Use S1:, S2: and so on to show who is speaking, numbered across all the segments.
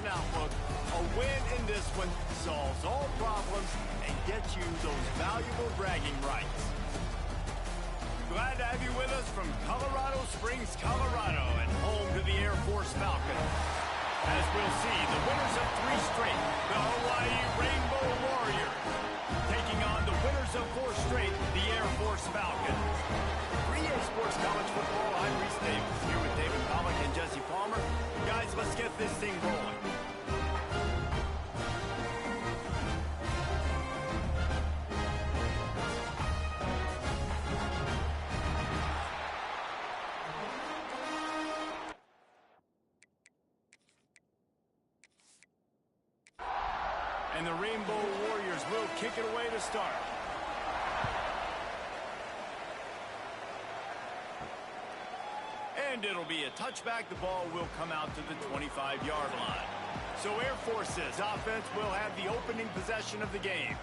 S1: outlook, a win in this one solves all problems and gets you those valuable bragging rights. Glad to have you with us from Colorado Springs, Colorado, and home to the Air Force Falcons. As we'll see, the winners of 3 straight, the Hawaii Rainbow Warriors, taking on the winners of 4 straight, the Air Force Falcons. 3A Sports College Football, I'm Reese Davis, here with David Pollack and Jesse Palmer. Guys, let's get this thing rolling. And the Rainbow Warriors will kick it away to start. And it'll be a touchback. The ball will come out to the 25-yard line. So Air Force's offense will have the opening possession of the game.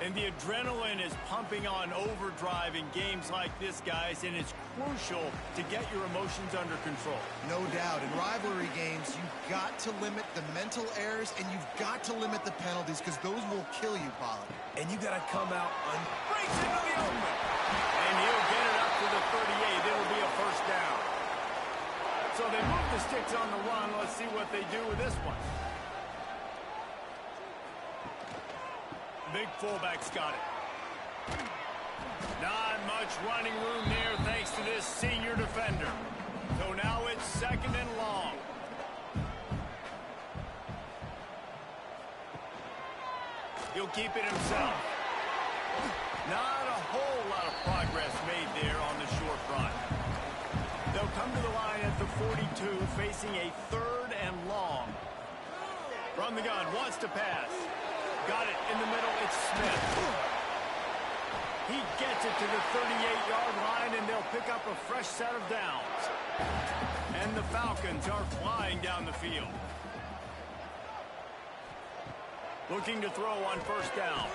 S1: And the adrenaline is pumping on overdrive in games like this, guys, and it's crucial to get your emotions under control.
S2: No doubt. In rivalry games, you've got to limit the mental errors, and you've got to limit the penalties, because those will kill you, Pollard.
S3: And you got to come out
S1: breaks into the open. And he'll get it up to the 38. It'll be a first down. So they move the sticks on the run. Let's see what they do with this one. Big fullback's got it. Not much running room there thanks to this senior defender. So now it's 2nd and long. He'll keep it himself. Not a whole lot of progress made there on the short run. They'll come to the line at the 42, facing a 3rd and long. From the gun, wants to pass. Got it in the middle, it's Smith. He gets it to the 38-yard line, and they'll pick up a fresh set of downs. And the Falcons are flying down the field. Looking to throw on first down.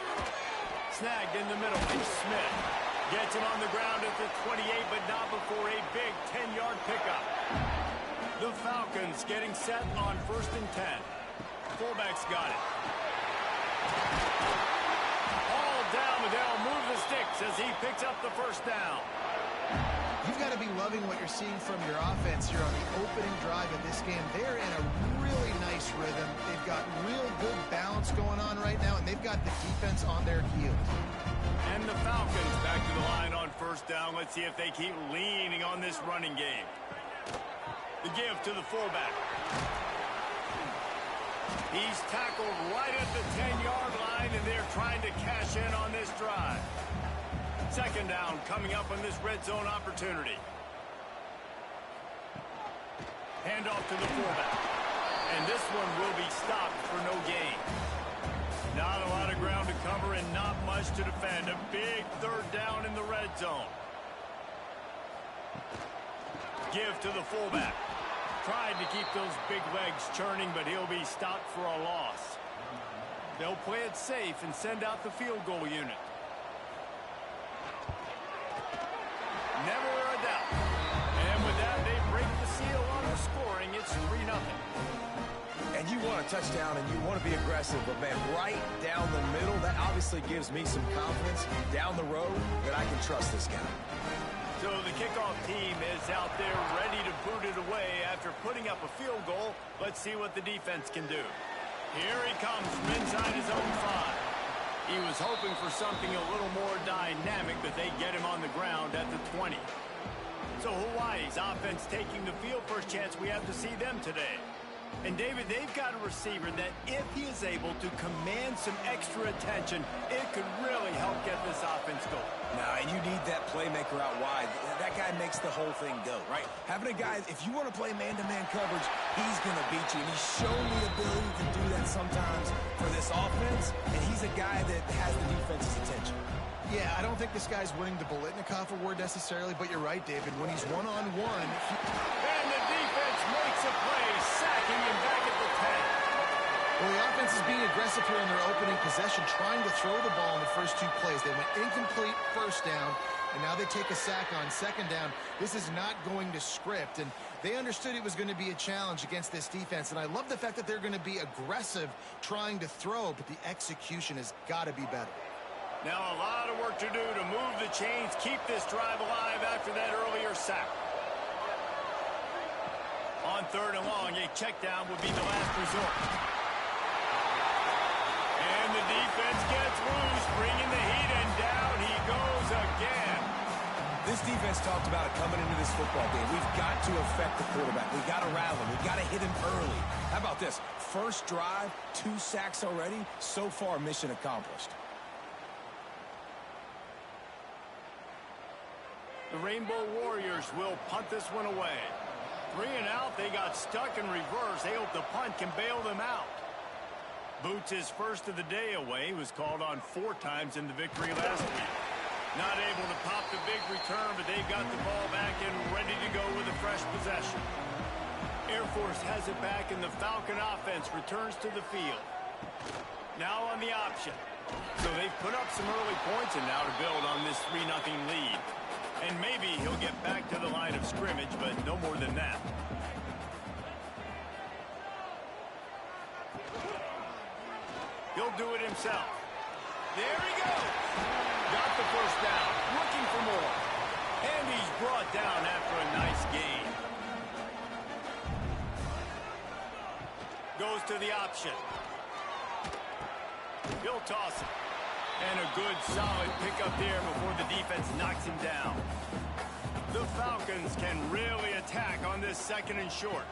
S1: Snagged in the middle, it's Smith. Gets him on the ground at the 28, but not before a big 10-yard pickup. The Falcons getting set on 1st and 10. Fullback's got it. All down, but they'll move the sticks as he picks up the first down.
S2: You've got to be loving what you're seeing from your offense here on the opening drive of this game. They're in a really nice rhythm. They've got real good balance going on right now, and they've got the defense on their heels.
S1: And the Falcons back to the line on first down. Let's see if they keep leaning on this running game. The give to the fullback. He's tackled right at the 10-yard line, and they're trying to cash in on this drive. 2nd down coming up on this red zone opportunity. Handoff to the fullback. And this one will be stopped for no gain. Not a lot of ground to cover and not much to defend. A big 3rd down in the red zone. Give to the fullback. Tried to keep those big legs churning, but he'll be stopped for a loss. They'll play it safe and send out the field goal unit. Never a doubt. And with that, they break the seal on the scoring. It's 3-0.
S3: And you want a touchdown, and you want to be aggressive, but, man, right down the middle, that obviously gives me some confidence down the road that I can trust this guy.
S1: So the kickoff team is out there ready to boot it away after putting up a field goal. Let's see what the defense can do. Here he comes from inside his own 5. He was hoping for something a little more dynamic, but they get him on the ground at the 20. So Hawaii's offense taking the field. First chance we have to see them today. And, David, they've got a receiver that if he is able to command some extra attention, it could really help get this offense going.
S3: Now, and you need that playmaker out wide. That guy makes the whole thing go, right? Having a guy, if you want to play man-to-man coverage, he's going to beat you. And he's shown the ability to do that sometimes for this offense, and he's a guy that has the defense's attention.
S2: Yeah, I don't think this guy's winning the Bolitnikoff award necessarily, but you're right, David. When he's one-on-one...
S1: And the defense makes a play, sacking him back at the 10.
S2: Well, the offense is being aggressive here in their opening possession, trying to throw the ball in the first 2 plays. They went incomplete first down, and now they take a sack on second down. This is not going to script, and they understood it was going to be a challenge against this defense, and I love the fact that they're going to be aggressive trying to throw, but the execution has got to be better.
S1: Now a lot of work to do to move the chains, keep this drive alive after that earlier sack. On 3rd and long, a check down would be the last resort. And the defense gets loose, bringing the heat, and down he goes again.
S3: This defense talked about it coming into this football game. We've got to affect the quarterback. We've got to rattle him. We've got to hit him early. How about this? First drive, 2 sacks already. So far, mission accomplished.
S1: The Rainbow Warriors will punt this one away. 3 and out, they got stuck in reverse. They hope the punt can bail them out. Boots his first of the day away. He was called on 4 times in the victory last week. Not able to pop the big return, but they got the ball back and ready to go with a fresh possession. Air Force has it back, and the Falcon offense returns to the field. Now on the option. So they've put up some early points, and now to build on this 3-0 lead. And maybe he'll get back to the line of scrimmage, but no more than that. He'll do it himself. There he goes. Got the first down. Looking for more. And he's brought down after a nice gain. Goes to the option. He'll toss it. And a good, solid pickup there before the defense knocks him down. The Falcons can really attack on this 2nd and short.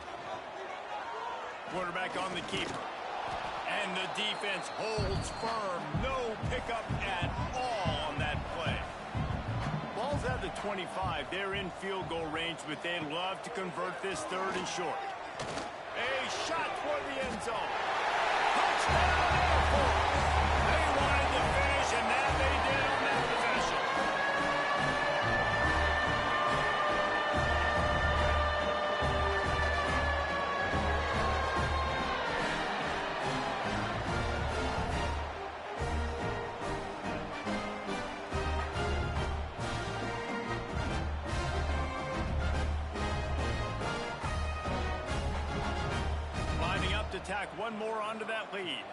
S1: Quarterback on the keeper. And the defense holds firm. No pickup at all on that play. Ball's at the 25. They're in field goal range, but they'd love to convert this 3rd and short. A shot toward the end zone. Touchdown, Air Force. They wanted to finish, and that they did on that possession. Lining up to tack one more onto that lead.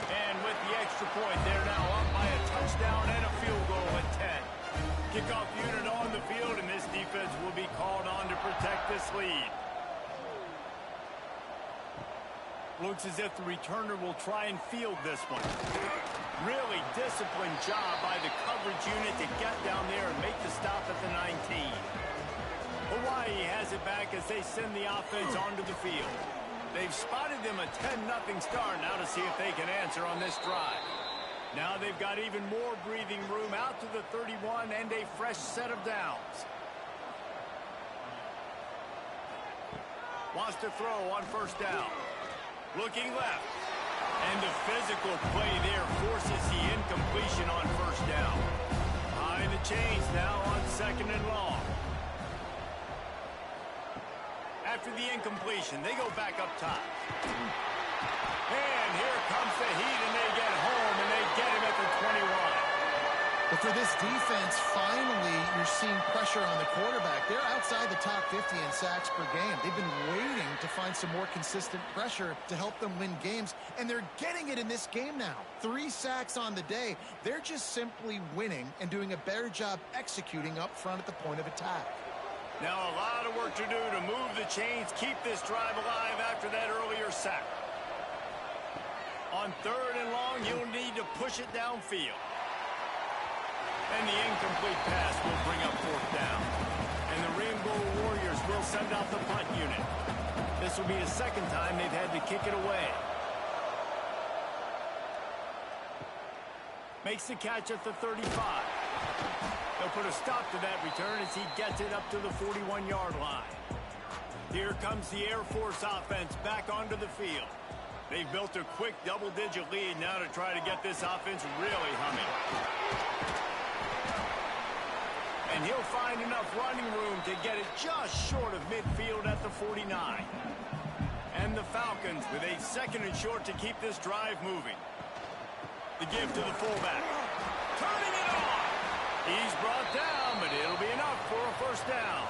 S1: And with the extra point, they're now up by a touchdown and a field goal at 10. Kickoff unit on the field, and this defense will be called on to protect this lead. Looks as if the returner will try and field this one. Really disciplined job by the coverage unit to get down there and make the stop at the 19. Hawaii has it back as they send the offense onto the field. They've spotted them a 10-0 start now to see if they can answer on this drive. Now they've got even more breathing room out to the 31 and a fresh set of downs. Wants to throw on first down. Looking left. And the physical play there forces the incompletion on first down. Behind the chains now on 2nd and long. After the incompletion, they go back up top. And here comes the heat, and they get home, and they get him at the 21.
S2: But for this defense, finally, you're seeing pressure on the quarterback. They're outside the top 50 in sacks per game. They've been waiting to find some more consistent pressure to help them win games, and they're getting it in this game now. 3 sacks on the day. They're just simply winning and doing a better job executing up front at the point of attack.
S1: Now a lot of work to do to move the chains, keep this drive alive after that earlier sack. On 3rd and long, you'll need to push it downfield. And the incomplete pass will bring up 4th down. And the Rainbow Warriors will send out the punt unit. This will be the 2nd time they've had to kick it away. Makes the catch at the 35. They'll put a stop to that return as he gets it up to the 41-yard line. Here comes the Air Force offense back onto the field. They've built a quick double-digit lead now to try to get this offense really humming. And he'll find enough running room to get it just short of midfield at the 49. And the Falcons with a second and short to keep this drive moving. The give to the fullback. Turning it on. He's brought down, but it'll be enough for a first down.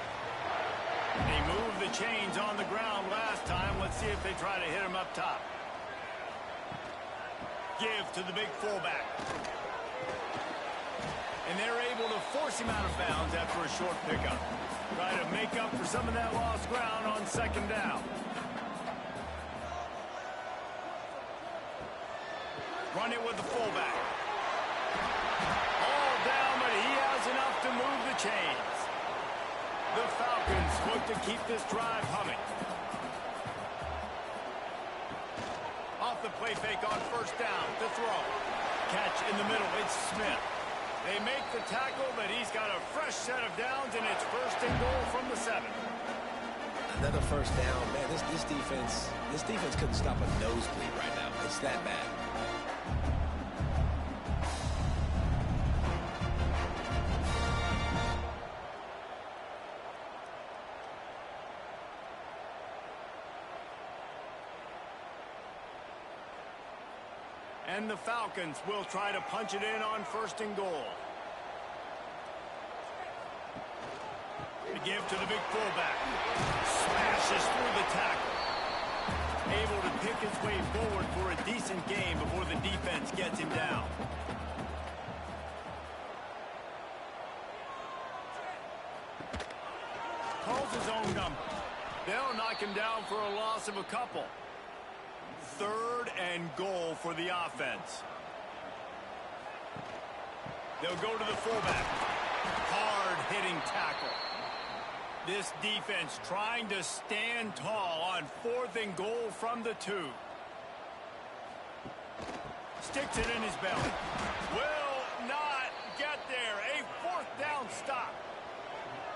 S1: They moved the chains on the ground last time. Let's see if they try to hit him up top. Give to the big fullback. And they're able to force him out of bounds after a short pickup. Try to make up for some of that lost ground on second down. Run it with the fullback. All down, but he has enough to move the chains. The Falcons look to keep this drive humming. Off the play fake on first down to throw. Catch in the middle, it's Smith. They make the tackle, but he's got a fresh set of downs, and it's first and goal from the 7.
S3: Another first down. Man, this defense couldn't stop a nosebleed right now. It's that bad.
S1: And the Falcons will try to punch it in on first and goal. The give to the big fullback. Smashes through the tackle. Able to pick his way forward for a decent gain before the defense gets him down. Calls his own number. They'll knock him down for a loss of a couple. Third and goal for the offense. They'll go to the fullback. Hard-hitting tackle. This defense trying to stand tall on fourth and goal from the 2. Sticks it in his belly. Will not get there. A fourth down stop.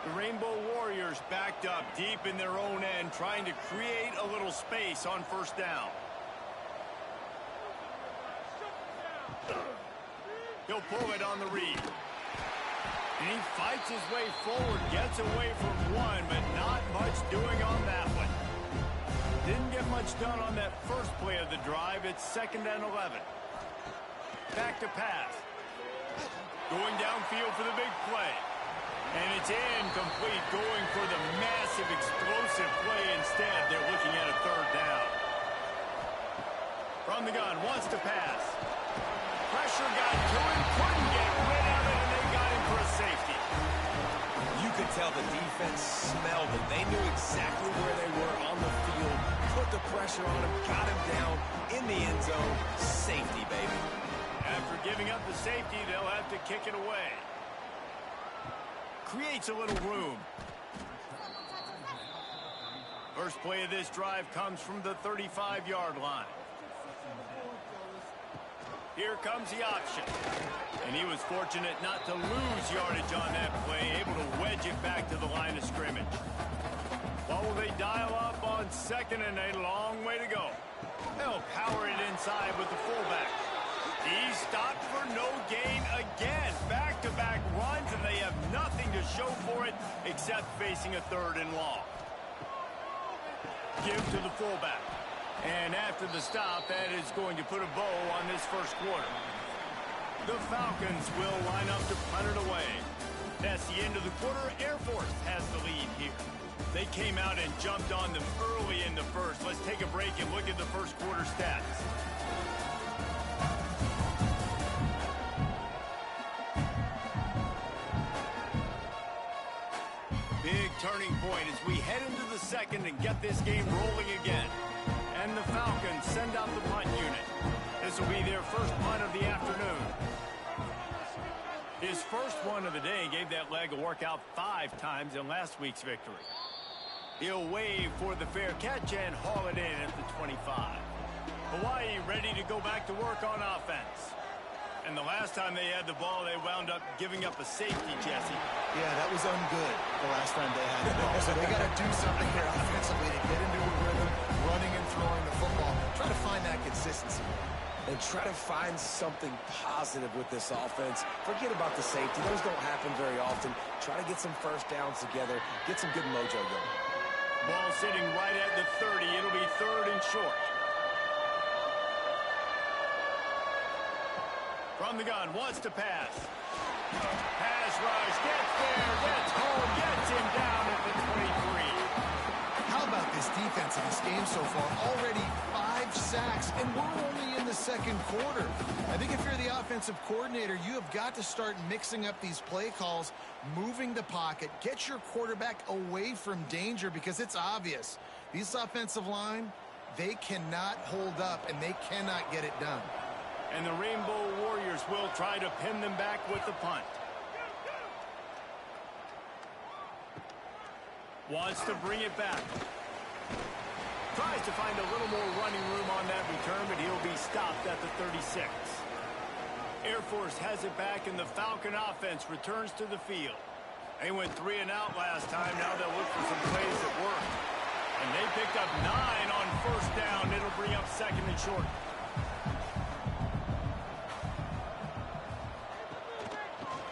S1: The Rainbow Warriors backed up deep in their own end, trying to create a little space on first down. He'll pull it on the read. And he fights his way forward, gets away from one, but not much doing on that one. Didn't get much done on that first play of the drive. It's 2nd and 11. Back to pass. Going downfield for the big play. And it's incomplete, going for the massive explosive play instead. They're looking at a third down. From the gun, wants to pass. Pressure got to him, couldn't get rid of it, and they got him for a safety.
S3: You could tell the defense smelled it. They knew exactly where they were on the field, put the pressure on him, got him down in the end zone. Safety, baby.
S1: After giving up the safety, they'll have to kick it away. Creates a little room. First play of this drive comes from the 35-yard line. Here comes the option. And he was fortunate not to lose yardage on that play, able to wedge it back to the line of scrimmage. What will they dial up on 2nd and a long way to go? They'll power it inside with the fullback. He stopped for no gain again. Back-to-back runs, and they have nothing to show for it except facing a 3rd and long. Give to the fullback. And after the stop, that is going to put a bow on this first quarter. The Falcons will line up to punt it away. That's the end of the quarter. Air Force has the lead here. They came out and jumped on them early in the first. Let's take a break and look at the first quarter stats. Big turning point as we head into the second and get this game rolling again. And the Falcons send out the punt unit. This will be their first punt of the afternoon. His first one of the day gave that leg a workout 5 times in last week's victory. He'll wave for the fair catch and haul it in at the 25. Hawaii ready to go back to work on offense. And the last time they had the ball, they wound up giving up a safety, Jesse.
S2: Yeah, that was ungood the last time they had the ball. So they got to do something here offensively to get into a rhythm, running and throwing the football. Try to find that consistency.
S3: and try to find something positive with this offense. Forget about the safety. Those don't happen very often. Try to get some first downs together, get some good mojo going.
S1: Ball sitting right at the 30. It'll be 3rd and short. From the gun, wants to pass. Pass rush, gets there, gets home, gets him down at the 23.
S2: How about this defense in this game so far? Already 5 sacks, and we're only in the 2nd quarter. I think if you're the offensive coordinator, you have got to start mixing up these play calls, moving the pocket, get your quarterback away from danger, because it's obvious. These offensive line, they cannot hold up, and they cannot get it done.
S1: And the Rainbow Warriors will try to pin them back with the punt. Wants to bring it back. Tries to find a little more running room on that return, but he'll be stopped at the 36. Air Force has it back, and the Falcon offense returns to the field. They went 3 and out last time. Now they'll look for some plays that work. And they picked up 9 on 1st down. It'll bring up 2nd and short.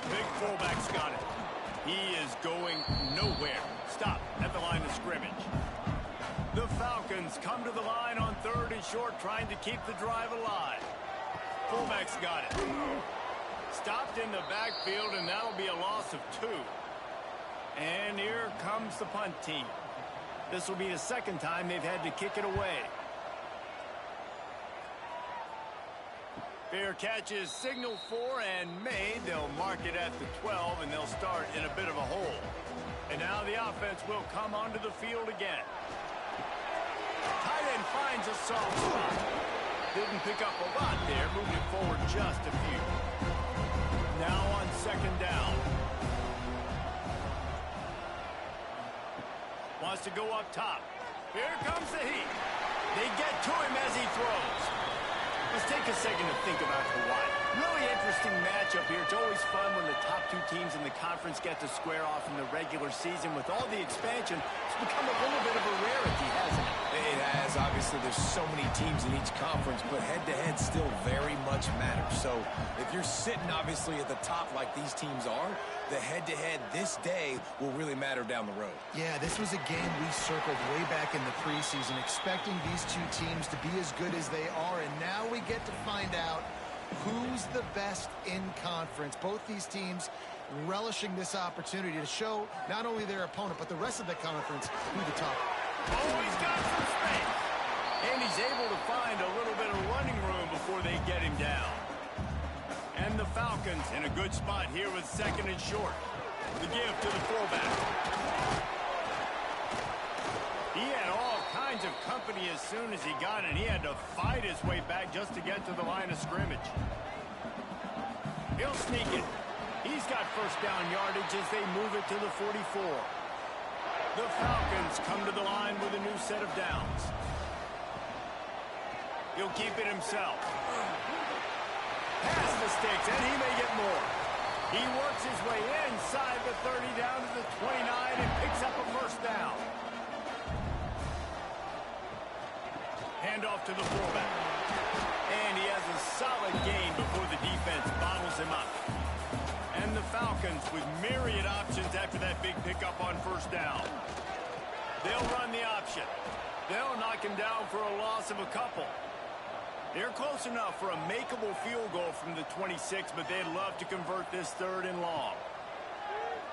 S1: Big fullback's got it. He is going nowhere. Stop at the line of scrimmage. The Falcons come to the line on 3rd and short, trying to keep the drive alive. Fullback's got it. Stopped in the backfield, and that'll be a loss of 2. And here comes the punt team. This will be the 2nd time they've had to kick it away. Fair catch is signaled for and made. They'll mark it at the 12, and they'll start in a bit of a hole. And now the offense will come onto the field again. Tight end finds a soft spot. Didn't pick up a lot there, moved it forward just a few. Now on 2nd down. Wants to go up top. Here comes the heat. They get to him as he throws. Let's take a second to think about Hawaii. Really interesting matchup here. It's always fun when the top 2 teams in the conference get to square off in the regular season. With all the expansion, it's become a little bit of a rarity, hasn't it?
S3: It has. Obviously, there's so many teams in each conference, but head-to-head still very much matters. So if you're sitting, obviously, at the top like these teams are, the head-to-head this day will really matter down the road.
S2: Yeah, this was a game we circled way back in the preseason, expecting these 2 teams to be as good as they are, and now we get to find out who's the best in conference. Both these teams relishing this opportunity to show not only their opponent, but the rest of the conference who the top.
S1: Oh, he's got some space. And he's able to find a little bit of running room before they get him down. And the Falcons in a good spot here with 2nd and short. The give to the fullback. He had all kinds of company as soon as he got it. He had to fight his way back just to get to the line of scrimmage. He'll sneak it. He's got 1st down yardage as they move it to the 44. The Falcons come to the line with a new set of downs. He'll keep it himself. Pass the sticks, and he may get more. He works his way inside the 30 down to the 29 and picks up a 1st down. Handoff to the fullback. And he has a solid gain before the defense bottles him up. And the Falcons with myriad options after that big pickup on 1st down. They'll run the option. They'll knock him down for a loss of a couple. They're close enough for a makeable field goal from the 26, but they'd love to convert this 3rd and long.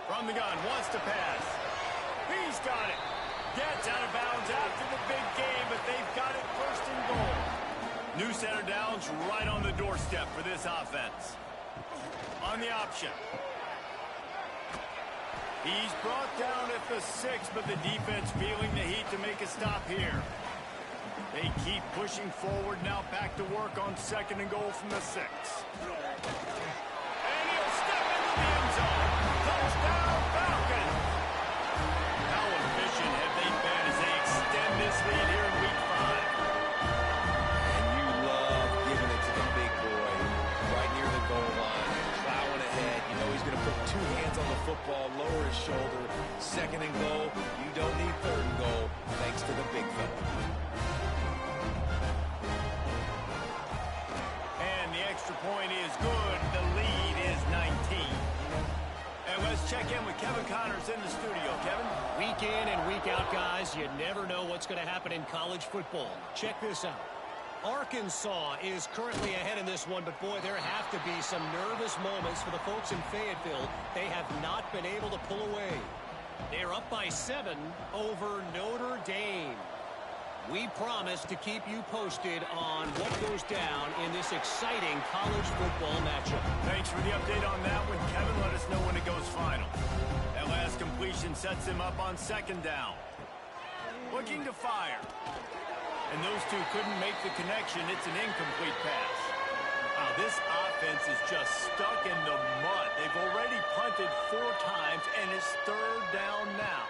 S1: From the gun, wants to pass. He's got it. Gets out of bounds after the big game, but they've got it 1st and goal. New set of downs right on the doorstep for this offense. On the option. He's brought down at the 6, but the defense feeling the heat to make a stop here. They keep pushing forward, now back to work on 2nd and goal from the 6. And he'll step into the end zone. Touchdown, Falcons! How efficient have they been as they extend this lead here in Week 5?
S3: And you love giving it to the big boy right near the goal line, plowing ahead. You know he's going to put 2 hands on the football, lower his shoulder. 2nd and goal, you don't need 3rd and goal, thanks to the big fella.
S1: Let's check in with Kevin Connors in the studio. Kevin?
S4: Week in and week out, guys, you never know what's going to happen in college football. Check this out. Arkansas is currently ahead in this one, but boy, there have to be some nervous moments for the folks in Fayetteville. They have not been able to pull away. They're up by 7 over Notre Dame. We promise to keep you posted on what goes down in this exciting college football matchup.
S1: Thanks for the update on that one, Kevin. Let us know when it goes final. That last completion sets him up on 2nd down. Looking to fire. And those two couldn't make the connection. It's an incomplete pass. Wow, this offense is just stuck in the mud. They've already punted 4 times, and it's 3rd down now.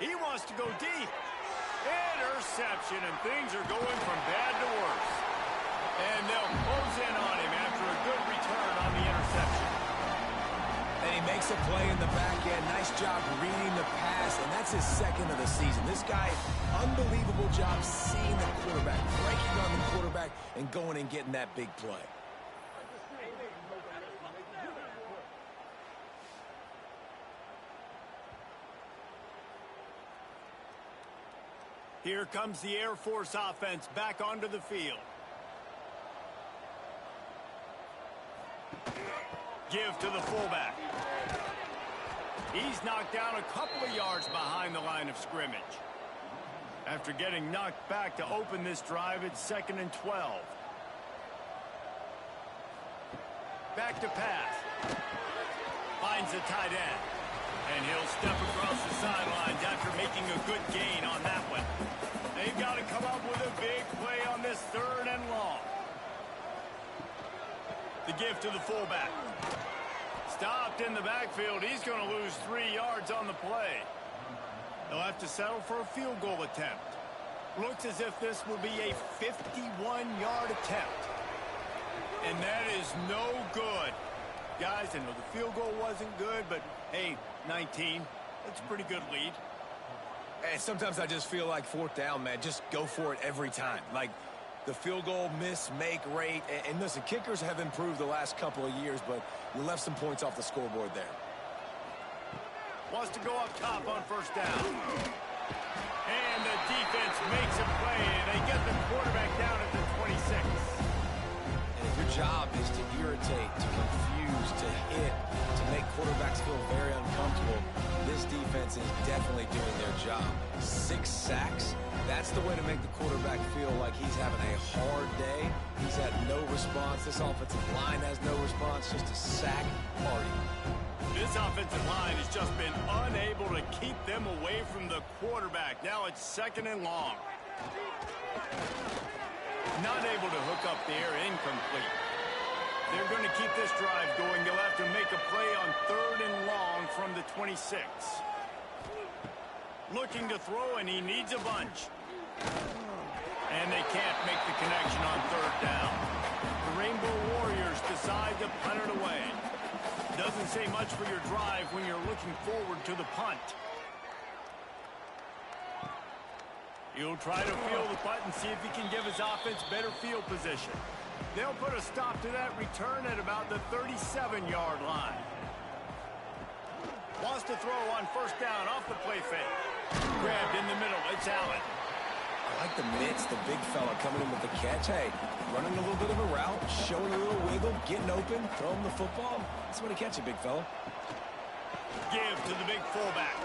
S1: He wants to go deep. Interception, and things are going from bad to worse. And they'll close in on him after a good return on the interception.
S3: And he makes a play in the back end. Nice job reading the pass, and that's his 2nd of the season. This guy, unbelievable job seeing the quarterback, breaking on the quarterback, and going and getting that big play.
S1: Here comes the Air Force offense back onto the field. Give to the fullback. He's knocked down a couple of yards behind the line of scrimmage. After getting knocked back to open this drive, it's 2nd and 12. Back to pass. Finds the tight end. And he'll step across the sidelines after making a good gain on that one. They've got to come up with a big play on this 3rd and long. The give to the fullback. Stopped in the backfield. He's going to lose 3 yards on the play. They'll have to settle for a field goal attempt. Looks as if this will be a 51-yard attempt. And that is no good. Guys, I know the field goal wasn't good, but hey, 19, that's a pretty good lead.
S3: And sometimes I just feel like 4th down, man. Just go for it every time. Like the field goal miss-make rate. And listen, kickers have improved the last couple of years, but you left some points off the scoreboard there.
S1: Wants to go up top on 1st down. And the defense makes a play. They get the quarterback down at the 26.
S3: And if your job is to irritate, to confuse, to hit, to make quarterbacks feel very uncomfortable, this defense is definitely doing their job. 6 sacks, that's the way to make the quarterback feel like he's having a hard day. He's had no response. This offensive line has no response, just a sack party.
S1: This offensive line has just been unable to keep them away from the quarterback. Now it's 2nd and long. Not able to hook up there, incomplete. They're going to keep this drive going. They'll have to make a play on 3rd and long from the 26. Looking to throw, and he needs a bunch. And they can't make the connection on 3rd down. The Rainbow Warriors decide to punt it away. Doesn't say much for your drive when you're looking forward to the punt. He'll try to field the punt and see if he can give his offense better field position. They'll put a stop to that return at about the 37-yard line. Wants to throw on 1st down off the play fake. Grabbed in the middle. It's Allen.
S3: I like the mitts, the big fella coming in with the catch. Hey, running a little bit of a route, showing a little wiggle, getting open, throwing the football. That's the way to catch it, big fella.
S1: Give to the big fullback.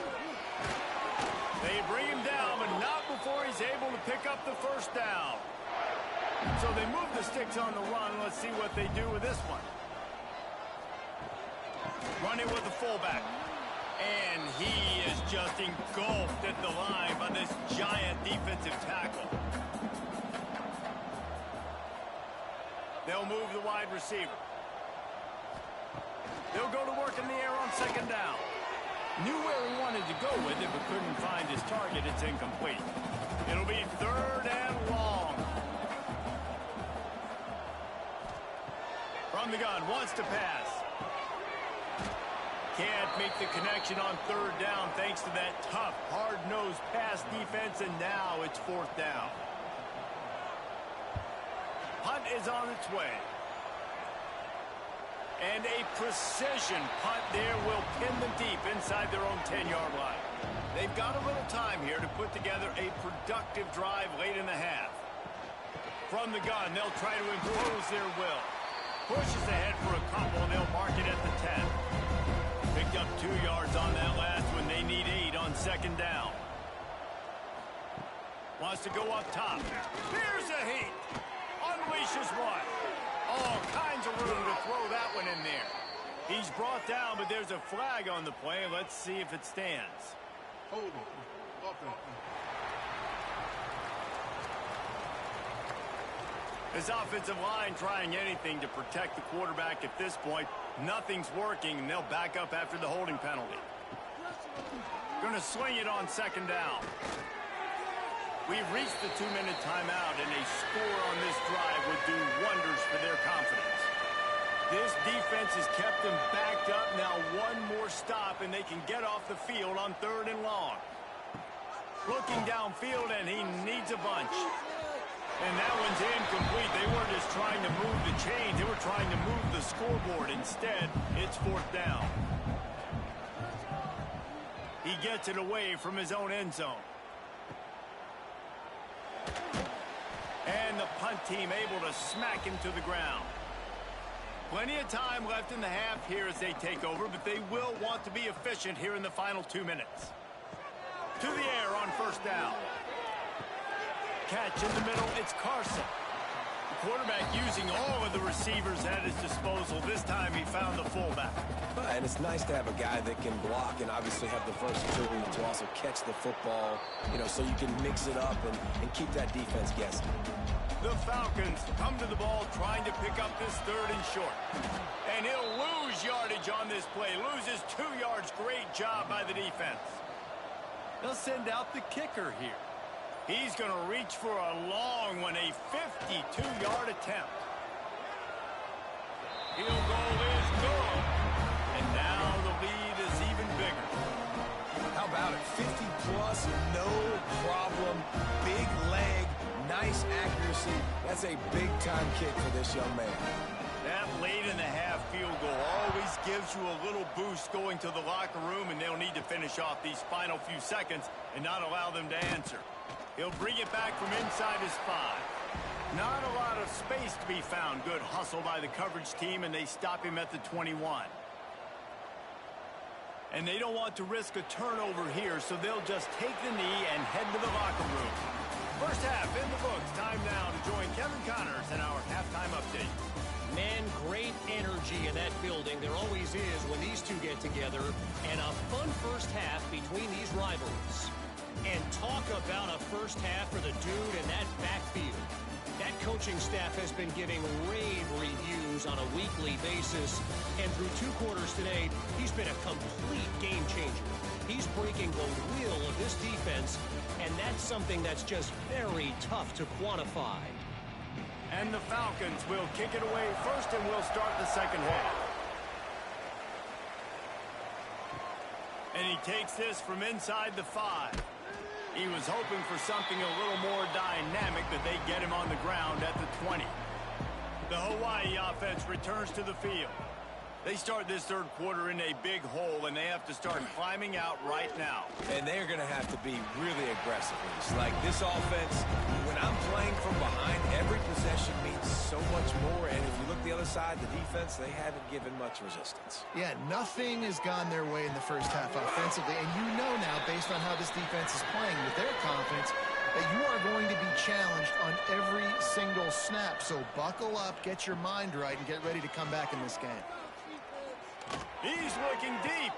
S1: They bring him down, but not before he's able to pick up the 1st down. So they move the sticks on the run. Let's see what they do with this one. Running with the fullback. And he is just engulfed at the line by this giant defensive tackle. They'll move the wide receiver. They'll go to work in the air on 2nd down. Knew where he wanted to go with it, but couldn't find his target. It's incomplete. It'll be 3rd and long. From the gun, wants to pass. Can't make the connection on 3rd down thanks to that tough, hard-nosed pass defense, and now it's 4th down. Punt is on its way. And a precision punt there will pin them deep inside their own 10-yard line. They've got a little time here to put together a productive drive late in the half. From the gun, they'll try to impose their will. Pushes ahead for a couple, and they'll mark it at the 10. Picked up 2 yards on that last one. They need 8 on second down. Wants to go up top. Here's a heat. Unleashes one. All kinds of room to throw that one in there. He's brought down, but there's a flag on the play. Let's see if it stands.
S5: Hold on.
S1: His offensive line trying anything to protect the quarterback at this point. Nothing's working, and they'll back up after the holding penalty. Going to swing it on second down. We've reached the 2-minute timeout, and a score on this drive would do wonders for their confidence. This defense has kept them backed up. Now one more stop, and they can get off the field on 3rd and long. Looking downfield, and he needs a bunch. And that one's incomplete. They weren't just trying to move the chains. They were trying to move the scoreboard. Instead, it's 4th down. He gets it away from his own end zone. And the punt team able to smack him to the ground. Plenty of time left in the half here as they take over, but they will want to be efficient here in the final 2 minutes. To the air on 1st down. Catch in the middle, it's Carson. The quarterback using all of the receivers at his disposal. This time he found the fullback.
S3: And it's nice to have a guy that can block and obviously have the versatility to also catch the football, so you can mix it up and keep that defense guessing.
S1: The Falcons come to the ball trying to pick up this 3rd and short. And he'll lose yardage on this play. Loses 2 yards. Great job by the defense. They'll send out the kicker here. He's going to reach for a long one, a 52-yard attempt. Field goal is good. And now the lead is even bigger.
S3: How about it? 50-plus, no problem. Big leg, nice accuracy. That's a big-time kick for this young man.
S1: That late in the half field goal always gives you a little boost going to the locker room, and they'll need to finish off these final few seconds and not allow them to answer. He'll bring it back from inside his 5. Not a lot of space to be found. Good hustle by the coverage team, and they stop him at the 21. And they don't want to risk a turnover here, so they'll just take the knee and head to the locker room. First half in the books. Time now to join Kevin Connors in our halftime update.
S4: Man, great energy in that building. There always is when these two get together. And a fun first half between these rivalries. And talk about a first half for the dude in that backfield. That coaching staff has been giving rave reviews on a weekly basis. And through 2 quarters today, he's been a complete game changer. He's breaking the will of this defense, and that's something that's just very tough to quantify.
S1: And the Falcons will kick it away first, and we'll start the second half. And he takes this from inside the 5. He was hoping for something a little more dynamic, but they get him on the ground at the 20. The Hawaii offense returns to the field. They start this 3rd quarter in a big hole, and they have to start climbing out right now.
S3: And they're going to have to be really aggressive. Like this offense, when I'm playing from behind, every possession means so much more. And if you look the other side, the defense, they haven't given much resistance.
S2: Yeah, nothing has gone their way in the first half offensively. And you know now, based on how this defense is playing with their confidence, that you are going to be challenged on every single snap. So buckle up, get your mind right, and get ready to come back in this game.
S1: He's looking deep.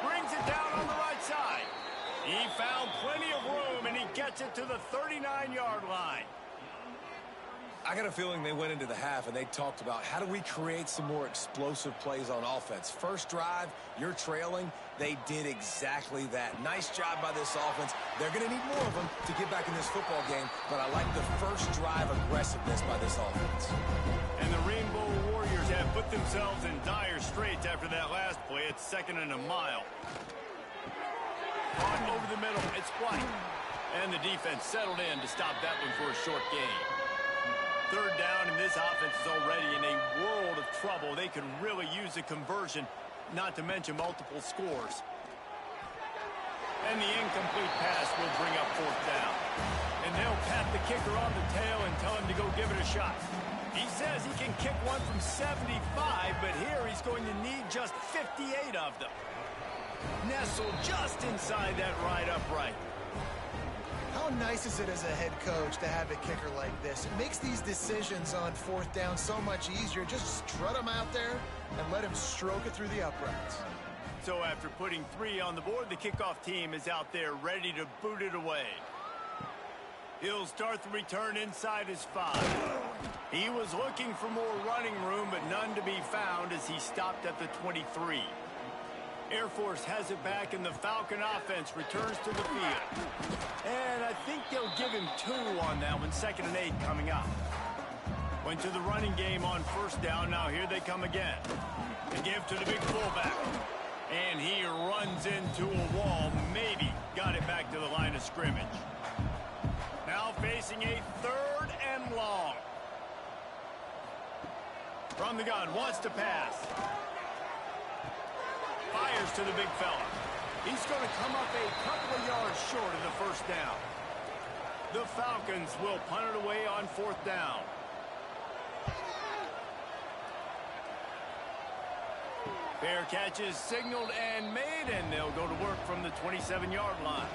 S1: Brings it down on the right side. He found plenty of room, and he gets it to the 39-yard line.
S3: I got a feeling they went into the half and they talked about how do we create some more explosive plays on offense. First drive, you're trailing. They did exactly that. Nice job by this offense. They're going to need more of them to get back in this football game, but I like the first drive aggressiveness by this offense.
S1: And the Rainbow Warriors have put themselves in dire straits after that last play. It's 2nd and a mile. On over the middle, it's White. And the defense settled in to stop that one for a short gain. Third down, and this offense is already in a world of trouble. They could really use a conversion, not to mention multiple scores. And the incomplete pass will bring up fourth down. And they'll pat the kicker on the tail and tell him to go give it a shot. He says he can kick one from 75, but here he's going to need just 58 of them. Nestled just inside that right upright.
S2: How nice is it as a head coach to have a kicker like this? It makes these decisions on fourth down so much easier. Just strut him out there and let him stroke it through the uprights.
S1: So after putting 3 on the board, the kickoff team is out there ready to boot it away. He'll start the return inside his 5. He was looking for more running room, but none to be found as he stopped at the 23. Air Force has it back, and the Falcon offense returns to the field. And I think they'll give him 2 on that one. 2nd and 8 coming up. Went to the running game on first down. Now here they come again. They give to the big fullback. And he runs into a wall. Maybe got it back to the line of scrimmage. Now facing a 3rd and long. From the gun, wants to pass. Fires to the big fella. He's going to come up a couple of yards short of the first down. The Falcons will punt it away on 4th down. Fair catch is signaled and made, and they'll go to work from the 27-yard line.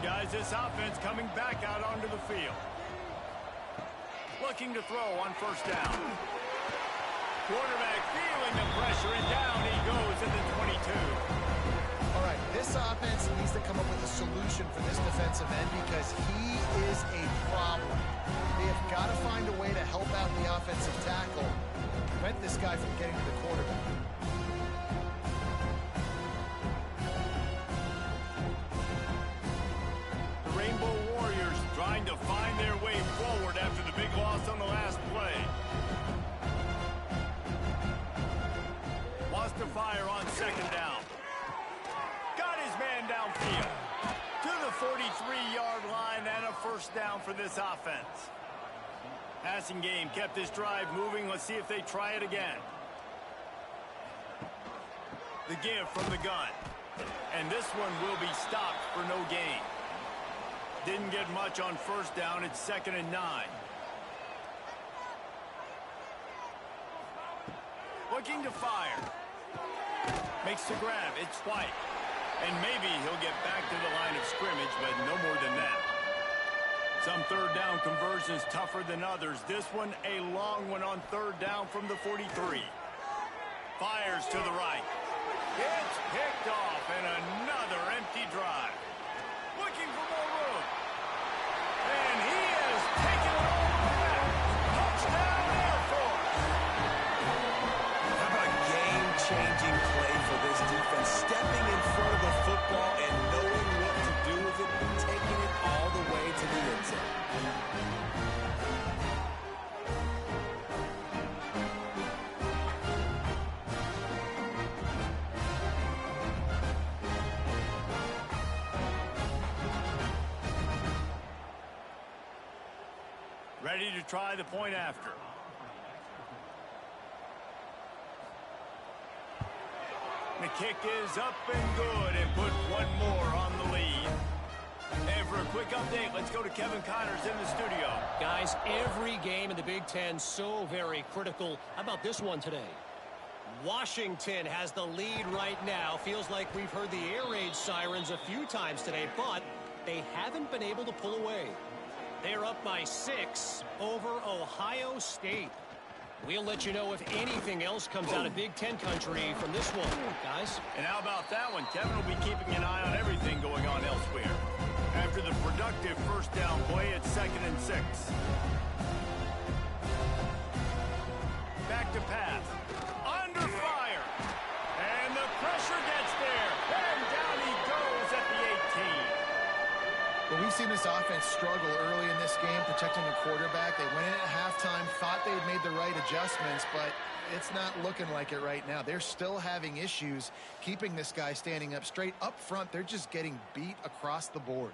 S1: Guys, this offense coming back out onto the field. Looking to throw on first down. Quarterback feeling the pressure, and down he goes at the 22.
S2: All right, this offense needs to come up with a solution for this defensive end because he is a problem. They have got to find a way to help out the offensive tackle, prevent this guy from getting to the quarterback.
S1: The Rainbow Warriors trying to find their way forward after the big loss on the last play. Wants to fire on 2nd down. Got his man downfield. To the 43-yard line and a first down for this offense. Passing game kept this drive moving. Let's see if they try it again. The give from the gun. And this one will be stopped for no gain. Didn't get much on first down. It's 2nd and 9. Looking to fire. Makes the grab. It's White. And maybe he'll get back to the line of scrimmage, but no more than that. Some 3rd down conversions tougher than others. This one, a long one on 3rd down from the 43. Fires to the right. It's picked off, and another empty drive. Looking for more room. And he has taken it all the way back. Touchdown, Air Force.
S3: How about a game-changing play for this defense? Stepping in front of the football and knowing what to do with it, taking it all the way to the end zone.
S1: Ready to try the point after. The kick is up and good, and put one more on the lead. And for a quick update, let's go to Kevin Connors in the studio.
S4: Guys, every game in the Big Ten so very critical. How about this one today? Washington has the lead right now. Feels like we've heard the air raid sirens a few times today, but they haven't been able to pull away. They're up by 6 over Ohio State. We'll let you know if anything else comes out of Big Ten country from this one, guys.
S1: And how about that one? Kevin will be keeping an eye on everything going on elsewhere. After the productive first down play, it's 2nd and 6. Back to pass. Under fire. And the pressure gets there. And down he goes at the 18.
S2: Well, we've seen this offense struggle early in this game, protecting the quarterback. They went in at halftime, thought they had made the right adjustments, but it's not looking like it right now. They're still having issues keeping this guy standing up straight. Up front, they're just getting beat across the board.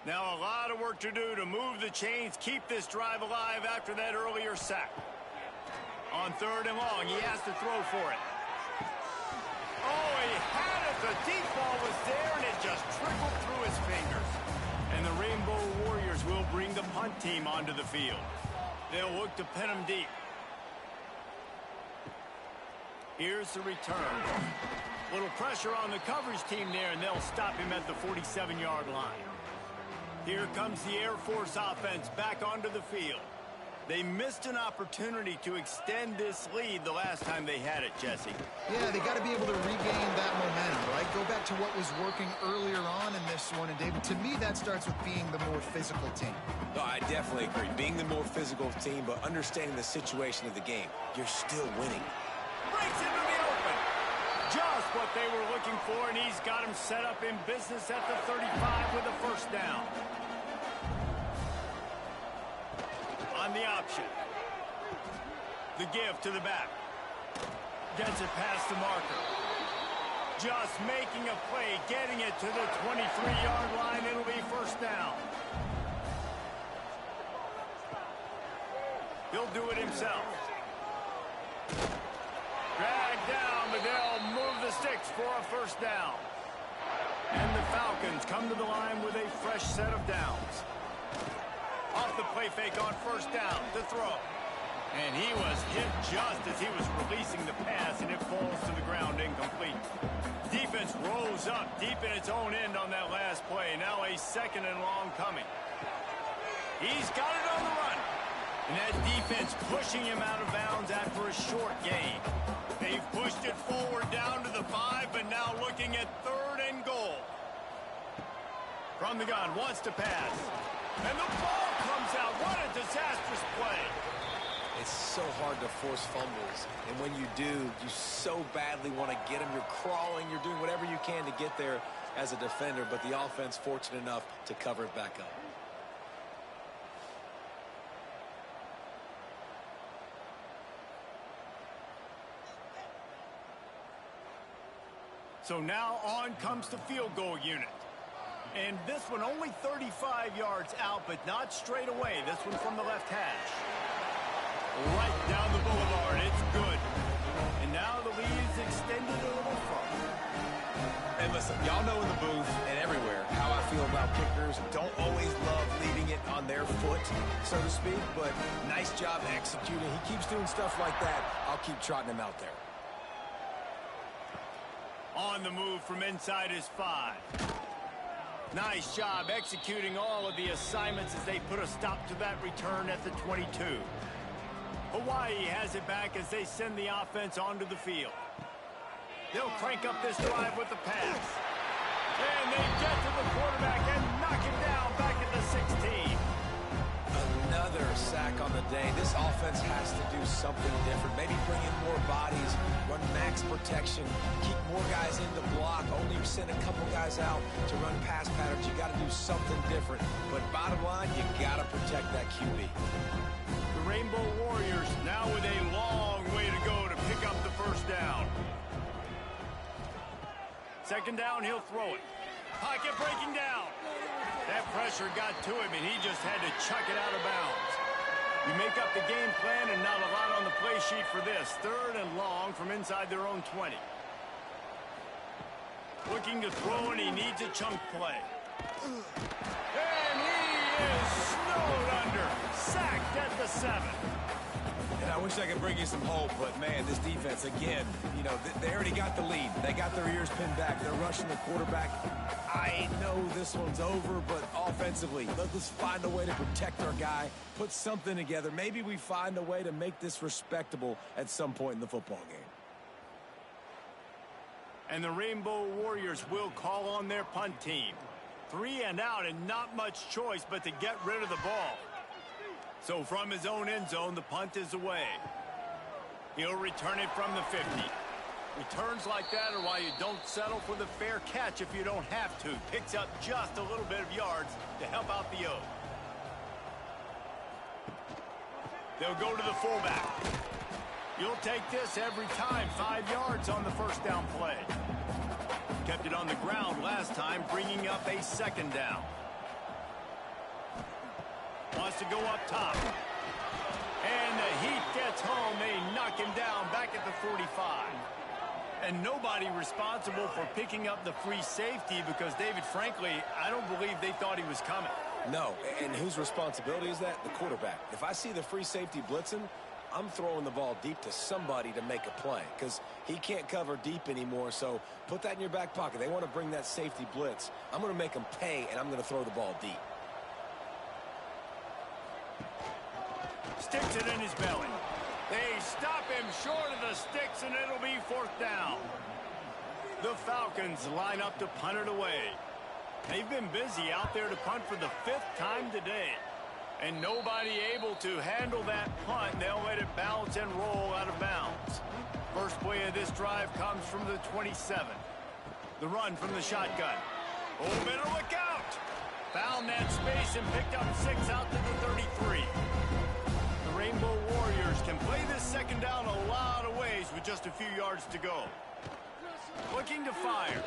S1: Now a lot of work to do to move the chains, keep this drive alive after that earlier sack. On 3rd and long, he has to throw for it. Oh, he had it. The deep ball was there, and it just trickled through his fingers. And the Rainbow Warriors will bring the punt team onto the field. They'll look to pin him deep. Here's the return. Little pressure on the coverage team there, and they'll stop him at the 47-yard line. Here comes the Air Force offense back onto the field. They missed an opportunity to extend this lead the last time they had it, Jesse.
S2: Yeah, they got to be able to regain that momentum, right? Go back to what was working earlier on in this one. And, David, to me, that starts with being the more physical team.
S3: No, I definitely agree. Being the more physical team, but understanding the situation of the game. You're still winning.
S1: Breaks into the open. Just what they were looking for, and he's got him set up in business at the 35 with a first down. On the option. The give to the back. Gets it past the marker. Just making a play, getting it to the 23-yard line. It'll be first down. He'll do it himself. Drag down, but they'll move the sticks for a first down. And the Falcons come to the line with a fresh set of downs. Off the play fake on first down to throw. And he was hit just as he was releasing the pass, and it falls to the ground incomplete. Defense rolls up deep in its own end on that last play. Now a 2nd and long coming. He's got it on the run. And that defense pushing him out of bounds after a short gain. They've pushed it forward down to the 5, but now looking at 3rd and goal. From the gun, wants to pass. And the ball comes out. What a disastrous play.
S3: It's so hard to force fumbles. And when you do, you so badly want to get them. You're crawling. You're doing whatever you can to get there as a defender. But the offense fortunate enough to cover it back up.
S1: So now on comes the field goal unit. And this one only 35 yards out, but not straight away. This one from the left hash. Right down the boulevard. It's good. And now the lead is extended a little further.
S3: And listen, y'all know in the booth and everywhere how I feel about kickers. Don't always love leaving it on their foot, so to speak, but nice job executing. He keeps doing stuff like that. I'll keep trotting him out there.
S1: On the move from inside his 5. Nice job executing all of the assignments as they put a stop to that return at the 22. Hawaii has it back as they send the offense onto the field. They'll crank up this drive with the pass. And they get to the quarterback and knock him down back at the 16.
S3: Another sack on the day. This offense has to do something different. Maybe bring in more bodies, run max protection, keep more guys in the block, only send a couple guys out to run pass patterns. You got to do something different. But bottom line, you got to protect that QB.
S1: The Rainbow Warriors now with a long way to go to pick up the first down. 2nd down, he'll throw it. Pocket breaking down. That pressure got to him, and he just had to chuck it out of bounds. You make up the game plan, and not a lot on the play sheet for this. 3rd and long from inside their own 20. Looking to throw, and he needs a chunk play. And he is snowed under. Sacked at the 7.
S3: And I wish I could bring you some hope, but, man, this defense, again, you know, they already got the lead. They got their ears pinned back. They're rushing the quarterback. I know this one's over, but offensively, let's find a way to protect our guy, put something together. Maybe we find a way to make this respectable at some point in the football game.
S1: And the Rainbow Warriors will call on their punt team. 3 and out, and not much choice but to get rid of the ball. So from his own end zone, the punt is away. He'll return it from the 50. Returns like that are why you don't settle for the fair catch if you don't have to. Picks up just a little bit of yards to help out the O. They'll go to the fullback. You'll take this every time. 5 yards on the first down play. Kept it on the ground last time, bringing up a 2nd down. wants to go up top. And the heat gets home. They knock him down back at the 45. And nobody responsible for picking up the free safety because, David, frankly, I don't believe they thought he was coming.
S3: No, and whose responsibility is that? The quarterback. If I see the free safety blitzing, I'm throwing the ball deep to somebody to make a play because he can't cover deep anymore, so put that in your back pocket. They want to bring that safety blitz. I'm going to make them pay, and I'm going to throw the ball deep.
S1: Sticks it in his belly. They stop him short of the sticks, and it'll be 4th down. The Falcons line up to punt it away. They've been busy out there to punt for the 5th time today. And nobody able to handle that punt. They'll let it bounce and roll out of bounds. First play of this drive comes from the 27. The run from the shotgun. Oh, better look out! Found that space and picked up 6 out to the 33. The Rainbow Warriors can play this 2nd down a lot of ways with just a few yards to go. Looking to fire.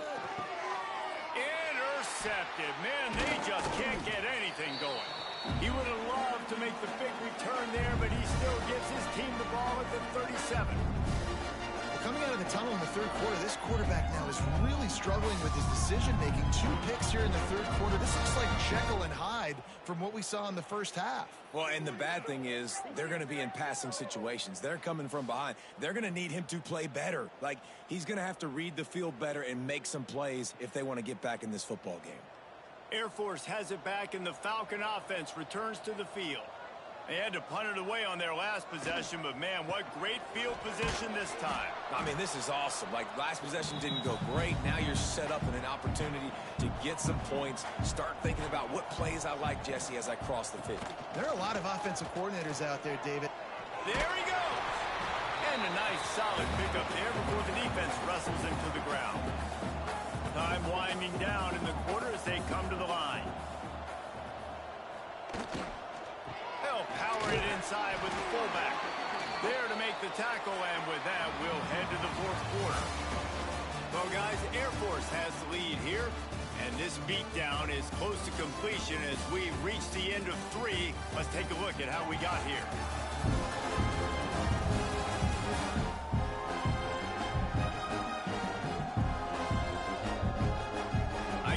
S1: Intercepted. Man, they just can't get anything going. He would have loved to make the big return there, but he still gives his team the ball at the 37.
S2: Well, coming out of the tunnel in the 3rd quarter, this quarterback now is really struggling with his decision-making. 2 picks here in the 3rd quarter. This looks like Jekyll and Hyde from what we saw in the 1st half.
S3: Well, and the bad thing is they're going to be in passing situations. They're coming from behind. They're going to need him to play better. Like, he's going to have to read the field better and make some plays if they want to get back in this football game.
S1: Air Force has it back, and the Falcon offense returns to the field. They had to punt it away on their last possession, but, man, what great field position this time.
S3: I mean, this is awesome. Like, last possession didn't go great. Now you're set up in an opportunity to get some points. Start thinking about what plays I like, Jesse, as I cross the 50.
S2: There are a lot of offensive coordinators out there, David.
S1: There he goes! And a nice, solid pickup there before the defense wrestles into the ground. Time winding down in the quarter as they come to the line. They'll power it inside with the fullback. There to make the tackle, and with that, we'll head to the 4th quarter. Well, guys, Air Force has the lead here, and this beatdown is close to completion as we reach the end of 3. Let's take a look at how we got here.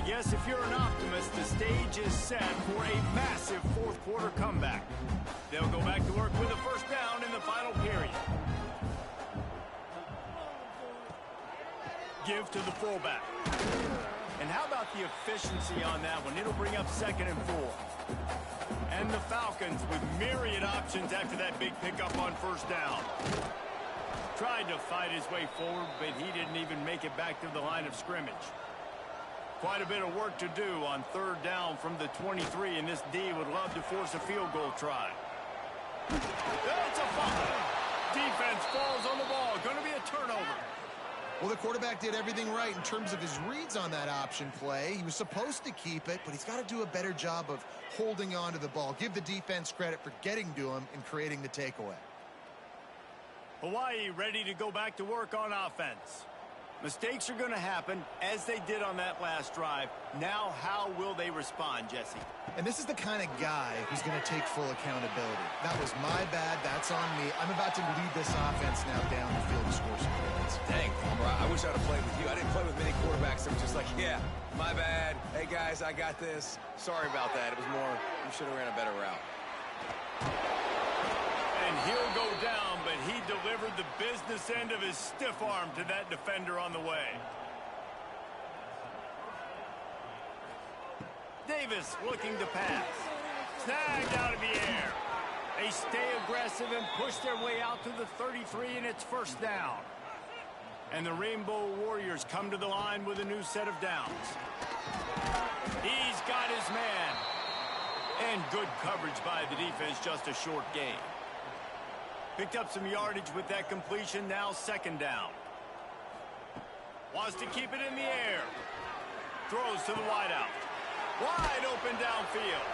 S1: Yes, if you're an optimist, the stage is set for a massive 4th quarter comeback. They'll go back to work with a 1st down in the final period. Give to the fullback. And how about the efficiency on that one? It'll bring up 2nd and 4. And the Falcons with myriad options after that big pickup on 1st down. Tried to fight his way forward, but he didn't even make it back to the line of scrimmage. Quite a bit of work to do on 3rd down from the 23, and this D would love to force a field goal try. That's a fumble. Defense falls on the ball. Going to be a turnover.
S2: Well, the quarterback did everything right in terms of his reads on that option play. He was supposed to keep it, but he's got to do a better job of holding on to the ball. Give the defense credit for getting to him and creating the takeaway.
S1: Hawaii ready to go back to work on offense. Mistakes are going to happen, as they did on that last drive. Now, how will they respond, Jesse?
S2: And this is the kind of guy who's going to take full accountability. That was my bad. That's on me. I'm about to lead this offense now down the field to score some points.
S3: Dang, Palmer, I wish I'd have played with you. I didn't play with many quarterbacks that were just like, yeah, my bad. Hey, guys, I got this. Sorry about that. It was more, you should have ran a better route.
S1: And he'll go down, but he delivered the business end of his stiff arm to that defender on the way. Davis looking to pass. Snagged out of the air. They stay aggressive and push their way out to the 33, and it's 1st down. And the Rainbow Warriors come to the line with a new set of downs. He's got his man. And good coverage by the defense, just a short gain. Picked up some yardage with that completion, now 2nd down. Wants to keep it in the air. Throws to the wideout. Wide open downfield.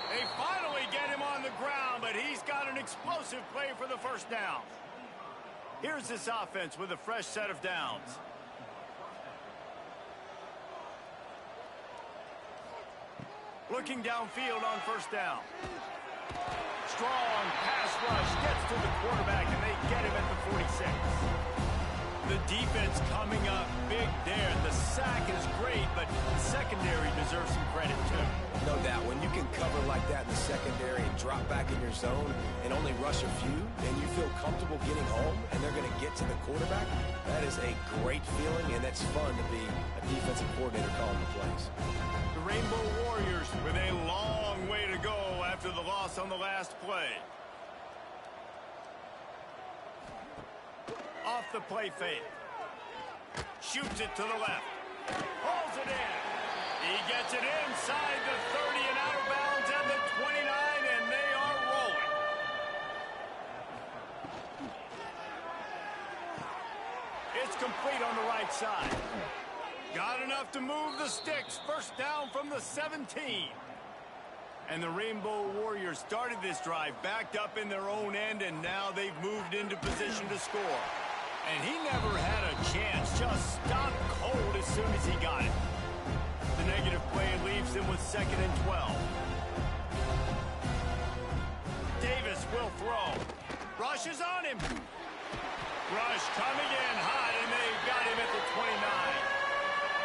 S1: They finally get him on the ground, but he's got an explosive play for the 1st down. Here's this offense with a fresh set of downs. Looking downfield on 1st down. Strong pass rush gets to the quarterback, and they get him at the 46. The defense coming up big there. The sack is great, but the secondary deserves some credit, too.
S3: No doubt. When you can cover like that in the secondary and drop back in your zone and only rush a few, and you feel comfortable getting home, and they're going to get to the quarterback, that is a great feeling, and it's fun to be a defensive coordinator calling the plays.
S1: The Rainbow Warriors with a long way to go after the loss on the last play. Off the play fake. Shoots it to the left. Pulls it in. He gets it inside the 30 and out of bounds at the 29, and they are rolling. It's complete on the right side. Got enough to move the sticks. First down from the 17. And the Rainbow Warriors started this drive backed up in their own end, and now they've moved into position to score. And he never had a chance, just stopped cold as soon as he got it. The negative play leaves him with 2nd and 12. Davis will throw. Rush is on him. Rush coming in hot, and they've got him at the 29.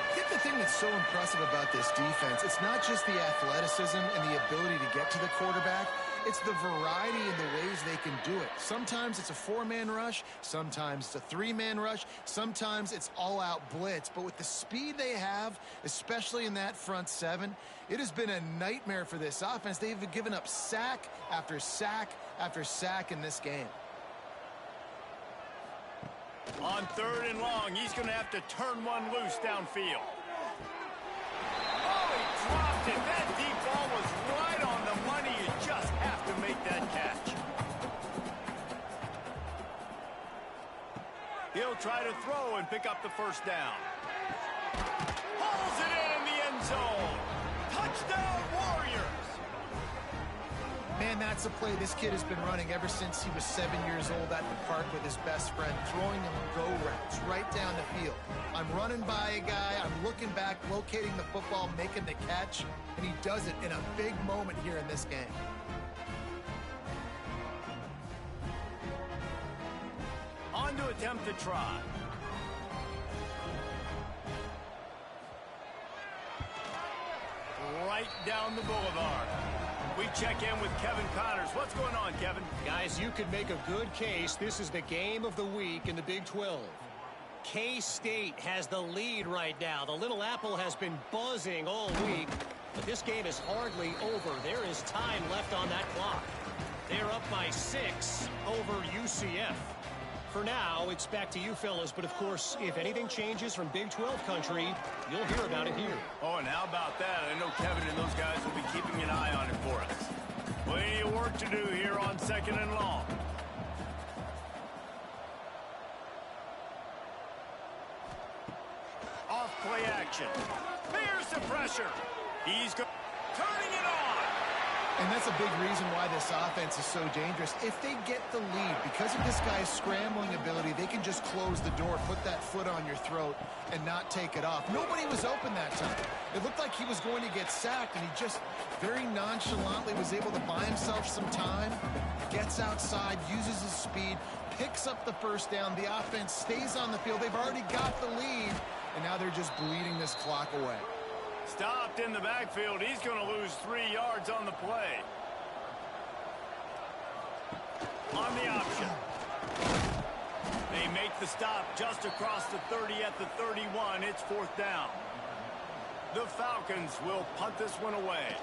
S2: I think the thing that's so impressive about this defense, it's not just the athleticism and the ability to get to the quarterback. It's the variety in the ways they can do it. Sometimes it's a 4-man rush. Sometimes it's a 3-man rush. Sometimes it's all-out blitz. But with the speed they have, especially in that front 7, it has been a nightmare for this offense. They've given up sack after sack after sack in this game.
S1: On 3rd and long, he's going to have to turn one loose downfield. Oh, he dropped it. That deep ball was right on the money. You just have to make that catch. He'll try to throw and pick up the first down. Pulls it in the end zone. Touchdown, Warriors.
S2: Man, that's a play this kid has been running ever since he was 7 years old at the park with his best friend, throwing him go routes right down the field. I'm running by a guy, I'm looking back, locating the football, making the catch, and he does it in a big moment here in this game.
S1: On to attempt to try. Right down the boulevard. We check in with Kevin Connors. What's going on, Kevin?
S4: Guys, you could make a good case. This is the game of the week in the Big 12. K-State has the lead right now. The Little Apple has been buzzing all week, but this game is hardly over. There is time left on that clock. They're up by 6 over UCF. For now, it's back to you fellas, but of course, if anything changes from Big 12 country, you'll hear about it here.
S1: Oh, and how about that? I know Kevin and those guys will be keeping an eye on it for us. Plenty of work to do here on 2nd and long. Off play action. Here's the pressure. He's turning it on.
S2: And that's a big reason why this offense is so dangerous. If they get the lead, because of this guy's scrambling ability, they can just close the door, put that foot on your throat, and not take it off. Nobody was open that time. It looked like he was going to get sacked, and he just very nonchalantly was able to buy himself some time, gets outside, uses his speed, picks up the first down. The offense stays on the field. They've already got the lead, and now they're just bleeding this clock away.
S1: Stopped in the backfield. He's going to lose 3 yards on the play. On the option. They make the stop just across the 30 at the 31. It's 4th down. The Falcons will punt this one away.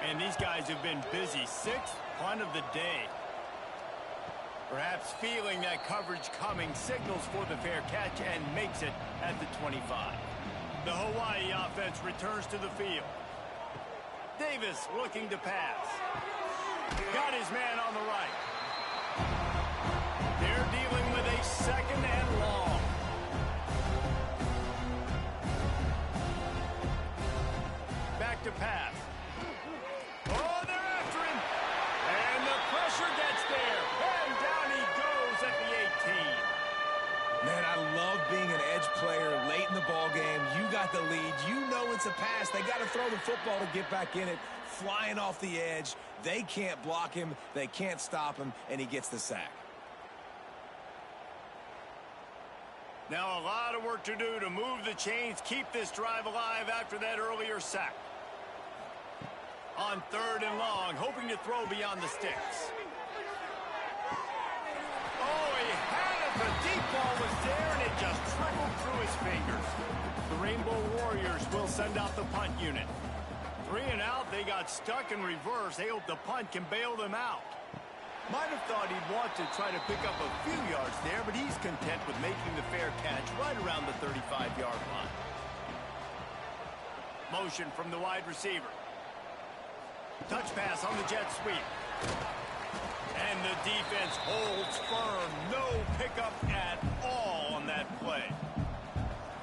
S1: And these guys have been busy. 6th punt of the day. Perhaps feeling that coverage coming, signals for the fair catch and makes it at the 25. The Hawaii offense returns to the field. Davis looking to pass. Got his man on the right. They're dealing with a 2nd and long. Back to pass. Oh, they're after him. And the pressure gets there. And down he goes at the 18.
S3: Man, I love being an edge player late in the ball game. You got the lead. You know it's a pass. They got to throw the football to get back in it. Flying off the edge. They can't block him. They can't stop him, and he gets the sack.
S1: Now a lot of work to do to move the chains, keep this drive alive after that earlier sack. On 3rd and long, hoping to throw beyond the sticks. Oh, he had it. The deep ball was there, and it just trickled through his fingers. The Rainbow Warriors will send out the punt unit. 3 and out, they got stuck in reverse. They hope the punt can bail them out. Might have thought he'd want to try to pick up a few yards there, but he's content with making the fair catch right around the 35-yard line. Motion from the wide receiver. Touch pass on the jet sweep. And the defense holds firm. No pickup at all on that play.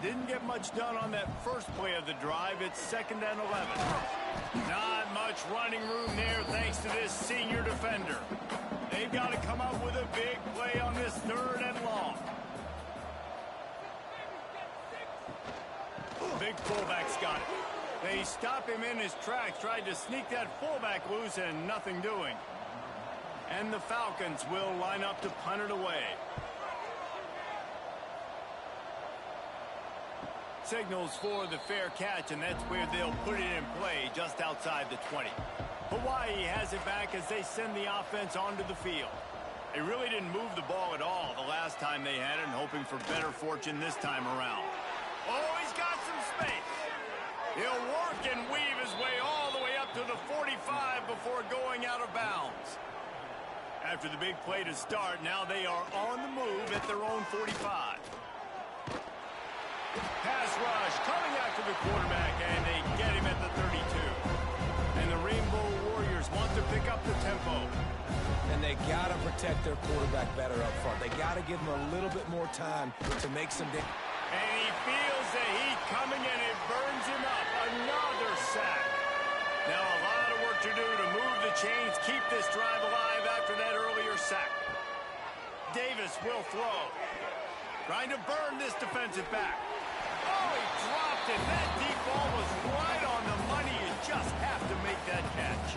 S1: Didn't get much done on that first play of the drive. It's 2nd and 11. Not much running room there thanks to this senior defender. They've got to come up with a big play on this 3rd and long. Big fullback's got it. They stop him in his tracks, tried to sneak that fullback loose, and nothing doing. And the Falcons will line up to punt it away. Signals for the fair catch, and that's where they'll put it in play, just outside the 20. Hawaii has it back as they send the offense onto the field. They really didn't move the ball at all the last time they had it, and hoping for better fortune this time around. Oh, he's got some space. He'll work and weave his way all the way up to the 45 before going out of bounds. After the big play to start, now they are on the move at their own 45. Pass rush coming after the quarterback, and they get him at the 32. And the Rainbow Warriors want to pick up the tempo.
S3: And they got to protect their quarterback better up front. They got to give him a little bit more time to make some damage.
S1: And he feels the heat coming, and it burns him up. Another sack. Now a lot of work to do to move the chains, keep this drive alive after that earlier sack. Davis will throw. Trying to burn this defensive back. Oh, he dropped it. That deep ball was right on the money. You just have to make that catch.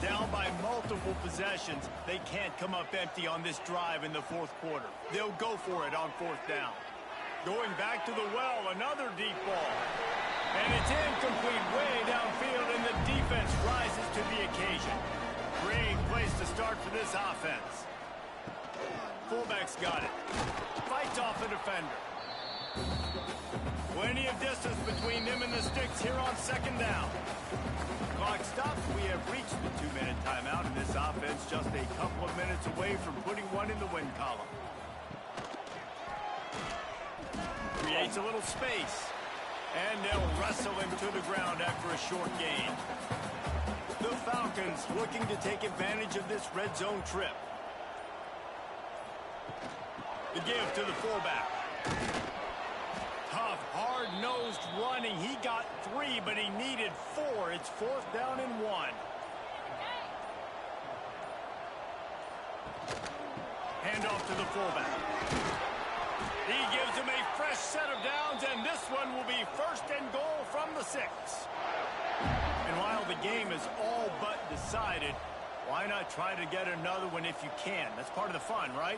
S1: Down by multiple possessions, they can't come up empty on this drive in the 4th quarter. They'll go for it on 4th down. Going back to the well, another deep ball. And it's incomplete way downfield, and the defense rises to the occasion. Great place to start for this offense. Fullback's got it. Fights off the defender. Plenty of distance between them and the sticks here on 2nd down. Clock stops. We have reached the 2-minute timeout, and this offense just a couple of minutes away from putting one in the win column. Creates a little space. And they'll wrestle him to the ground after a short gain. The Falcons looking to take advantage of this red zone trip. The give to the fullback. Tough, hard-nosed running. He got 3, but he needed 4. It's 4th down and 1. Hand off to the fullback. He gives him a fresh set of downs, and this one will be 1st and goal from the 6. And while the game is all but decided, why not try to get another one if you can? That's part of the fun, right?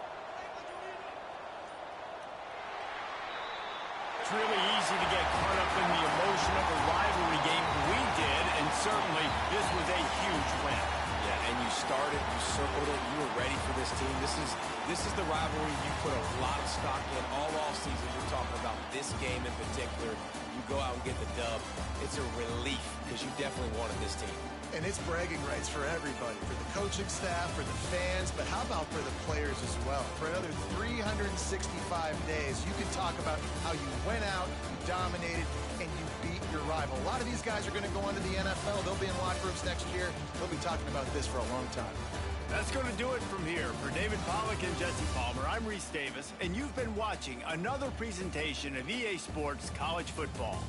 S1: It's really easy to get caught up in the emotion of a rivalry game. We did, and certainly this was a huge win.
S3: Yeah, and you started, you circled it, you were ready for this team. This is the rivalry you put a lot of stock in all season. You're talking about this game in particular. You go out and get the dub. It's a relief because you definitely wanted this team.
S2: And it's bragging rights for everybody, for the coaching staff, for the fans, but how about for the players as well? For another 365 days, you can talk about how you went out, you dominated, and you beat your rival. A lot of these guys are going to go on to the NFL. They'll be in locker rooms next year. They'll be talking about this for a long time.
S1: That's going to do it from here. For David Pollack and Jesse Palmer, I'm Reese Davis, and you've been watching another presentation of EA Sports College Football.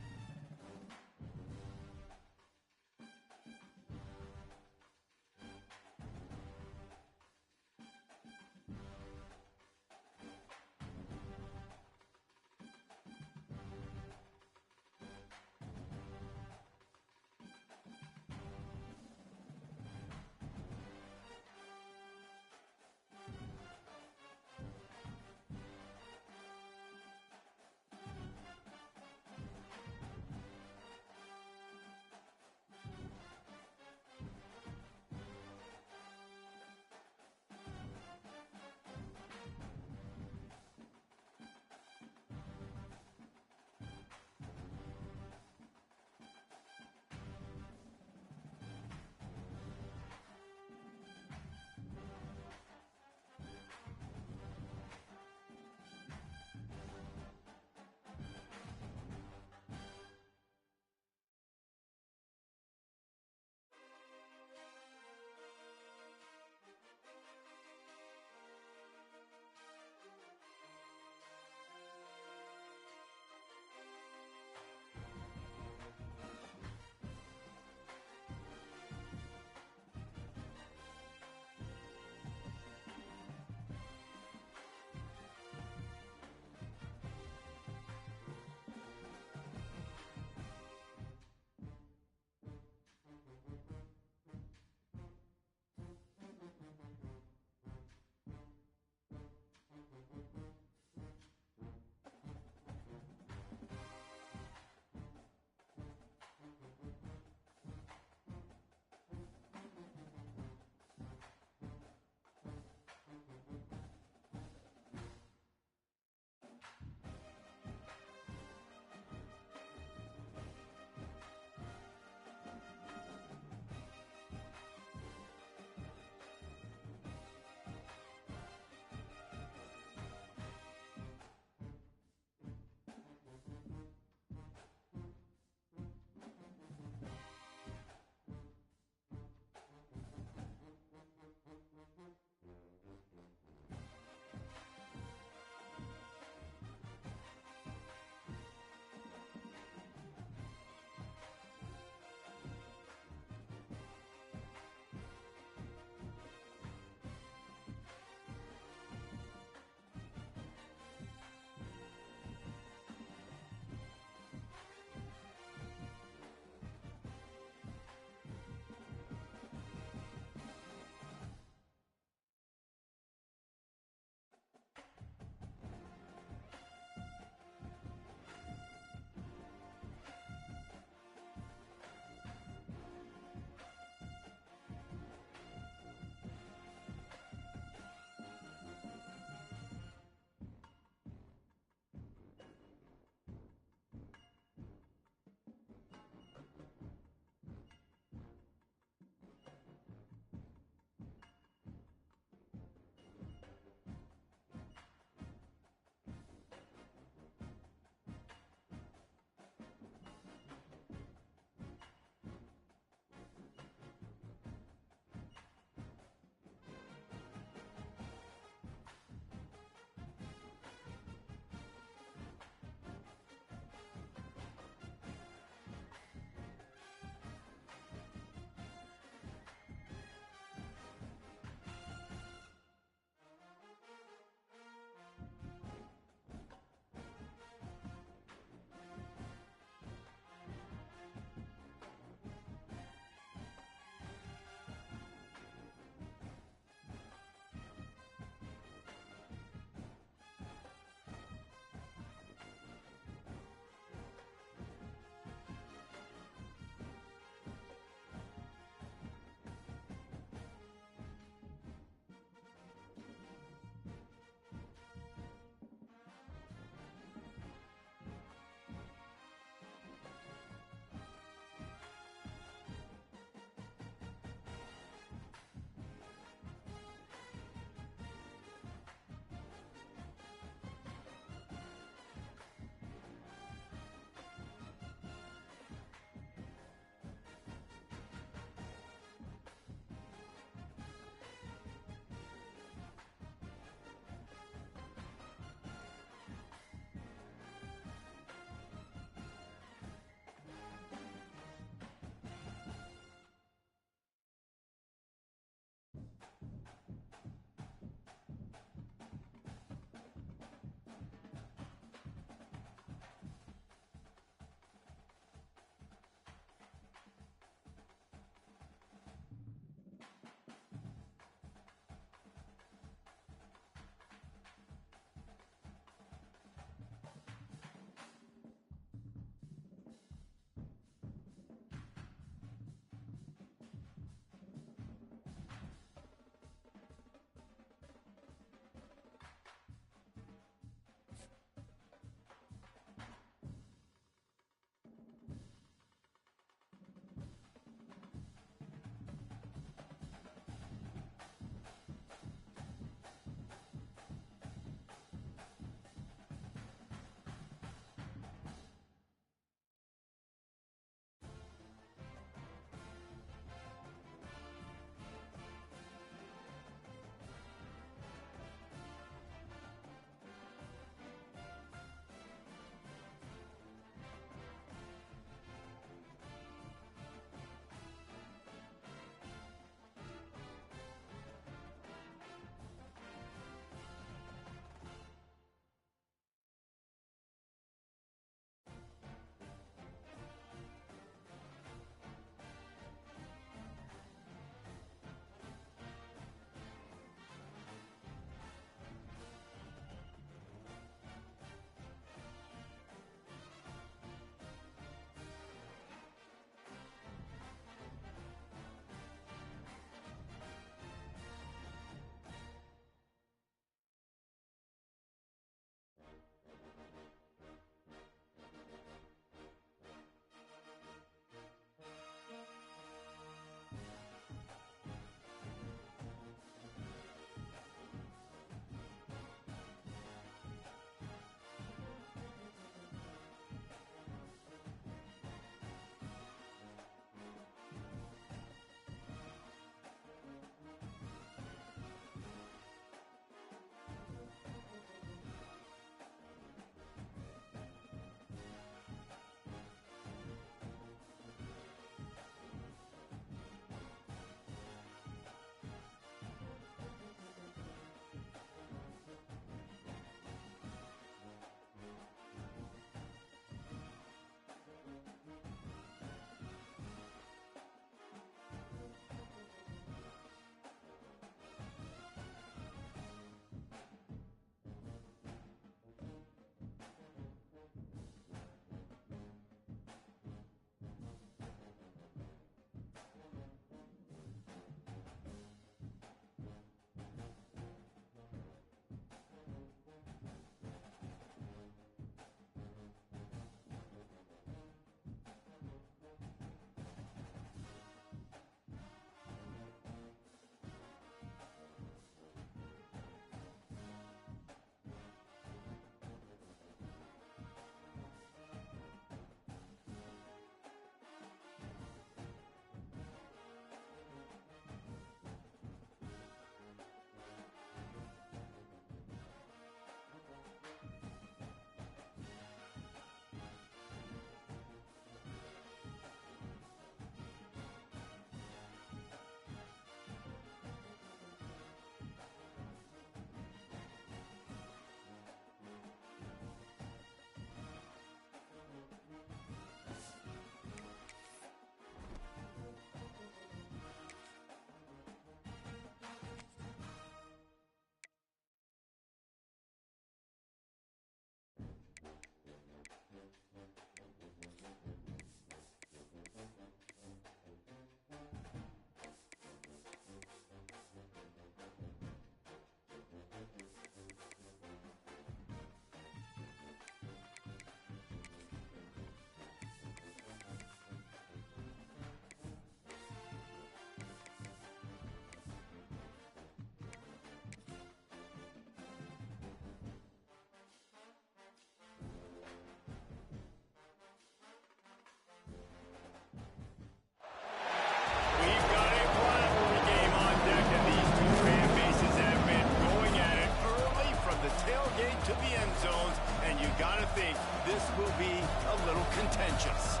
S1: to the end zones, and you got to think this will be a little contentious.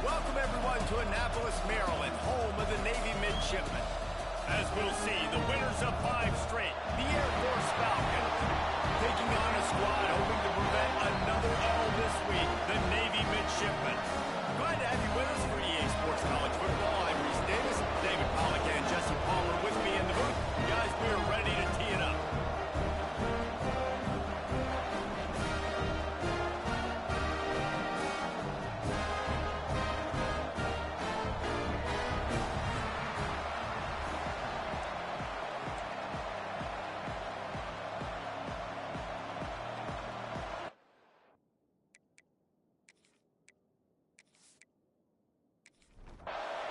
S1: Welcome, everyone, to Annapolis, Maryland, home of the Navy midshipmen. As we'll see, the winners of 5 straight, the Air Force Falcons, taking on a squad hoping to prevent another L this week, the Navy midshipmen. Glad to have you with us for EA Sports College Football. I'm Reese Davis, David Pollack, and Jesse Palmer with me in the booth. Guys, we are ready to tee it up.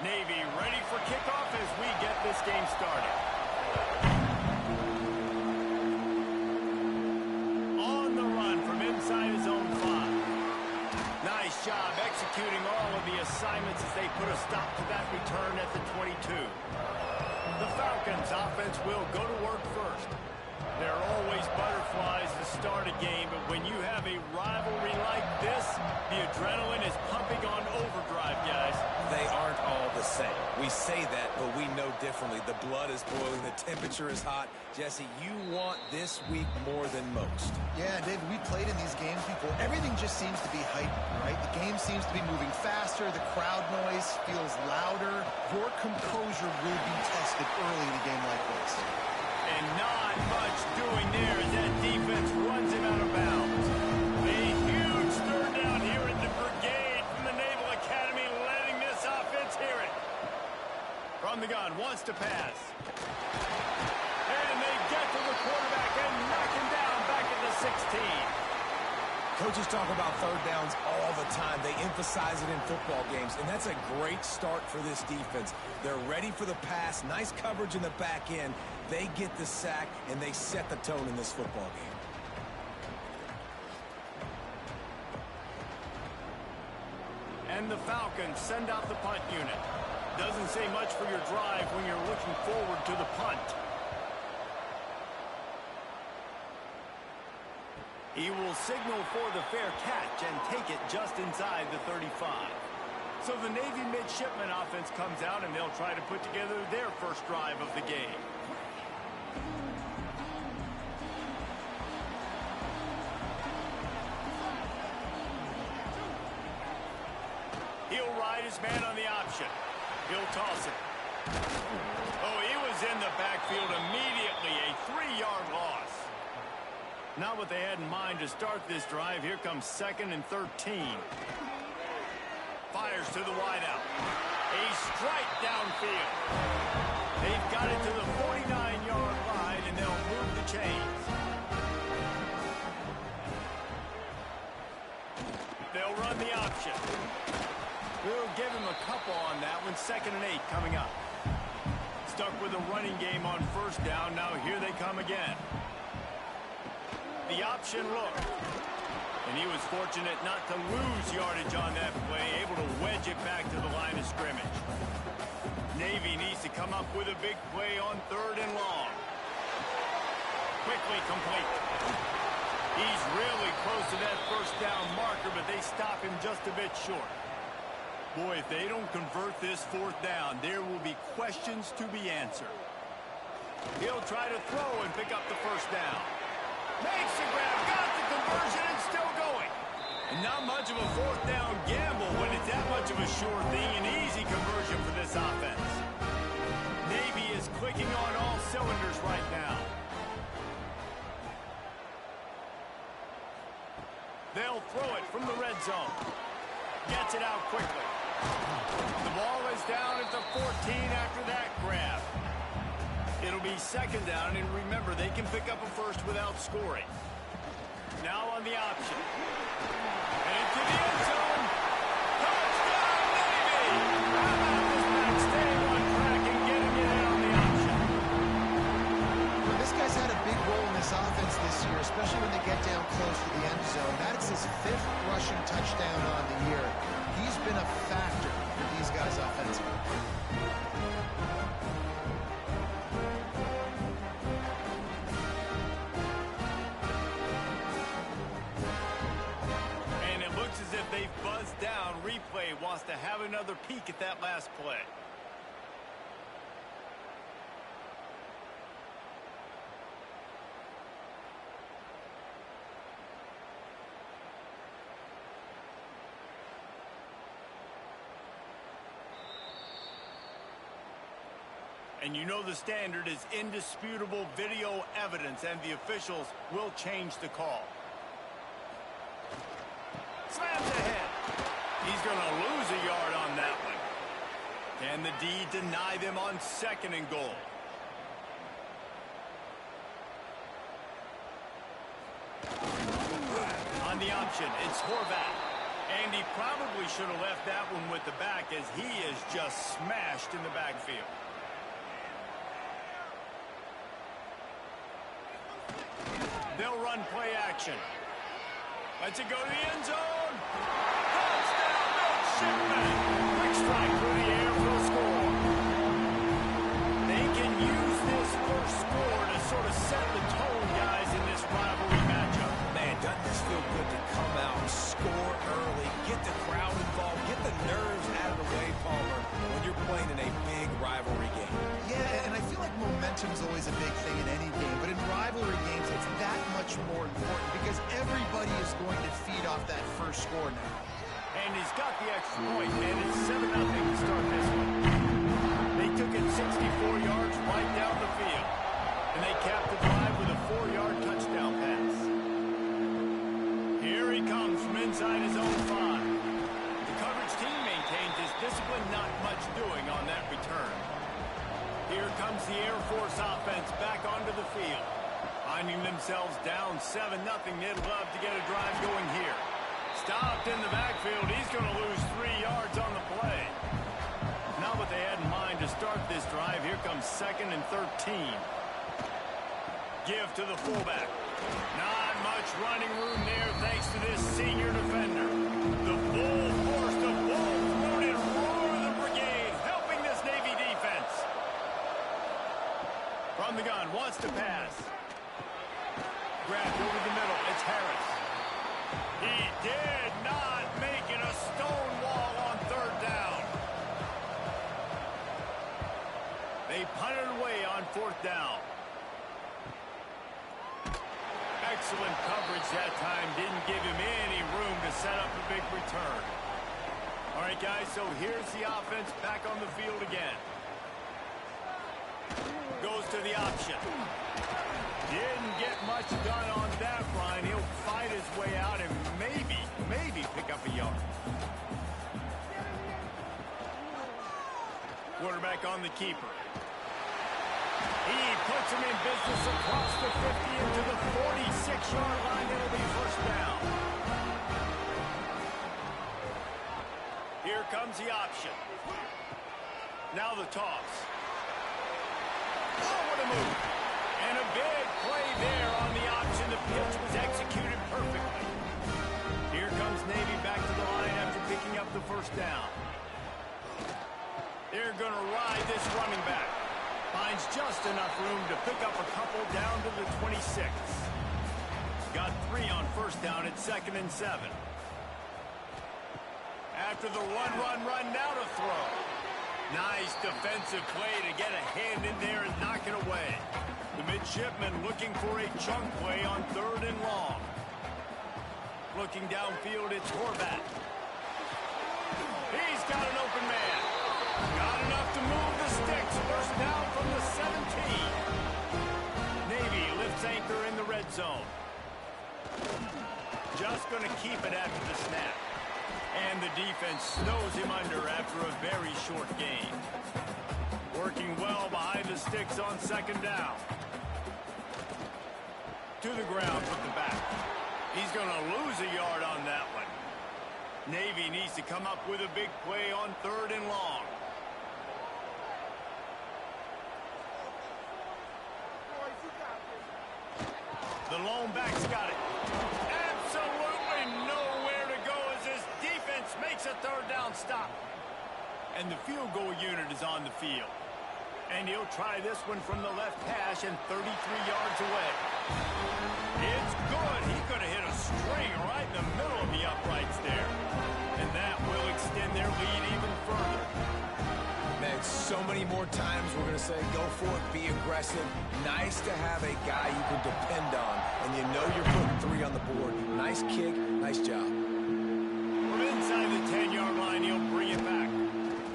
S1: Navy ready for kickoff as we get this game started. On the run from inside his own 5. Nice job executing all of the assignments as they put a stop to that return at the 22. The Falcons offense will go to work first. There are always butterflies to start a game, but when you have a rivalry like this, the adrenaline is pumping on overdrive, guys.
S3: They aren't all the same. We say that, but we know differently. The blood is boiling. The temperature is hot. Jesse, you want this week more than most.
S2: Yeah, David, we played in these games before. Everything just seems to be heightened, right? The game seems to be moving faster. The crowd noise feels louder. Your composure will be tested early in a game like this.
S1: And not much doing there as that defense runs him out of bounds. A huge third down here in the brigade from the Naval Academy, letting this offense hear it. From the gun, wants to pass. And they get to the quarterback and knock him down back at the 16.
S3: Coaches talk about third downs all the time. They emphasize it in football games, and that's a great start for this defense. They're ready for the pass, nice coverage in the back end. They get the sack, and they set the tone in this football game.
S1: And the Falcons send out the punt unit. Doesn't say much for your drive when you're looking forward to the punt. He will signal for the fair catch and take it just inside the 35. So the Navy midshipman offense comes out, and they'll try to put together their first drive of the game. He'll ride his man on the option. He'll toss it. Oh, he was in the backfield immediately. A 3-yard loss. Not what they had in mind to start this drive. Here comes 2nd and 13. Fires to the wideout. A strike downfield. They've got it to the 49-yard line, and they'll move the chains. They'll run the option. We'll give him a couple on that one. 2nd and 8 coming up. Stuck with a running game on first down. Now here they come again. The option look. And he was fortunate not to lose yardage on that play, able to wedge it back to the line of scrimmage. Navy needs to come up with a big play on 3rd and long. Quickly complete. He's really close to that first down marker, but they stop him just a bit short. Boy, if they don't convert this 4th down, there will be questions to be answered. He'll try to throw and pick up the first down. Makes the grab, got the conversion, and still going. And not much of a 4th down gamble when it's that much of a sure thing, an easy conversion for this offense. Navy is clicking on all cylinders right now. They'll throw it from the red zone. Gets it out quickly. The ball is down at the 14 after that grab. It'll be 2nd down, and remember, they can pick up a first without scoring. Now on the option. And into the end zone. Touchdown, Navy! How about this back staying on track and getting it in on the option?
S2: Well, this guy's had a big role in this offense this year, especially when they get down close to the end zone. That's his 5th rushing touchdown on the year. He's been a factor for these guys offensively.
S1: Nate wants to have another peek at that last play. And you know the standard is indisputable video evidence, and the officials will change the call. Slams ahead. He's going to lose a yard on that one. Can the D deny them on 2nd and goal? On the option, it's Horvath. And he probably should have left that one with the back, as he is just smashed in the backfield. They'll run play action. Lets it go to the end zone. Touchdown, Bill Shipman. Quick strike through the air for a score. They can use this first score to sort of set the tone, guys, in this rivalry matchup.
S3: Man, doesn't this feel good to come out, score early, get the crowd involved, get the nerves out of the way, Palmer, when you're playing in a big rivalry game.
S2: Yeah, and I feel like momentum is always a big thing in any game, but in rivalry games, it's that much more important because everybody is going to feed off that first score now.
S1: And he's got the extra point, and it's 7-0 to start this one. They took it 64 yards right down the field, and they capped the drive with a 4-yard touchdown pass. Here he comes from inside his own 5. The coverage team maintains his discipline, not much doing on that return. Here comes the Air Force offense back onto the field. Finding themselves down 7-0, they'd love to get a drive going here. Stopped in the backfield. He's going to lose 3 yards on the play. Not what they had in mind to start this drive. Here comes 2nd and 13. Give to the fullback. Not much running room there thanks to this senior defender. The full force, the full-throated roar of the brigade helping this Navy defense. From the gun, wants to pass. Grabbed over the middle. It's Harris. He did not make it a stone wall on 3rd down. They punted away on 4th down. Excellent coverage that time. Didn't give him any room to set up a big return. All right, guys, so here's the offense back on the field again. Goes to the option. Didn't get much done on that line. He'll fight his way out and maybe pick up a yard. Quarterback on the keeper. He puts him in business across the 50 into the 46-yard line. It'll be 1st down. Here comes the option. Now the toss. Oh, what a move. And a big play there on the option. The pitch was executed perfectly. Here comes Navy back to the line after picking up the 1st down. They're going to ride this running back. Finds just enough room to pick up a couple down to the 26. Got 3 on 1st down at 2nd and 7. After the run, now to throw. Nice defensive play to get a hand in there and knock it away. The midshipman looking for a chunk play on 3rd and long. Looking downfield, it's Horvath. He's got an open man. Got enough to move the sticks. 1st down from the 17. Navy lifts anchor in the red zone. Just going to keep it after the snap. And the defense snows him under after a very short gain. Working well behind the sticks on 2nd down. To the ground with the back. He's going to lose a yard on that one. Navy needs to come up with a big play on 3rd and long. The lone back's got it. Absolutely nowhere to go as his defense makes a 3rd down stop. And the field goal unit is on the field. And he'll try this one from the left hash and 33 yards away. It's good. He could have hit a string right in the middle of the uprights there. And that will extend their
S3: say go for it, be aggressive. Nice to have a guy you can depend on, and you know you're putting 3 on the board. Nice kick, nice job.
S1: From inside the 10-yard line, he'll bring it back.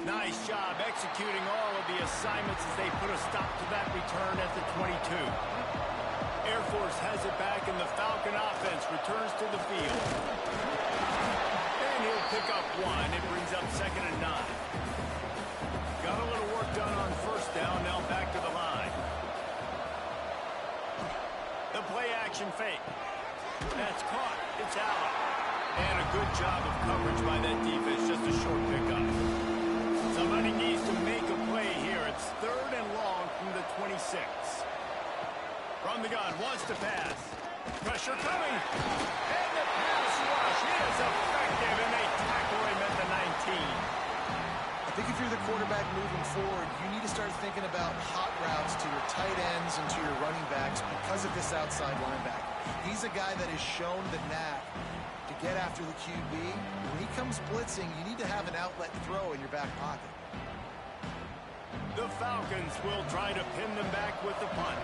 S1: Nice job executing all of the assignments as they put a stop to that return at the 22. Air Force has it back, and the Falcon offense returns to the field. And he'll pick up 1. It brings up 2nd and 9. Got a little work done on first down, now back to the line. The play-action fake. That's caught. It's out. And a good job of coverage by that defense, just a short pickup. Somebody needs to make a play here. It's 3rd and long from the 26. From the gun, wants to pass. Pressure coming. And the pass rush is effective, and they tackle him at the 19.
S2: I think if you're the quarterback moving forward, you need to start thinking about hot routes to your tight ends and to your running backs because of this outside linebacker. He's a guy that has shown the knack to get after the QB. When he comes blitzing, you need to have an outlet throw in your back pocket.
S1: The Falcons will try to pin them back with the punt.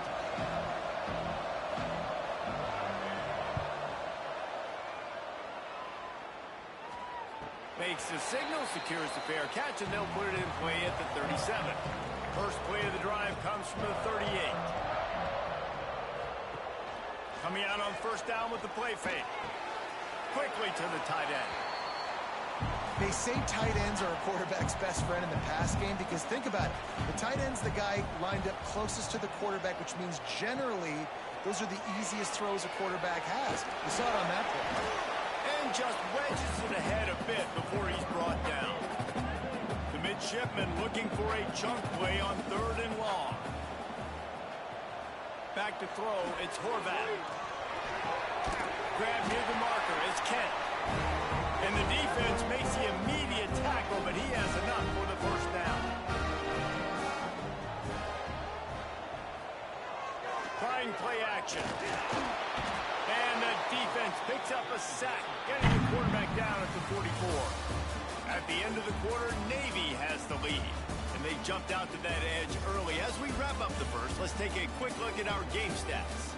S1: Makes the signal, secures the fair catch, and they'll put it in play at the 37. First play of the drive comes from the 38. Coming out on first down with the play fake. Quickly to the tight end.
S2: They say tight ends are a quarterback's best friend in the pass game because think about it. The tight end's the guy lined up closest to the quarterback, which means generally those are the easiest throws a quarterback has. You saw it on that play.
S1: And just wedges it ahead a bit before he's brought down. The midshipman looking for a chunk play on 3rd and long. Back to throw, it's Horvath. Grab near the marker, it's Kent. And the defense makes the immediate tackle, but he has enough for the first down. Trying play action. And the defense picks up a sack, getting the quarterback down at the 44. At the end of the quarter, Navy has the lead. And they jumped out to that edge early. As we wrap up the first, let's take a quick look at our game stats.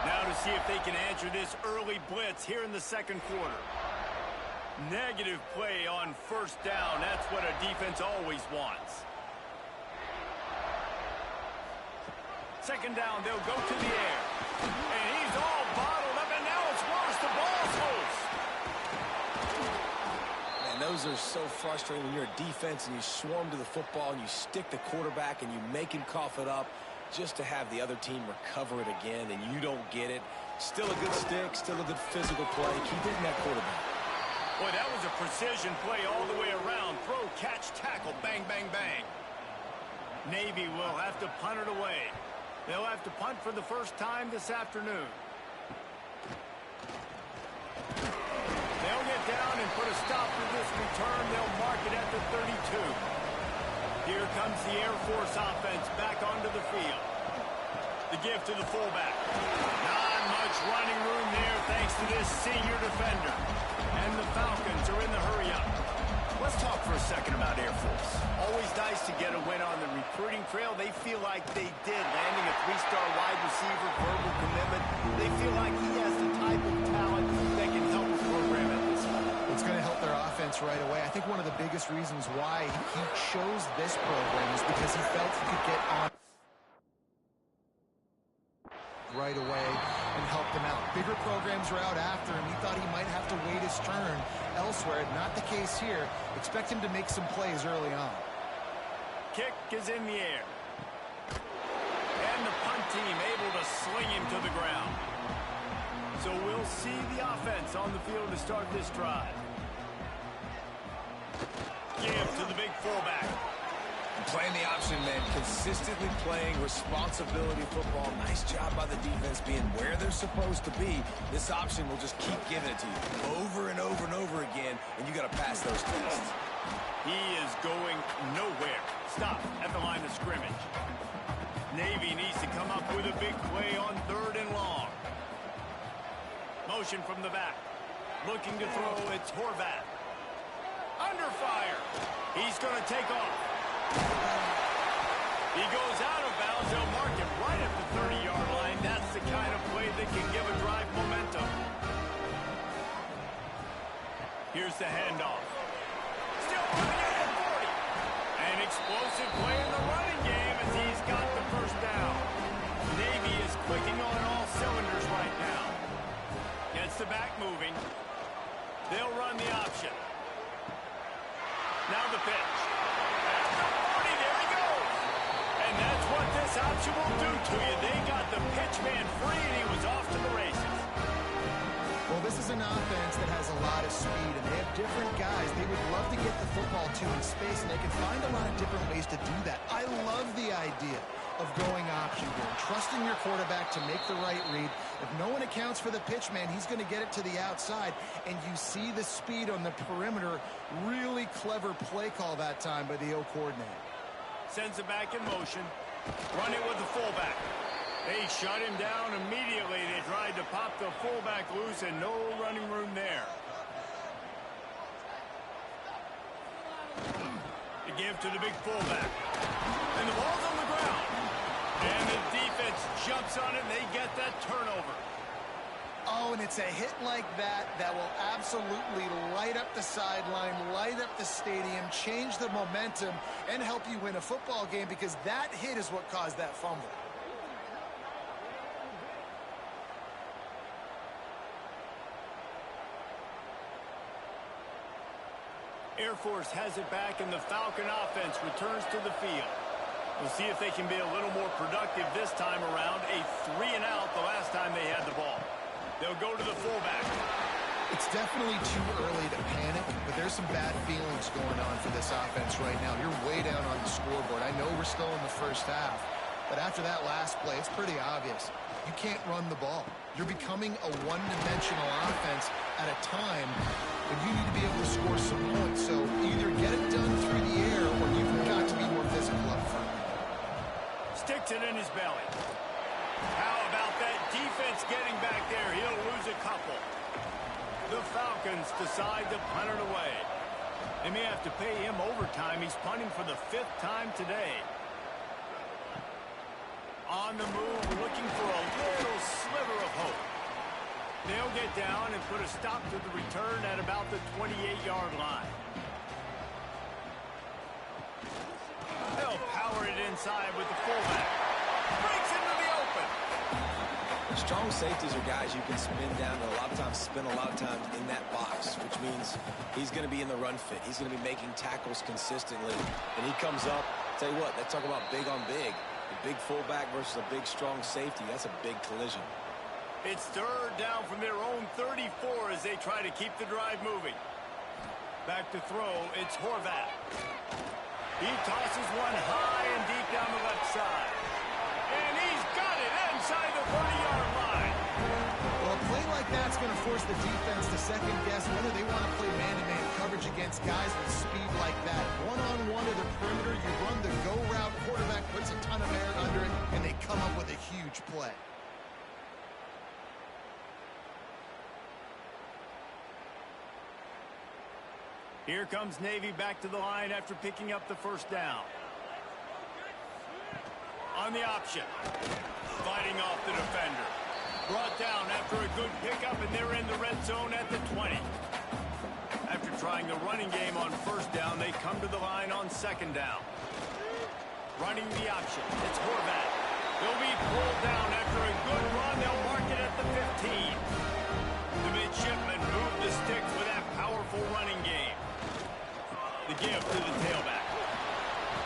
S1: Now to see if they can answer this early blitz here in the second quarter. Negative play on first down. That's what a defense always wants. Second down, they'll go to the air. And he's all bottled up, and now it's worse. The ball's loose.
S3: Man, those are so frustrating when you're a defense and you swarm to the football and you stick the quarterback and you make him cough it up just to have the other team recover it again, and you don't get it. Still a good stick, still a good physical play. Keep hitting that quarterback.
S1: Boy, that was a precision play all the way around. Throw, catch, tackle, bang, bang, bang. Navy will have to punt it away. They'll have to punt for the first time this afternoon. They'll get down and put a stop to this return. They'll mark it at the 32. Here comes the Air Force offense back onto the field. The give to the fullback. Not much running room there thanks to this senior defender. And the Falcons are in the hurry-up. Let's talk for a second about Air Force. Always nice to get a win on the recruiting trail. They feel like they did, landing a 3-star wide receiver, verbal commitment. They feel like he has the type of talent that can help the program at this level.
S2: It's going to help their offense right away. I think one of the biggest reasons why he chose this program is because he felt he could get on right away and help them out. Bigger programs are out after him. He thought he might have to wait his turn elsewhere. Not the case here. Expect him to make some plays early on.
S1: Kick is in the air. And the punt team able to sling him to the ground. So we'll see the offense on the field to start this drive. Give to the big fullback.
S3: Playing the option, man, consistently playing responsibility football. Nice job by the defense being where they're supposed to be. This option will just keep giving it to you over and over and over again, and you got to pass those tests.
S1: He is going nowhere. Stop at the line of scrimmage. Navy needs to come up with a big play on 3rd and long. Motion from the back. Looking to throw, it's Horvat. Under fire. He's going to take off. He goes out of bounds. They'll mark him right at the 30-yard line. That's the kind of play that can give a drive momentum. Here's the handoff. Still running at the 40. An explosive play in the running game as he's got the first down. Navy is clicking on all cylinders right now. Gets the back moving. They'll run the option. Now the pitch. At the 40, there he goes. And that's what this option will do to you. They got the pitch man free, and he was off to the races.
S2: Well, this is an offense that has a lot of speed, and they have different guys they would love to get the football to in space, and they can find a lot of different ways to do that. I love the idea of going option here, trusting your quarterback to make the right read. If no one accounts for the pitch man, he's going to get it to the outside, and you see the speed on the perimeter. Really clever play call that time by the O coordinator.
S1: Sends it back in motion. Run it with the fullback. They shut him down immediately. They tried to pop the fullback loose, and no running room there. To give to the big fullback. And the ball's on the ground. And the defense jumps on it, and they get that turnover.
S2: Oh, and it's a hit like that that will absolutely light up the sideline, light up the stadium, change the momentum, and help you win a football game, because that hit is what caused that fumble.
S1: Air Force has it back, and the Falcon offense returns to the field. We'll see if they can be a little more productive this time around. A 3-and-out the last time they had the ball. They'll go to the fullback.
S2: It's definitely too early to panic, but there's some bad feelings going on for this offense right now. You're way down on the scoreboard. I know we're still in the first half, but after that last play, it's pretty obvious. You can't run the ball. You're becoming a one-dimensional offense at a time when you need to be able to score some points. So either get it done through the air, or you've got to be more physical up front.
S1: Sticks it in his belly. How about that defense getting back there? He'll lose a couple. The Falcons decide to punt it away. They may have to pay him overtime. He's punting for the 5th time today. On the move, looking for a little sliver of hope. They'll get down and put a stop to the return at about the 28-yard line. They'll power it inside with the fullback. Breaks into the open.
S3: Strong safeties are guys you can spin down, and a lot of times spin a lot of times in that box, which means he's going to be in the run fit. He's going to be making tackles consistently. And he comes up, tell you what, they talk about big on big. A big fullback versus a big, strong safety. That's a big collision.
S1: It's 3rd down from their own 34 as they try to keep the drive moving. Back to throw, it's Horvat. He tosses one high and deep down the left side. And he's got it inside the 30-yard line.
S2: Well, a play like that's going to force the defense to second-guess whether they want to play man-to-man coverage against guys with speed like that. One-on-one to the perimeter, you run the go route, quarterback puts a ton of air under it, and they come up with a huge play.
S1: Here comes Navy back to the line after picking up the first down. On the option. Fighting off the defender. Brought down after a good pickup, and they're in the red zone at the 20. After trying the running game on first down, they come to the line on 2nd down. Running the option. It's Horvat. They'll be pulled down after a good run. They'll mark it at the 15. The midshipmen move the sticks with that powerful running game. The give to the tailback.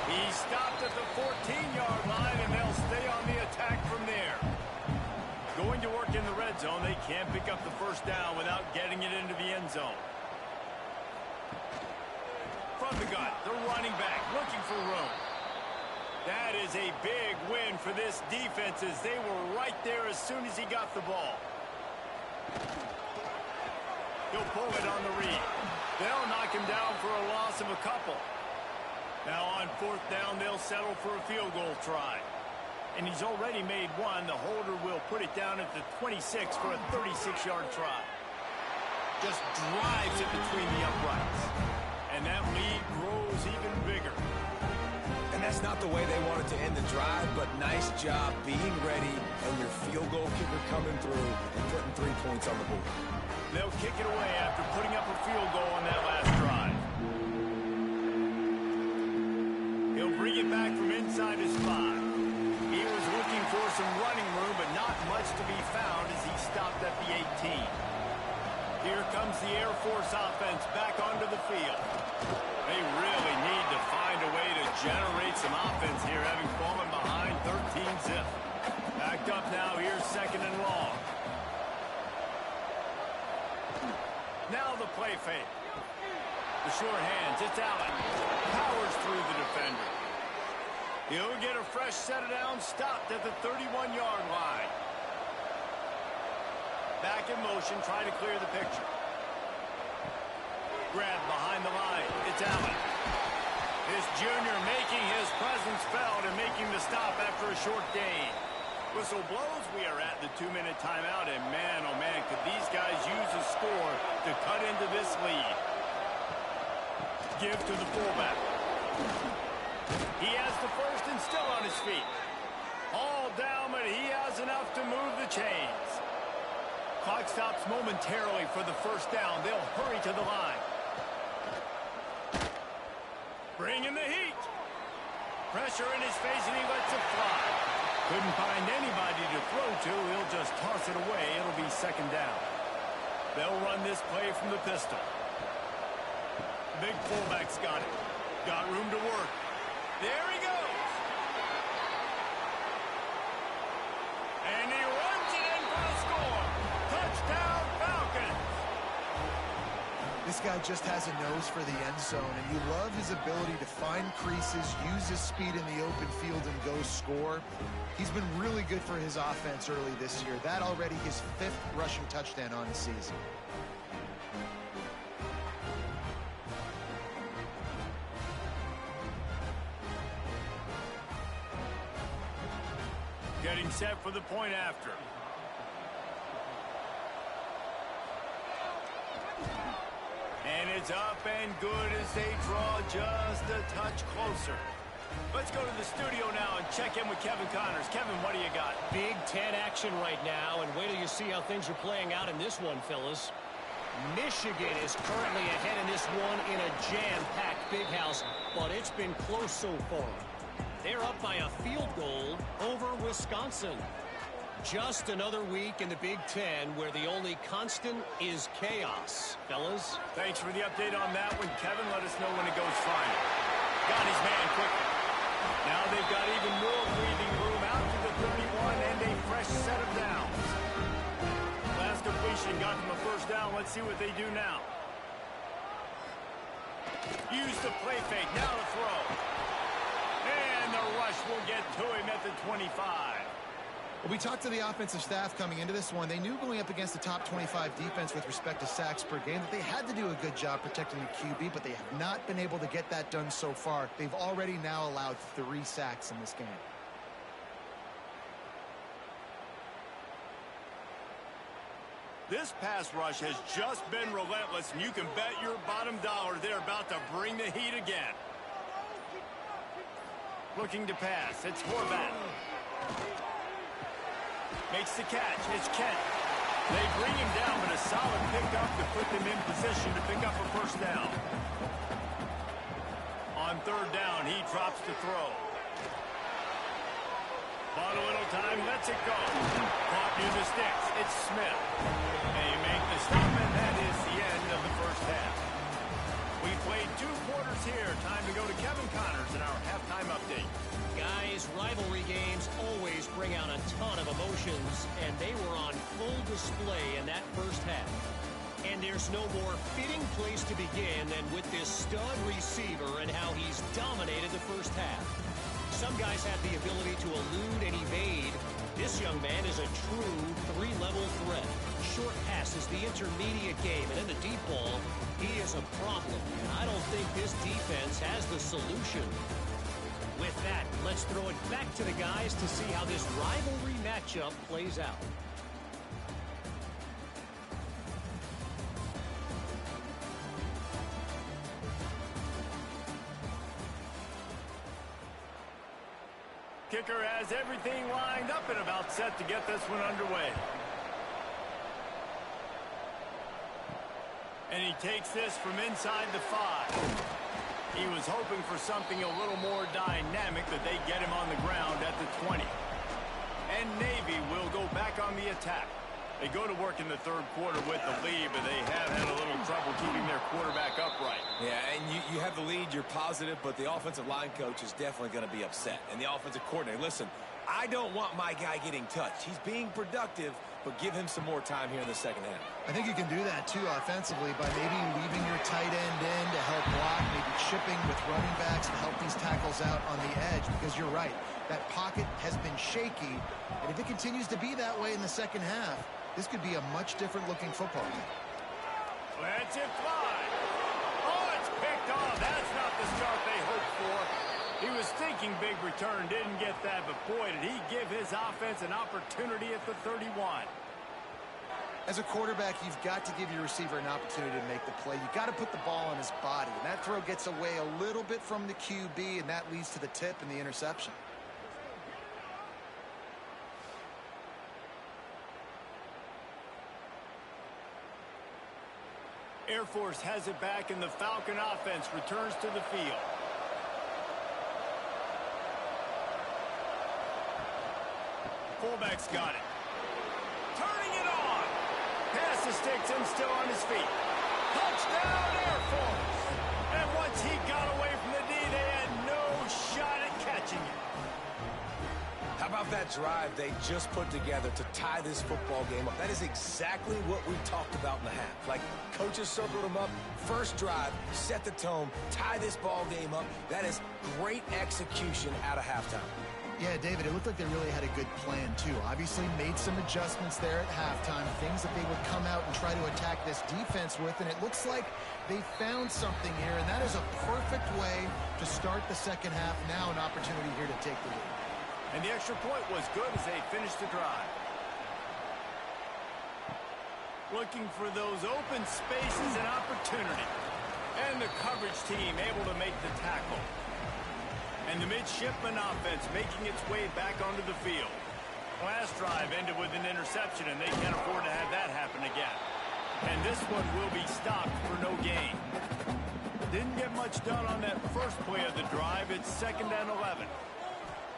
S1: He stopped at the 14-yard line, and they'll stay on the attack from there. Going to work in the red zone, they can't pick up the first down without getting it into the end zone. From the gun, the running back looking for room. That is a big win for this defense, as they were right there as soon as he got the ball. He'll pull it on the read. They'll knock him down for a loss of a couple. Now on 4th down, they'll settle for a field goal try. and he's already made one. The holder will put it down at the 26 for a 36-yard try. Just drives it between the uprights. And that lead grows even bigger.
S3: And that's not the way they wanted to end the drive, but nice job being ready and your field goal kicker coming through and putting 3 points on the board.
S1: They'll kick it away after putting up a field goal on that last drive. He'll bring it back from inside his 5. He was looking for some running room, but not much to be found as he stopped at the 18. Here comes the Air Force offense back onto the field. They really need to find a way to generate some offense here, having fallen behind 13-zip. Backed up now, here's 2nd and long. Now the play fake. The short hands, it's Allen. Powers through the defender. He'll get a fresh set of downs, stopped at the 31-yard line. Back in motion, try to clear the picture. Grab behind the line. It's Allen. This junior making his presence felt and making the stop after a short gain. Whistle blows. We are at the 2-minute timeout, and man, oh man, could these guys use a score to cut into this lead. Give to the fullback. He has the first and still on his feet. All down, but he has enough to move the chains. Clock stops momentarily for the first down. They'll hurry to the line. Bring in the heat. Pressure in his face, and he lets it fly. Couldn't find anybody to throw to. He'll just toss it away. It'll be 2nd down. They'll run this play from the pistol. Big fullback's got it. Got room to work. There he goes. And he runs it in for the score. Touchdown, Falcons.
S2: This guy just has a nose for the end zone, and you love his ability to find creases, use his speed in the open field, and go score. He's been really good for his offense early this year. That already his 5th rushing touchdown on the season.
S1: Getting set for the point after. And it's up and good as they draw just a touch closer. Let's go to the studio now and check in with Kevin Connors. Kevin, what do you got?
S4: Big 10 action right now, and wait till you see how things are playing out in this one, fellas. Michigan is currently ahead in this one in a jam-packed big house, but it's been close so far. They're up by a field goal over Wisconsin. Just another week in the Big Ten where the only constant is chaos. Fellas?
S1: Thanks for the update on that one, Kevin. Let us know when it goes fine. Got his man quickly. Now they've got even more breathing room out to the 31 and a fresh set of downs. Last completion got them a first down. Let's see what they do now. Use the play fake. Now to throw. And the rush will get to him at the 25.
S2: Well, we talked to the offensive staff coming into this one. They knew going up against the top 25 defense with respect to sacks per game that they had to do a good job protecting the QB, but they have not been able to get that done so far. They've already now allowed 3 sacks in this game.
S1: This pass rush has just been relentless, and you can bet your bottom dollar they're about to bring the heat again. Looking to pass. It's Horvath. Makes the catch. It's Kent. They bring him down, but a solid pickup to put them in position to pick up a first down. On 3rd down, he drops to throw. Bought a little time, lets it go. Caught near the sticks. It's Smith. They make the stop, and that is the end of the first half. We played 2 quarters here. Time to go to Kevin Connors in our halftime update.
S4: Guys, rivalry games always bring out a ton of emotions, and they were on full display in that first half. And there's no more fitting place to begin than with this stud receiver and how he's dominated the first half. Some guys have the ability to elude and evade. This young man is a true 3-level threat. Short pass is the intermediate game, and in the deep ball, he is a problem. And I don't think this defense has the solution. With that, let's throw it back to the guys to see how this rivalry matchup plays out.
S1: Kicker has everything lined up and about set to get this one underway. And he takes this from inside the 5. He was hoping for something a little more dynamic, but they get him on the ground at the 20. And Navy will go back on the attack. They go to work in the third quarter with the lead, but they have had a little trouble keeping their quarterback upright.
S3: Yeah, and you have the lead, you're positive, but the offensive line coach is definitely going to be upset. And the offensive coordinator, listen, I don't want my guy getting touched. He's being productive, but give him some more time here in the second half.
S2: I think you can do that, too, offensively, by maybe leaving your tight end in to help block, maybe chipping with running backs to help these tackles out on the edge, because you're right. That pocket has been shaky, and if it continues to be that way in the second half, this could be a much different-looking football game.
S1: Let's it fly. Oh, it's picked off. That's not the start they hoped for. He was thinking big return, didn't get that, but boy, did he give his offense an opportunity at the 31.
S2: As a quarterback, you've got to give your receiver an opportunity to make the play. You've got to put the ball on his body, and that throw gets away a little bit from the QB, and that leads to the tip and the interception.
S1: Air Force has it back, and the Falcon offense returns to the field. Fullback's got it. Turning it on. Pass to Stickson, still on his feet. Touchdown, Air Force. And once he got away from the D, they had no shot at catching it.
S3: How about that drive they just put together to tie this football game up? That is exactly what we talked about in the half. Like, coaches circled them up, first drive, set the tone, tie this ball game up. That is great execution out of halftime.
S2: Yeah, David, it looked like they really had a good plan, too. Obviously made some adjustments there at halftime, things that they would come out and try to attack this defense with, and it looks like they found something here, and that is a perfect way to start the second half. Now an opportunity here to take the lead.
S1: And the extra point was good as they finished the drive. Looking for those open spaces and opportunity. And the coverage team able to make the tackle. And the midshipman offense making its way back onto the field. Last drive ended with an interception, and they can't afford to have that happen again. And this one will be stopped for no gain. Didn't get much done on that first play of the drive. It's 2nd and 11.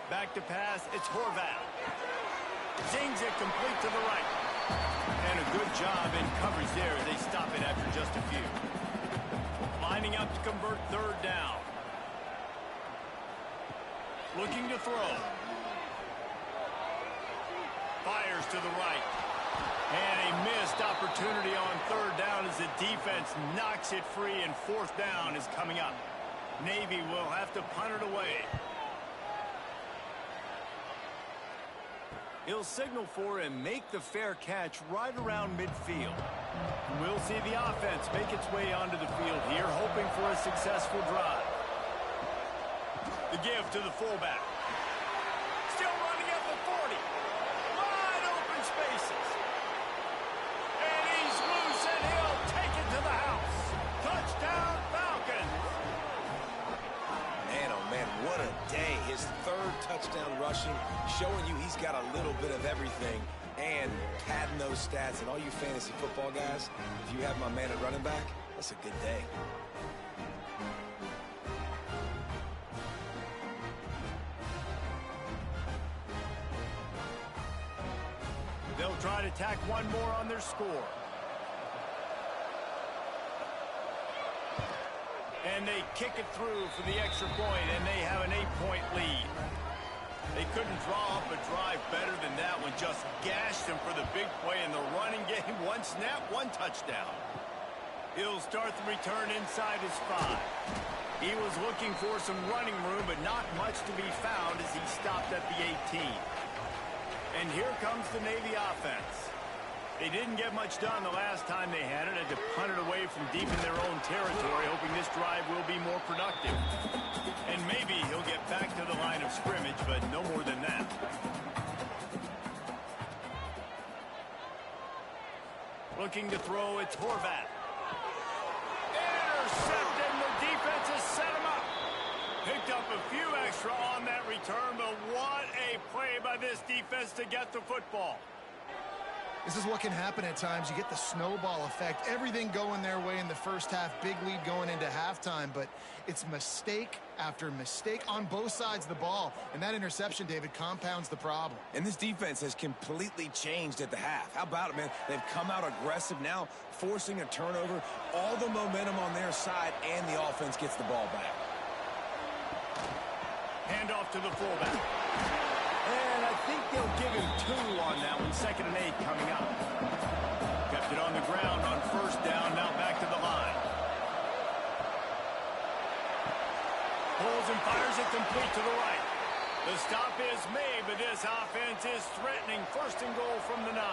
S1: Back to pass, it's Horvath. Zings it complete to the right. And a good job in coverage there as they stop it after just a few. Lining up to convert 3rd down. Looking to throw. Fires to the right. And a missed opportunity on 3rd down as the defense knocks it free, and 4th down is coming up. Navy will have to punt it away. He'll signal for and make the fair catch right around midfield. We'll see the offense make its way onto the field here, hoping for a successful drive. The give to the fullback. Still running at the 40. Wide open spaces. And he's loose, and he'll take it to the house. Touchdown, Falcons.
S3: Man, oh man, what a day. His 3rd touchdown rushing, showing you he's got a little bit of everything and padding those stats. And all you fantasy football guys, if you have my man at running back, that's a good day.
S1: They'll try to tack one more on their score. And they kick it through for the extra point, and they have an 8-point lead. They couldn't draw up a drive better than that one. Just gashed them for the big play in the running game. 1 snap, 1 touchdown. He'll start the return inside his 5. He was looking for some running room, but not much to be found as he stopped at the 18. And here comes the Navy offense. They didn't get much done the last time they had it. Had to punt it away from deep in their own territory, hoping this drive will be more productive. And maybe he'll get back to the looking to throw. It's Horvat. Intercepted, and the defense has set him up. Picked up a few extra on that return, but what a play by this defense to get the football.
S2: This is what can happen at times. You get the snowball effect. Everything going their way in the first half. Big lead going into halftime, but it's mistake after mistake on both sides of the ball. And that interception, David, compounds the problem.
S3: And this defense has completely changed at the half. How about it, man? They've come out aggressive now, forcing a turnover. All the momentum on their side, and the offense gets the ball back.
S1: Handoff to the fullback. And I think they'll give him 2 on that one. 2nd and 8 coming up. Kept it on the ground on 1st down. Now back to the line. Pulls and fires it complete to the right. The stop is made, but this offense is threatening. 1st and goal from the 9.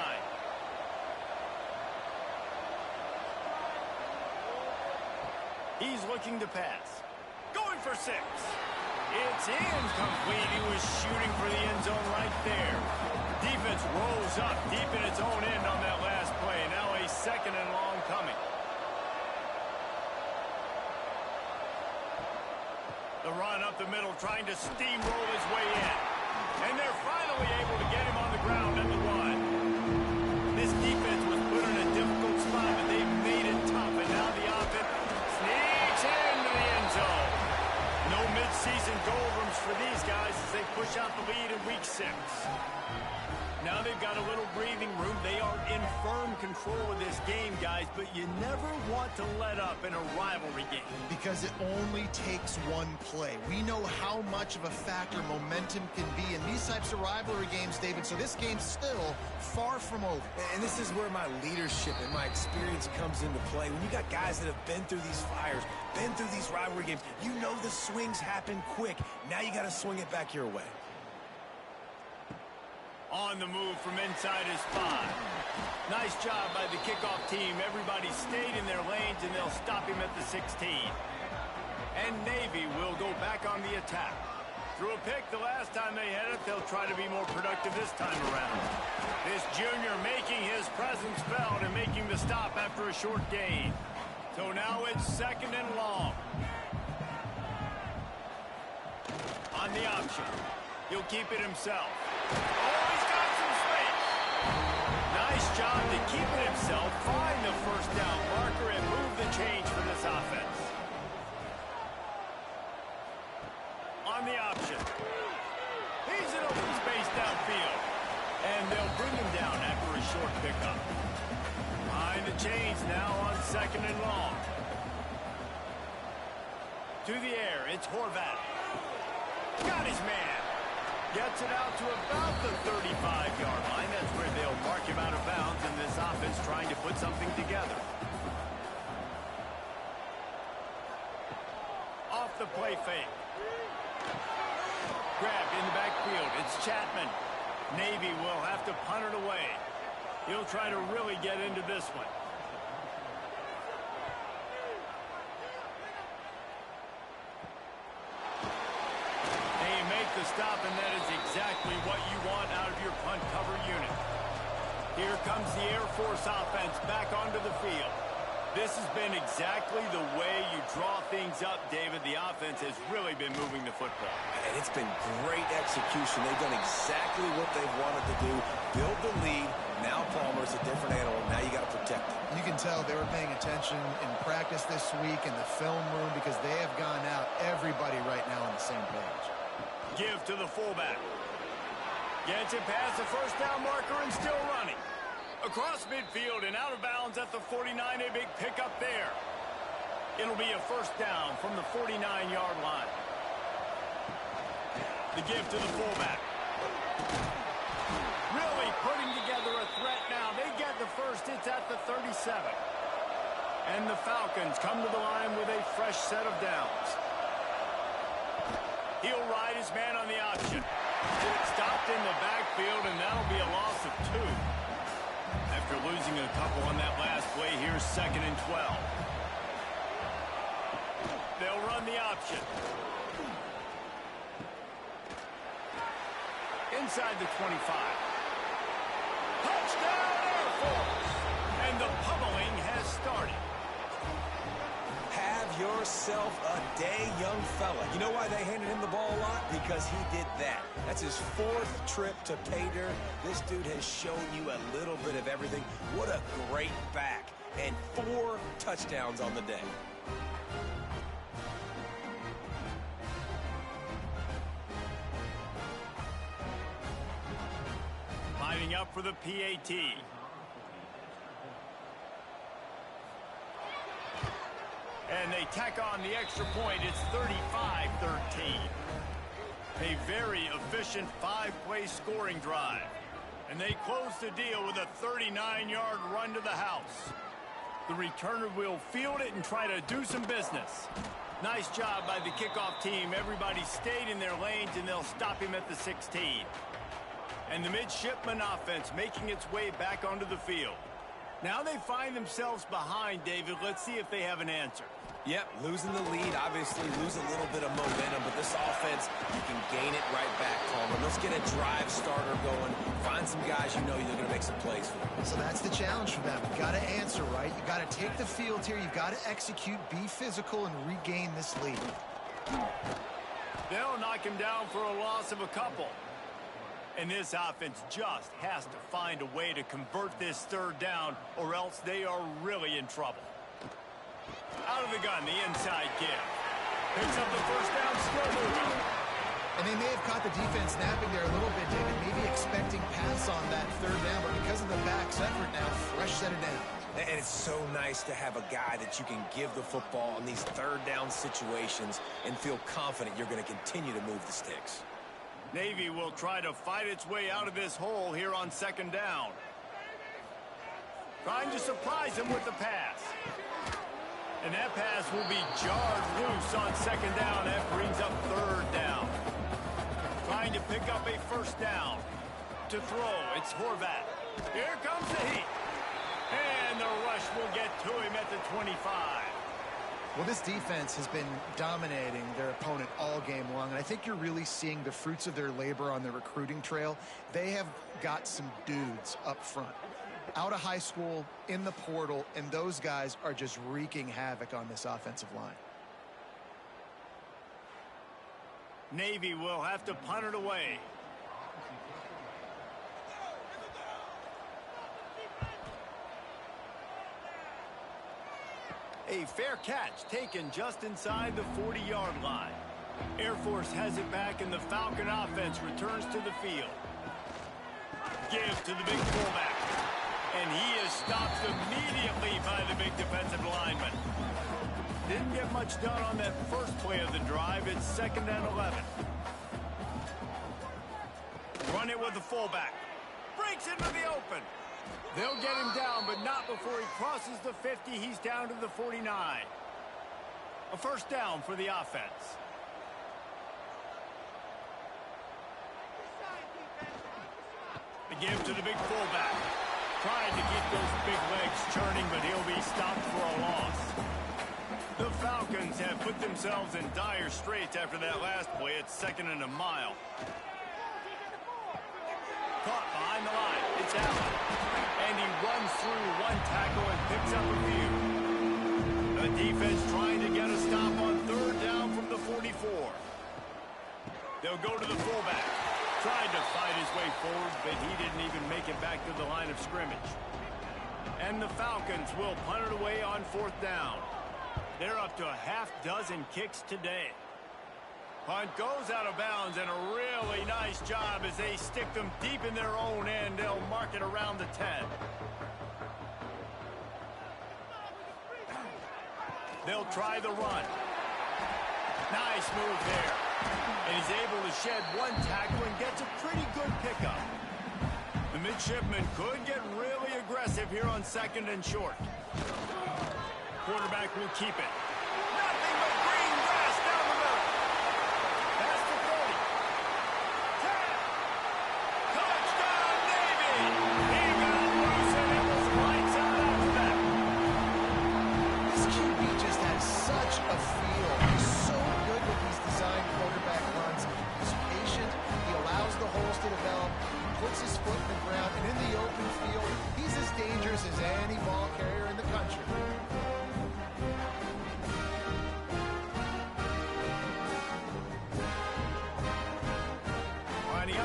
S1: He's looking to pass. Going for 6. It's incomplete. He was shooting for the end zone right there. Defense rose up deep in its own end on that last play. Now a 2nd and long coming. The run up the middle, trying to steamroll his way in. And they're finally able to get him on the ground at the 1. This defense was put in a difficult spot, but they made it tough. And now the offense sneaks into the end zone. No mid-season doldrums for these guys as they push out the lead in week 6. Now they've got a little breathing room. They are in firm control of this game, guys, but you never want to let up in a rivalry game.
S2: Because it only takes one play. We know how much of a factor momentum can be in these types of rivalry games, David, so this game's still far from over.
S3: And this is where my leadership and my experience comes into play. When you got guys that have been through these fires, been through these rivalry games, you know the swings happen quick. Now you got to swing it back your way.
S1: On the move from inside his 5. Nice job by the kickoff team. Everybody stayed in their lanes, and they'll stop him at the 16. And Navy will go back on the attack. Threw a pick the last time they had it. They'll try to be more productive this time around. This junior making his presence felt and making the stop after a short gain. So now it's 2nd and long. On the option. He'll keep it himself. Oh, he's got some space. Nice job to keep it himself, find the 1st down marker, and move the change for this offense. On the option. He's in open space downfield. And they'll bring him down after a short pickup. Behind the chains now on 2nd and long. To the air, it's Horvat. Got his man. Gets it out to about the 35-yard line. That's where they'll mark him out of bounds, and this offense trying to put something together. Off the play fake. Grabbed in the backfield. It's Chapman. Navy will have to punt it away. He'll try to really get into this one. The stop, and that is exactly what you want out of your punt cover unit. Here comes the Air Force offense back onto the field. This has been exactly the way you draw things up, David. The offense has really been moving the football.
S3: And it's been great execution. They've done exactly what they've wanted to do. Build the lead. Now Palmer's a different animal. Now you got to protect it.
S2: You can tell they were paying attention in practice this week in the film room because they have gone out, everybody right now on the same page.
S1: Give to the fullback. Gets it past the 1st down marker and still running. Across midfield and out of bounds at the 49, a big pickup there. It'll be a 1st down from the 49-yard line. The give to the fullback. Really putting together a threat now. They get the 1st. It's at the 37. And the Falcons come to the line with a fresh set of downs. He'll ride his man on the option. Stopped in the backfield, and that'll be a loss of 2. After losing a couple on that last play, here's 2nd and 12. They'll run the option. Inside the 25. Touchdown, Air Force! And the
S3: yourself a day, young fella. You know why they handed him the ball a lot? Because he did that. That's his 4th trip to pay dirt. This dude has shown you a little bit of everything. What a great back. And 4 touchdowns on the day.
S1: Lining up for the PAT. And they tack on the extra point. It's 35-13. A very efficient 5-play scoring drive. And they close the deal with a 39-yard run to the house. The returner will field it and try to do some business. Nice job by the kickoff team. Everybody stayed in their lanes, and they'll stop him at the 16. And the midshipman offense making its way back onto the field. Now they find themselves behind, David. Let's see if they have an answer.
S3: Yep, losing the lead, obviously lose a little bit of momentum, but this offense, you can gain it right back, Palmer. Let's get a drive starter going. Find some guys you know you're going to make some plays for.
S2: So that's the challenge for them. You got to answer, right? You got to take the field here. You've got to execute, be physical, and regain this lead.
S1: They'll knock him down for a loss of a couple. And this offense just has to find a way to convert this 3rd down, or else they are really in trouble. Out of the gun, the inside give. Picks up the 1st down, still moving.
S2: And they may have caught the defense napping there a little bit, David, maybe expecting pass on that 3rd down, but because of the back's effort now, fresh set of down.
S3: And it's so nice to have a guy that you can give the football in these 3rd down situations and feel confident you're going to continue to move the sticks.
S1: Navy will try to fight its way out of this hole here on 2nd down. Trying to surprise him with the pass. And that pass will be jarred loose on 2nd down. That brings up 3rd down. Trying to pick up a 1st down. To throw, it's Horvat. Here comes the heat. And the rush will get to him at the 25.
S2: Well, this defense has been dominating their opponent all game long, and I think you're really seeing the fruits of their labor on the recruiting trail. They have got some dudes up front, out of high school, in the portal, and those guys are just wreaking havoc on this offensive line.
S1: Navy will have to punt it away. A fair catch taken just inside the 40-yard line. Air Force has it back, and the Falcon offense returns to the field. Give to the big fullback. And he is stopped immediately by the big defensive lineman. Didn't get much done on that first play of the drive. It's 2nd and 11. Run it with the fullback. Breaks into the open. They'll get him down, but not before he crosses the 50. He's down to the 49. A 1st down for the offense. The give to the big fullback. Trying to keep those big legs churning, but he'll be stopped for a loss. The Falcons have put themselves in dire straits after that last play. It's 2nd and a mile. Caught behind the line. It's Allen. And he runs through one tackle and picks up a few. The defense trying to get a stop on 3rd down from the 44. They'll go to the fullback. Tried to fight his way forward, but he didn't even make it back to the line of scrimmage. And the Falcons will punt it away on 4th down. They're up to a half-dozen kicks today. Punt goes out of bounds, and a really nice job as they stick them deep in their own end. They'll mark it around the 10. They'll try the run. Nice move there. And he's able to shed one tackle and gets a pretty good pickup. The midshipman could get really aggressive here on 2nd and short. Quarterback will keep it. Nothing but green grass down the middle. Pass to 40. 10. Touchdown, Navy! He got loose and it was lights out after that.
S2: This QB just has such a feel. He's so good with these designed quarterback runs. He's patient. He allows the holes to develop. He puts his foot in the ground. And in the open field, he's as dangerous as any ball carrier in the country.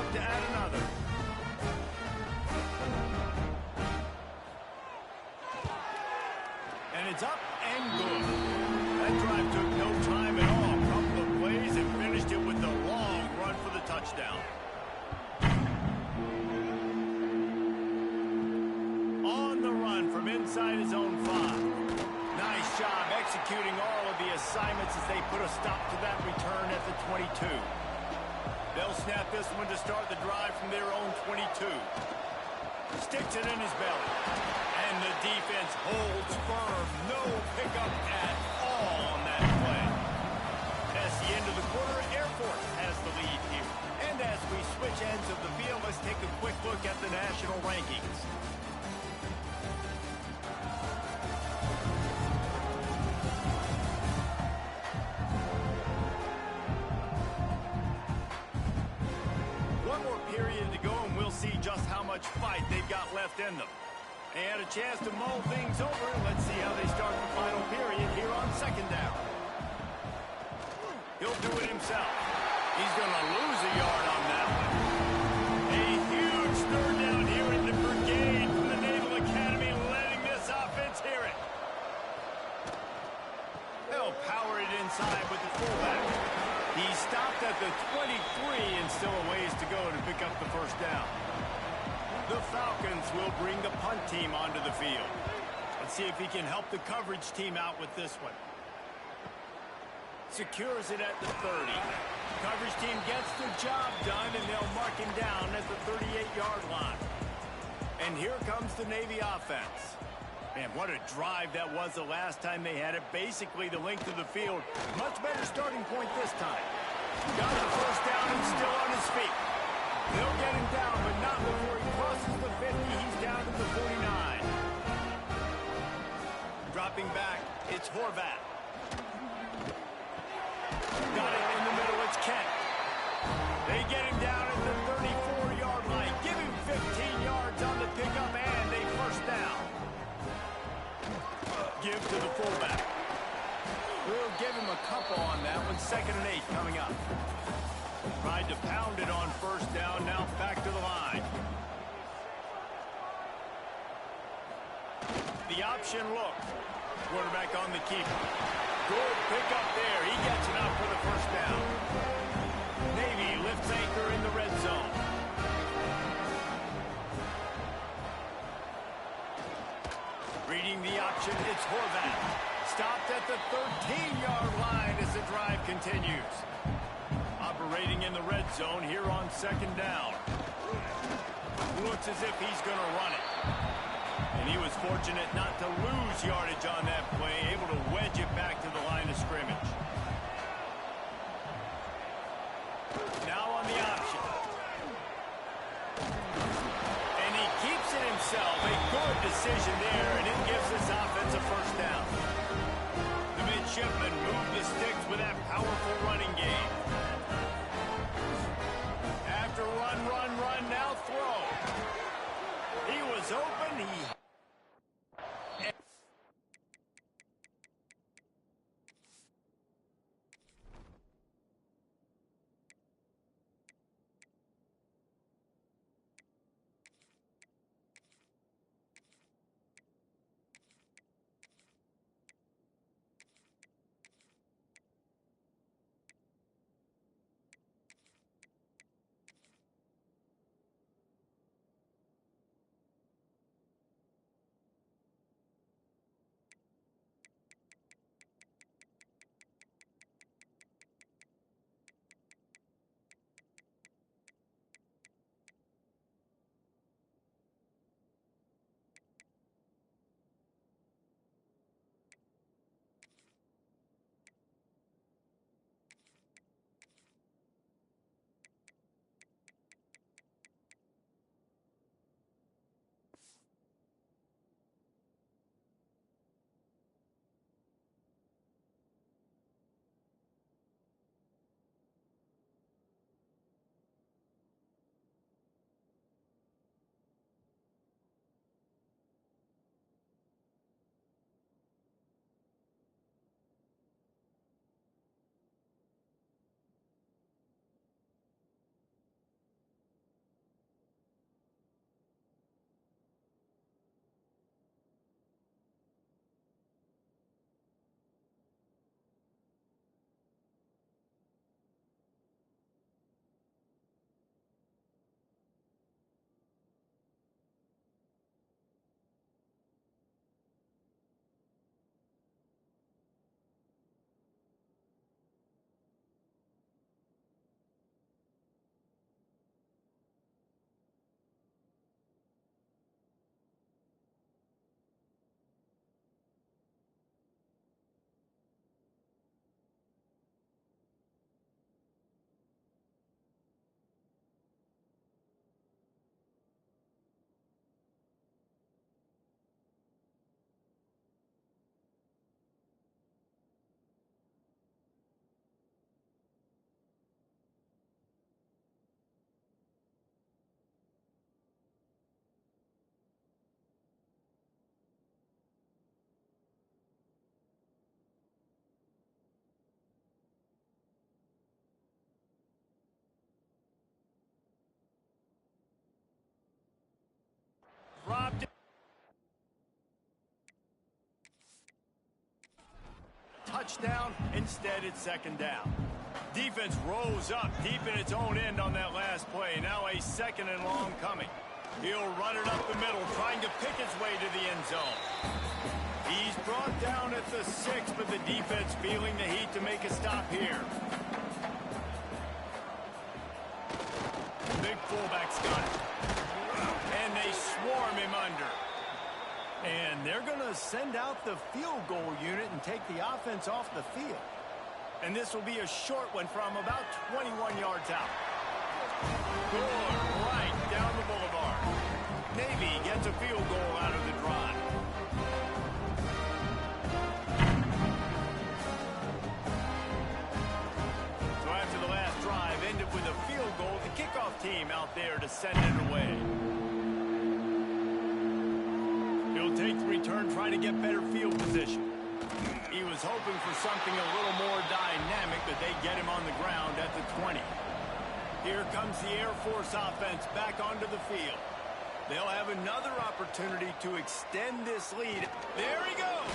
S1: look to add another. And it's up and good. That drive took no time at all. A couple of plays and finished it with the long run for the touchdown. On the run from inside his own 5. Nice job executing all of the assignments as they put a stop to that return at the 22. They'll snap this one to start the drive from their own 22. Sticks it in his belly. And the defense holds firm. No pickup at all on that play. That's the end of the quarter. Air Force has the lead here. And as we switch ends of the field, let's take a quick look at the national rankings. One more period to go, and we'll see just how much fight they've got left in them. They had a chance to mull things over. Let's see how they start the final period here on second down. He'll do it himself. He's going to lose a yard on that one. A huge third down here in the brigade from the Naval Academy, letting this offense hear it. They'll power it inside with the fullback. He stopped at the 23 and still a ways to go to pick up the first down. The Falcons will bring the punt team onto the field. Let's see if he can help the coverage team out with this one. Secures it at the 30. Coverage team gets the job done, and they'll mark him down at the 38-yard line. And here comes the Navy offense. Man, what a drive that was the last time they had it. Basically the length of the field. Much better starting point this time. Got the first down and still on his feet. They'll get him down, but not before he crosses the 50. He's down to the 49. Dropping back, it's Horvat. Got it in the middle, it's Kent. They get him down at the 34-yard line. Give him 15 yards on the pickup and a first down. Give to the fullback. We'll give him a couple on that one. 2nd and 8 coming up. Tried to pound it on first down, now back to the line. The option look. Quarterback on the keeper. Good pickup there. He gets it up for the first down. Navy lifts anchor in the red zone. Reading the option, it's Horvat. Stopped at the 13-yard line as the drive continues. Operating in the red zone here on 2nd down. Looks as if he's going to run it. And he was fortunate not to lose yardage on that play, able to wedge it back to the line of scrimmage. Now on the option. And he keeps it himself. A good decision there, and it gives this offense a first down. The midshipmen move the sticks with that powerful running game. After run, now throw. He was open. touchdown. Instead, it's second down. Defense rose up deep in its own end on that last play. Now a second and long coming. He'll run it up the middle, trying to pick his way to the end zone. He's brought down at the 6, but the defense feeling the heat to make a stop here. Big fullback's got it. And they swarm him under. And they're going to send out the field goal unit and take the offense off the field. And this will be a short one from about 21 yards out. Good, right down the boulevard. Navy gets a field goal out of the drive. So after the last drive ended with a field goal, the kickoff team out there to send it away. He'll take the return, trying to get better field position. He was hoping for something a little more dynamic, but they get him on the ground at the 20. Here comes the Air Force offense back onto the field. They'll have another opportunity to extend this lead. There he goes.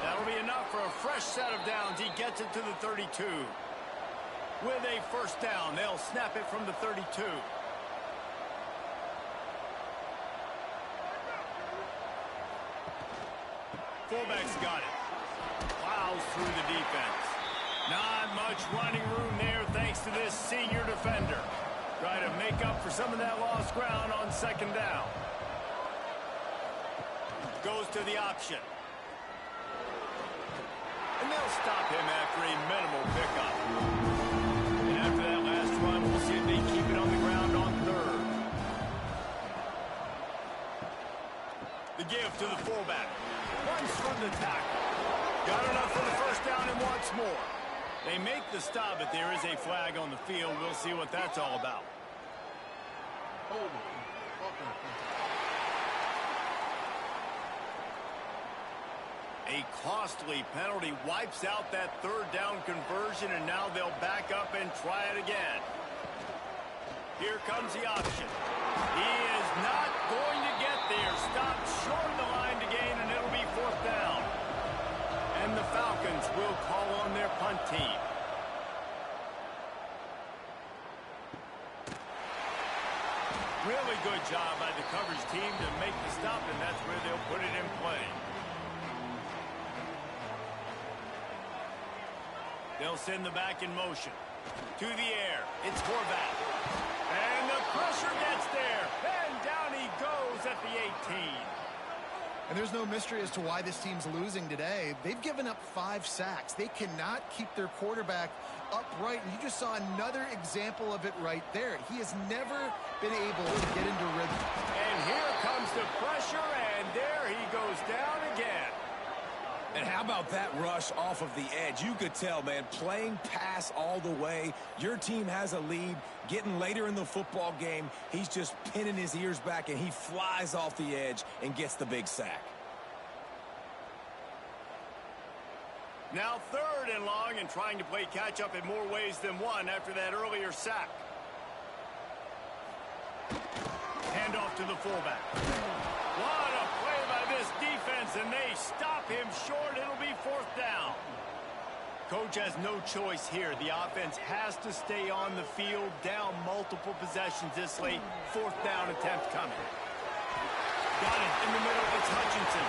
S1: That'll be enough for a fresh set of downs. He gets it to the 32. With a first down, they'll snap it from the 32. Fullback's got it. Plows through the defense. Not much running room there thanks to this senior defender. Try to make up for some of that lost ground on second down. Goes to the option. And they'll stop him after a minimal pickup. And after that last run, we'll see if they keep it on the ground on third. The give to the fullback. Runs through the tackle. Got enough for the first down and wants more. They make the stop, but there is a flag on the field. We'll see what that's all about. A costly penalty wipes out that third down conversion, and now they'll back up and try it again. Here comes the option. He is not going to get there. Stopped short of the line to gain, and it'll be fourth down. And the Falcons will call on their punt team. Really good job by the coverage team to make the stop, and that's where they'll put it in play. They'll send the back in motion. To the air. It's Horvath. And the pressure gets there. And down he goes at the 18.
S2: And there's no mystery as to why this team's losing today. They've given up 5 sacks. They cannot keep their quarterback upright. And you just saw another example of it right there. He has never been able to get into rhythm.
S1: And here comes the pressure, and there he goes down again.
S3: And how about that rush off of the edge? You could tell, man, playing pass all the way. Your team has a lead. Getting later in the football game, he's just pinning his ears back, and he flies off the edge and gets the big sack.
S1: Now third and long, and trying to play catch-up in more ways than one after that earlier sack. Hand off to the fullback. What a play by this defense, and they stop him short. It'll be fourth down. Coach has no choice here. The offense has to stay on the field, down multiple possessions this late. Fourth down attempt coming. Got it in the middle. It's Hutchinson.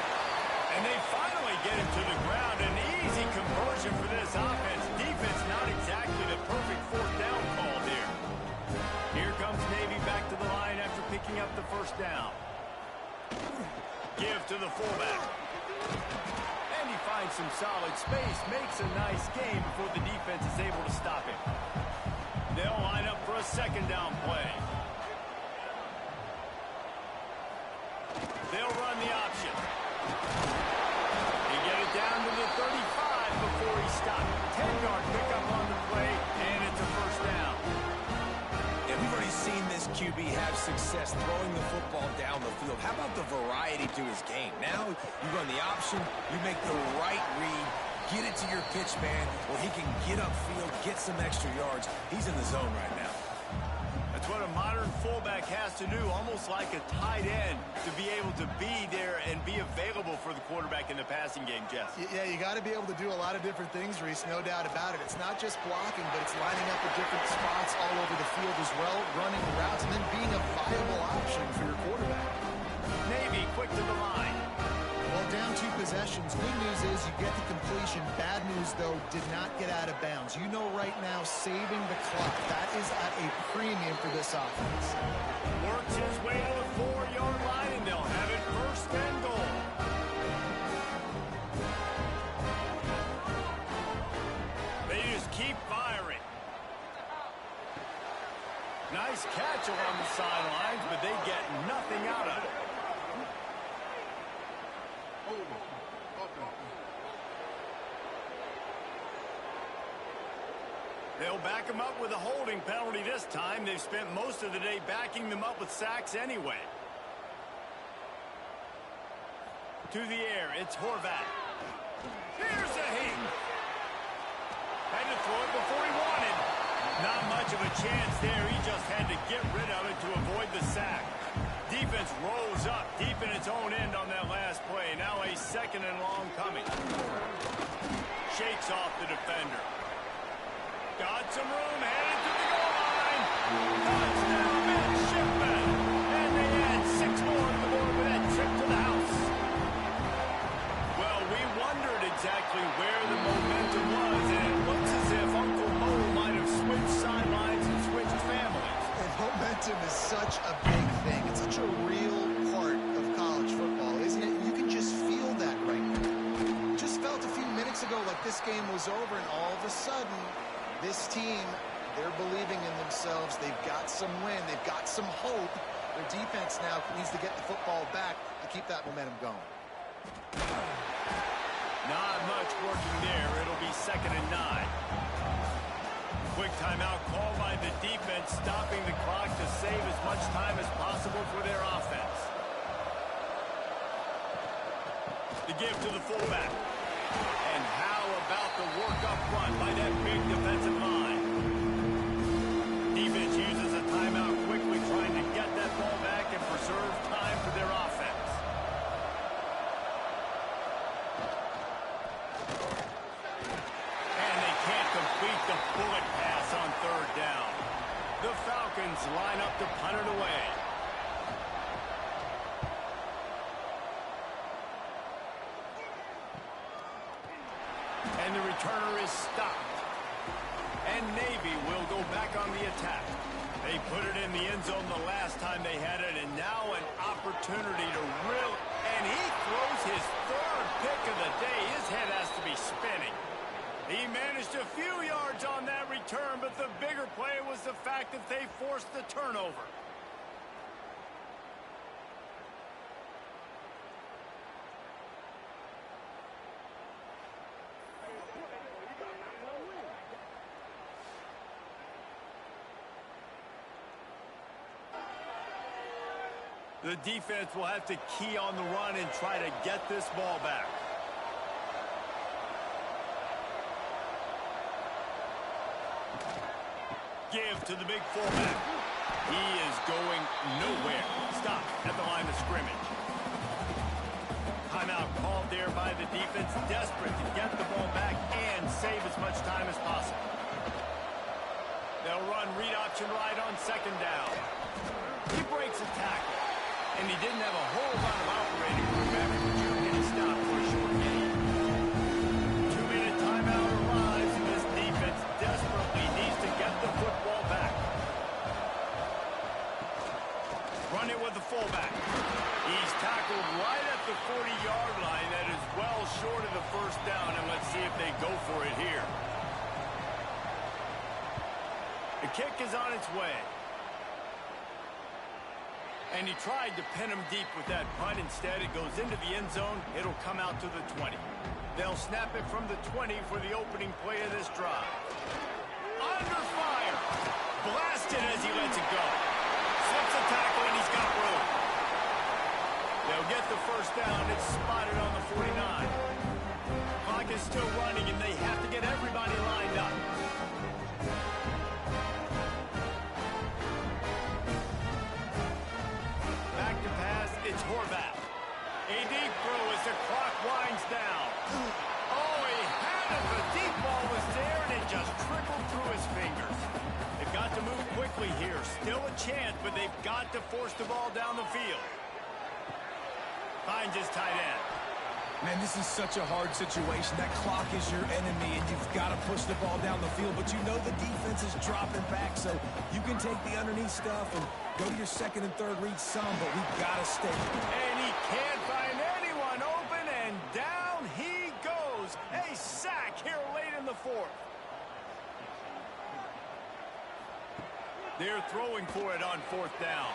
S1: And they finally get him to the ground. An easy conversion for this offense. Defense not exactly the perfect fourth down call there. Here comes Navy back to the line after picking up the first down. Give to the fullback. And he finds some solid space, makes a nice gain before the defense is able to stop him. They'll line up for a second down play. They'll run the option. They get it down to the 35 before he stopped. 10-yard pickup on the play, and it's a first down.
S3: And we've already seen this QB have success throwing the football down the field. How about the variety to his game? Now you run the option, you make the right read, get it to your pitch man where he can get upfield, get some extra yards. He's in the zone right now.
S1: That's what a modern fullback has to do, almost like a tight end, to be able to be there and be available for the quarterback in the passing game, Jess.
S2: Yeah, you got to be able to do a lot of different things, Reese, no doubt about it. It's not just blocking, but it's lining up at different spots all over the field as well, running routes, and then being a viable option for your quarterback.
S1: Navy quick to the line.
S2: Well, down 2 possessions. Good news is you get the completion. Bad news, though, did not get out of bounds. You know right now, saving the clock, that is at a premium for this offense.
S1: Works his way to the 4-yard line, and they'll have it first and goal. They just keep firing. Nice catch along the sidelines, but they get nothing out of it. They'll back him up with a holding penalty this time. They've spent most of the day backing them up with sacks anyway. To the air, it's Horvat. Here's a hit. Had to throw it before he wanted. Not much of a chance there. He just had to get rid of it to avoid the sack. Defense rose up deep in its own end on that last play. Now a 2nd and long coming. Shakes off the defender. Got some room, headed to the goal line. Touchdown, midshipmen. And they add 6 more to the board with that trip to the house. Well, we wondered exactly where the momentum was, and it looks as if Uncle Mo might have switched sidelines and switched families.
S2: And momentum is such a big thing. It's such a real part of college football, isn't it? You can just feel that right now. Just felt a few minutes ago like this game was over, and all of a sudden, this team, they're believing in themselves. They've got some wind. They've got some hope. Their defense now needs to get the football back to keep that momentum going.
S1: Not much working there. It'll be 2nd and 9. Quick timeout called by the defense, stopping the clock to save as much time as possible for their offense. The give to the fullback. And how about the work up front by that big defensive line? Defense uses a timeout quickly, trying to get that ball back and preserve time for their offense. And they can't complete the bullet pass on 3rd down. The Falcons line up to punt it away. And the returner is stopped. And Navy will go back on the attack. They put it in the end zone the last time they had it, and now an opportunity to really... And he throws his 3rd pick of the day. His head has to be spinning. He managed a few yards on that return, but the bigger play was the fact that they forced the turnover. The defense will have to key on the run and try to get this ball back. Give to the big fullback. He is going nowhere. Stop at the line of scrimmage. Timeout called there by the defense, desperate to get the ball back and save as much time as possible. They'll run read option right on 2nd down. He breaks a tackle. And he didn't have a whole lot of operating room after the June getting stopped for a short game. 2-minute timeout arrives, and this defense desperately needs to get the football back. Run it with the fullback. He's tackled right at the 40-yard line. That is well short of the 1st down, and let's see if they go for it here. The kick is on its way. And he tried to pin him deep with that punt. Instead, it goes into the end zone. It'll come out to the 20. They'll snap it from the 20 for the opening play of this drive. Under fire. Blasted as he lets it go. Slips a tackle, and he's got room. They'll get the 1st down. It's spotted on the 49. Clock is still running, and they have to get everybody lined up. quickly here. Still a chance, but they've got to force the ball down the field. Finds his tight end.
S3: Man, this is such a hard situation. That clock is your enemy, and you've got to push the ball down the field. But you know the defense is dropping back, so you can take the underneath stuff and go to your second and third read some, but we've got to stay.
S1: And he can't find anyone open, and down he goes. A sack here late in the fourth. They're throwing for it on fourth down.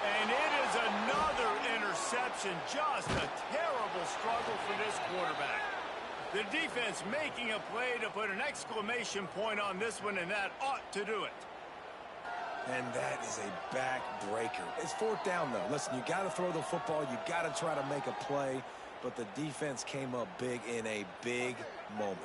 S1: And it is another interception. Just a terrible struggle for this quarterback. The defense making a play to put an exclamation point on this one, and that ought to do it.
S3: And that is a backbreaker. It's fourth down, though. Listen, you got to throw the football. You got to try to make a play. But the defense came up big in a big moment.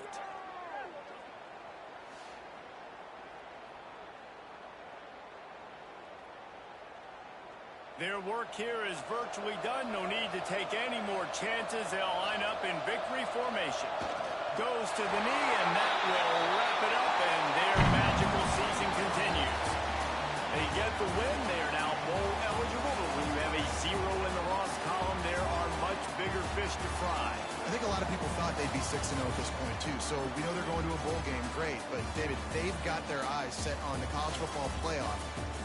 S1: Their work here is virtually done. No need to take any more chances. They'll line up in victory formation. Goes to the knee, and that will wrap it up, and their magical season continues. They get the win. They are now bowl eligible, but when you have a 0 in the loss column, there are much bigger fish to fry.
S2: I think a lot of people thought they'd be 6-0 at this point, too. So we know they're going to a bowl game. Great. But, David, they've got their eyes set on the college football playoff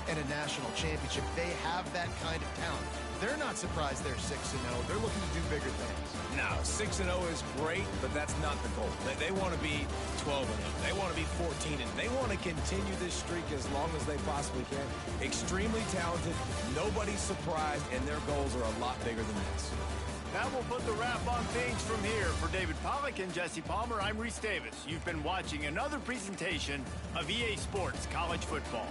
S2: and a national championship. They have that kind of talent. They're not surprised they're 6-0. They're looking to do bigger things.
S3: No, 6-0 is great, but that's not the goal. They want to be 12-0. They want to be 14-0. They want to continue this streak as long as they possibly can. Extremely talented. Nobody's surprised, and their goals are a lot bigger than this.
S1: That will put the wrap on things from here. For David Pollack and Jesse Palmer, I'm Reese Davis. You've been watching another presentation of EA Sports College Football.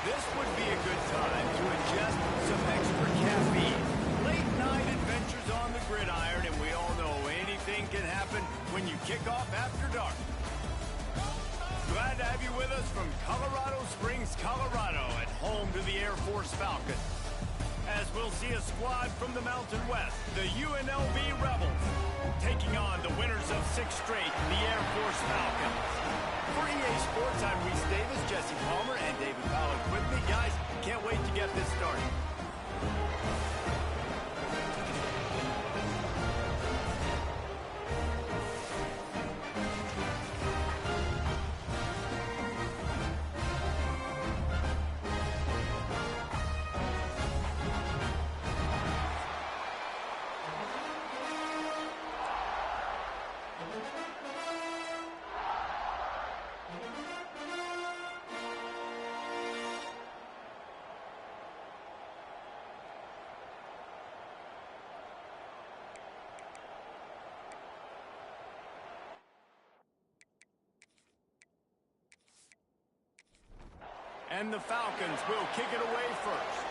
S1: This would be a good time to ingest some extra caffeine. Late night adventures on the gridiron, and we all know anything can happen when you kick off after dark. Glad to have you with us from Colorado Springs, Colorado, at home to the Air Force Falcons. As we'll see a squad from the Mountain West, the UNLV Rebels, taking on the winners of 6 straight, the Air Force Falcons. For EA Sports, I'm Reese Davis, Jesse Palmer, and David Pollack with me. Guys, can't wait to get this started. And the Falcons will kick it away first.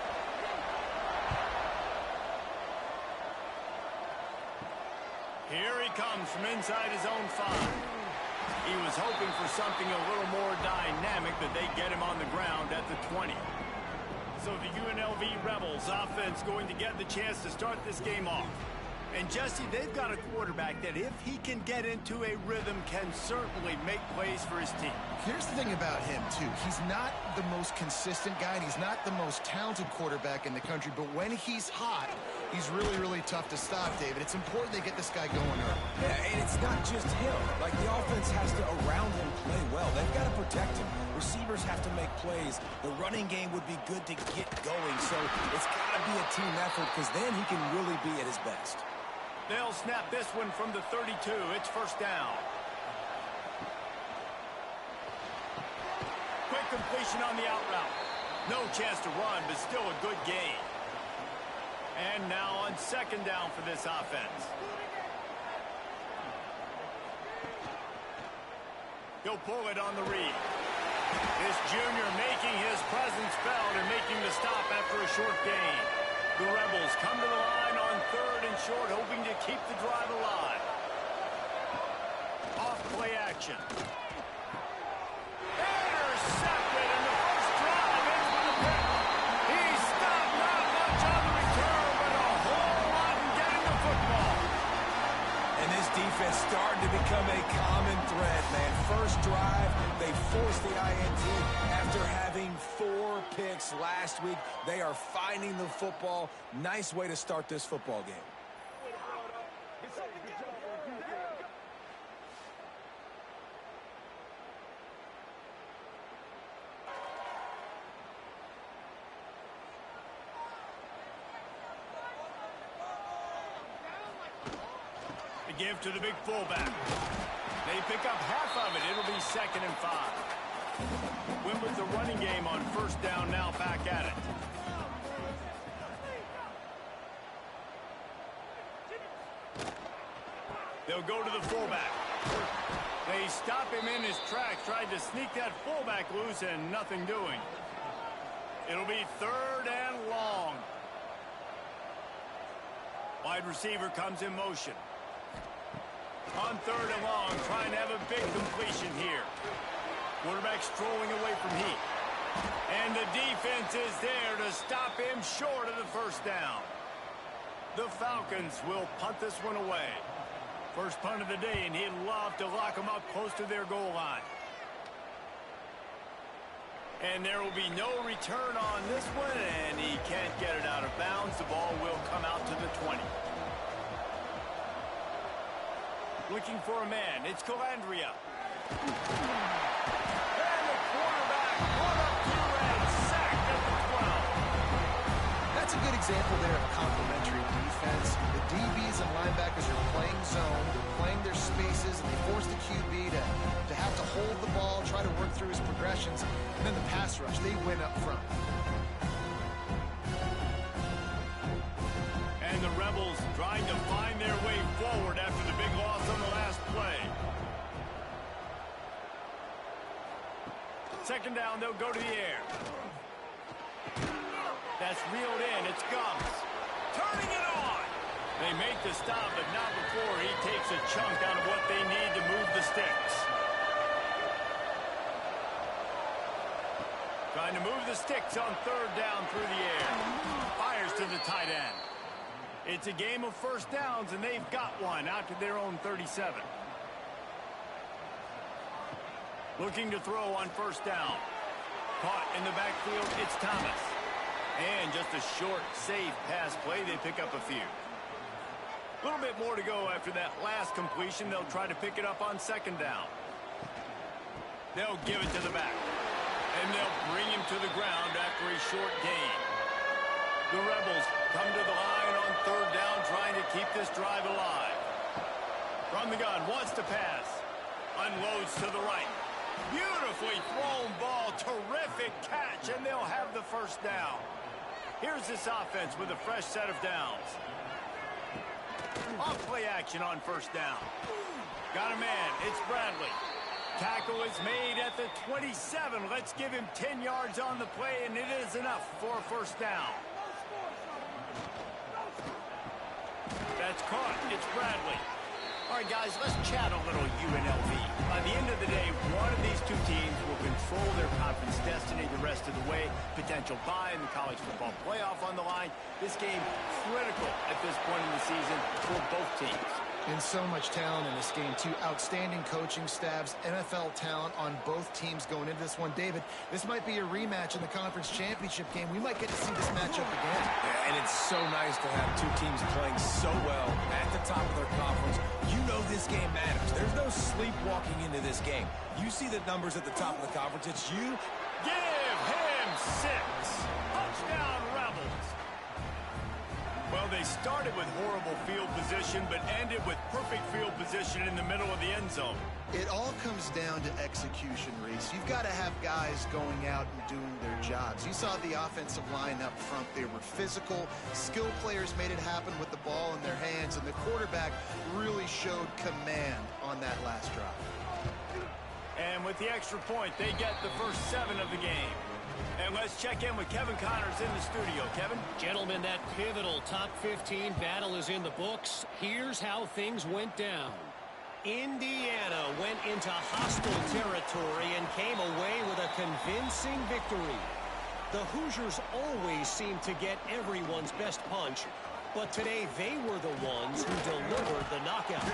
S1: Here he comes from inside his own 5. He was hoping for something a little more dynamic, but they get him on the ground at the 20. So the UNLV Rebels offense going to get the chance to start this game off. And Jesse, they've got a quarterback that if he can get into a rhythm can certainly make plays for his team.
S2: Here's the thing about him, too. He's not the most consistent guy, and he's not the most talented quarterback in the country, but when he's hot, he's really, really tough to stop, David. It's important they get this guy going early.
S3: Yeah, and it's not just him. Like, the offense has to, around him, play well. They've got to protect him. Receivers have to make plays. The running game would be good to get going, so it's got to be a team effort because then he can really be at his best.
S1: They'll snap this one from the 32. It's first down. Quick completion on the out route. No chance to run, but still a good gain. And now on second down for this offense. He'll pull it on the read. This junior making his presence felt and making the stop after a short gain. The Rebels come to the line on 3rd and short, hoping to keep the drive alive. Off play action. Intercepted in the first drive into the pit. He stopped not much on the return, but a whole lot in getting the football.
S3: And this defense starting to become a common thread, man. First drive, they forced the INT after having 4 picks last week. They are finding the football. Nice way to start this football game.
S1: The give to the big fullback. They pick up half of it. It'll be 2nd and 5. Win with the running game on first down, now back at it. They'll go to the fullback. They stop him in his tracks, tried to sneak that fullback loose and nothing doing. It'll be 3rd and long. Wide receiver comes in motion. On 3rd and long, trying to have a big completion here. Quarterback strolling away from heat. And the defense is there to stop him short of the first down. The Falcons will punt this one away. First punt of the day, and he'd love to lock them up close to their goal line. And there will be no return on this one, and he can't get it out of bounds. The ball will come out to the 20. Looking for a man. It's Calandria. And the quarterback brought up through and sacked at the 12.
S2: That's a good example there of complementary defense. The DBs and linebackers are playing zone, they're playing their spaces, and they force the QB to have to hold the ball, try to work through his progressions, and then the pass rush, they win up front.
S1: And the Rebels trying to find their way forward after the big loss on the last play. Second down, they'll go to the air. That's reeled in. It's Gums. Turning it on. They make the stop, but not before he takes a chunk out of what they need to move the sticks. Trying to move the sticks on third down through the air. Fires to the tight end. It's a game of first downs, and they've got one out to their own 37. Looking to throw on first down. Caught in the backfield, it's Thomas. And just a short, safe pass play. They pick up a few. A little bit more to go after that last completion. They'll try to pick it up on second down. They'll give it to the back. And they'll bring him to the ground after a short gain. The Rebels come to the line on third down, trying to keep this drive alive. From the gun, wants to pass. Unloads to the right. Beautifully thrown ball. Terrific catch, and they'll have the first down. Here's this offense with a fresh set of downs. Off play action on first down. Got a man. It's Bradley. Tackle is made at the 27. Let's give him 10 yards on the play, and it is enough for a first down. That's caught. It's Bradley. All right, guys, let's chat a little UNLV. By the end of the day, one of these two teams will control their conference destiny the rest of the way. Potential bye in the college football playoff on the line. This game critical at this point in the season for both teams.
S2: And so much talent in this game, too. Outstanding coaching staffs, NFL talent on both teams going into this one. David, this might be a rematch in the conference championship game. We might get to see this matchup again.
S3: Yeah, and it's so nice to have two teams playing so well at the top of their conference. You know this game matters. There's no sleepwalking into this game. You see the numbers at the top of the conference. It's you.
S1: Give him 6. Touchdown, Rebels. Well, they started with horrible field position, but ended with perfect field position in the middle of the end zone.
S2: It all comes down to execution, Reese. You've got to have guys going out and doing their jobs. You saw the offensive line up front. They were physical. Skill players made it happen with the ball in their hands, and the quarterback really showed command on that last drive.
S1: And with the extra point, they get the first 7 of the game. And let's check in with Kevin Connors in the studio. Kevin?
S4: Gentlemen, that pivotal top 15 battle is in the books. Here's how things went down. Indiana went into hostile territory and came away with a convincing victory. The Hoosiers always seem to get everyone's best punch, but today they were the ones who delivered the knockout.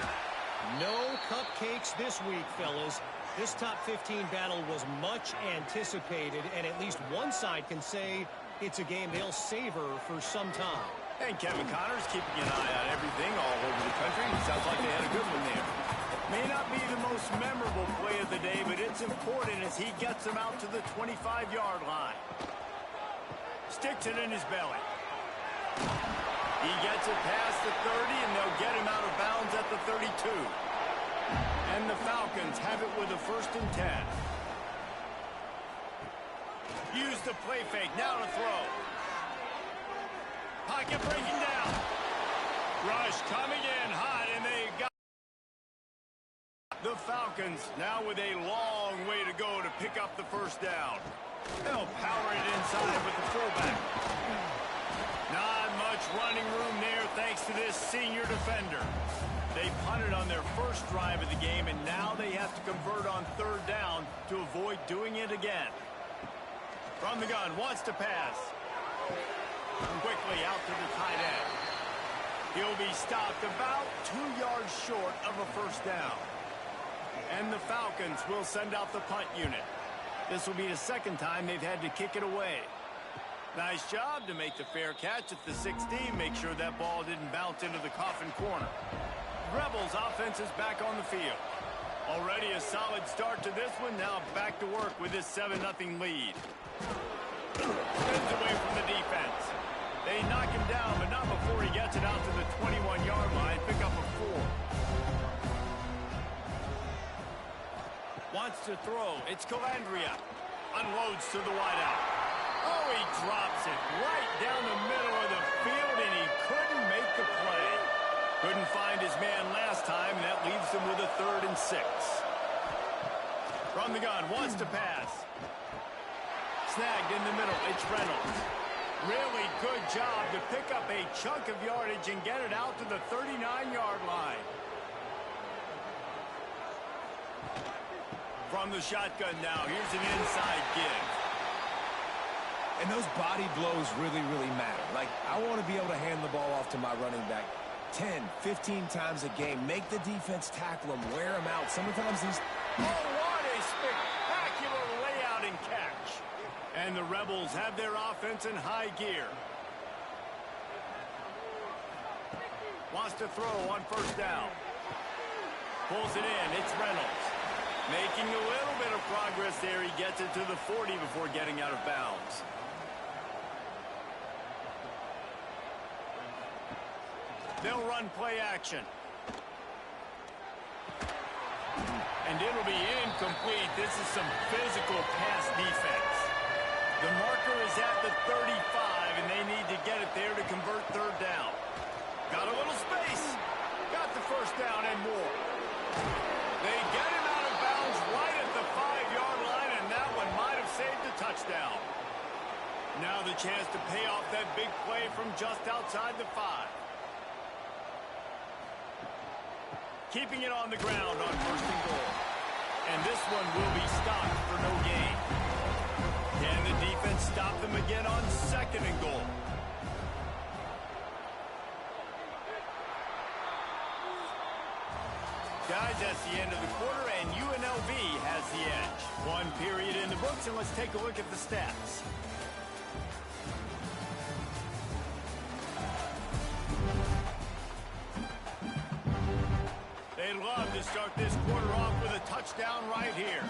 S4: No cupcakes this week, fellas. This top 15 battle was much anticipated, and at least one side can say it's a game they'll savor for some time.
S1: And Kevin Connors keeping an eye on everything all over the country. Sounds like they had a good one there. May not be the most memorable play of the day, but it's important as he gets them out to the 25-yard line. Sticks it in his belly. He gets it past the 30, and they'll get him out of bounds at the 32. And the Falcons have it with a 1st and 10. Use the play fake. Now to throw. Pocket breaking down. Rush coming in hot, and they got the Falcons now with a long way to go to pick up the first down. They'll power it inside with the fullback. Not much running room there thanks to this senior defender. They punted on their first drive of the game, and now they have to convert on third down to avoid doing it again. From the gun, wants to pass. Quickly out to the tight end. He'll be stopped about 2 yards short of a first down. And the Falcons will send out the punt unit. This will be the second time they've had to kick it away. Nice job to make the fair catch at the 16. Make sure that ball didn't bounce into the coffin corner. Rebels offense is back on the field. Already a solid start to this one. Now back to work with this 7-0 lead. Spins away from the defense. They knock him down, but not before he gets it out to the 21-yard line. Pick up a 4. Wants to throw. It's Calandria. Unloads to the wideout. Oh, he drops it right down the middle of the field, and he couldn't make the play. Couldn't find his man last time, and that leaves him with a 3rd and 6. From the gun, wants to pass. Snagged in the middle. It's Reynolds. Really good job to pick up a chunk of yardage and get it out to the 39-yard line. From the shotgun now, here's an inside give.
S3: And those body blows really, really matter. Like, I want to be able to hand the ball off to my running back 10, 15 times a game. Make the defense tackle him, wear him out. Sometimes these...
S1: Oh, what a spectacular layout and catch. And the Rebels have their offense in high gear. Wants to throw on first down. Pulls it in. It's Reynolds. Making a little bit of progress there. He gets it to the 40 before getting out of bounds. They'll run play action. And it'll be incomplete. This is some physical pass defense. The marker is at the 35, and they need to get it there to convert third down. Got a little space. Got the first down and more. They get him out of bounds right at the 5-yard line, and that one might have saved a touchdown. Now the chance to pay off that big play from just outside the 5. Keeping it on the ground on first and goal. And this one will be stopped for no gain. Can the defense stop them again on second and goal? Guys, that's the end of the quarter, and UNLV has the edge. One period in the books, and let's take a look at the stats. They'd love to start this quarter off with a touchdown right here.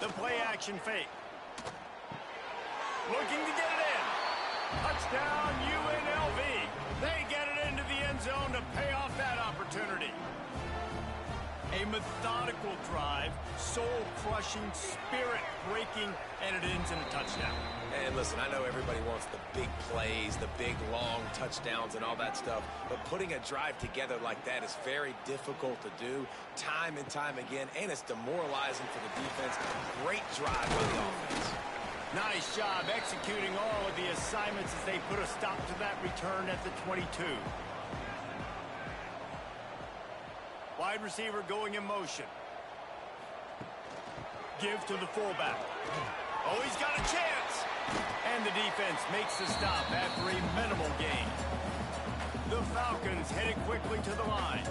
S1: The play action fake. Looking to get it in. Touchdown UNLV. They get it into the end zone to pay off that opportunity. A methodical drive, soul-crushing, spirit-breaking, and it ends in a touchdown.
S3: And listen, I know everybody wants the big plays, the big, long touchdowns and all that stuff, but putting a drive together like that is very difficult to do time and time again, and it's demoralizing for the defense. Great drive by the offense.
S1: Nice job executing all of the assignments as they put a stop to that return at the 22. Wide receiver going in motion. Give to the fullback. Oh, he's got a chance. And the defense makes the stop after a minimal gain. The Falcons headed quickly to the line.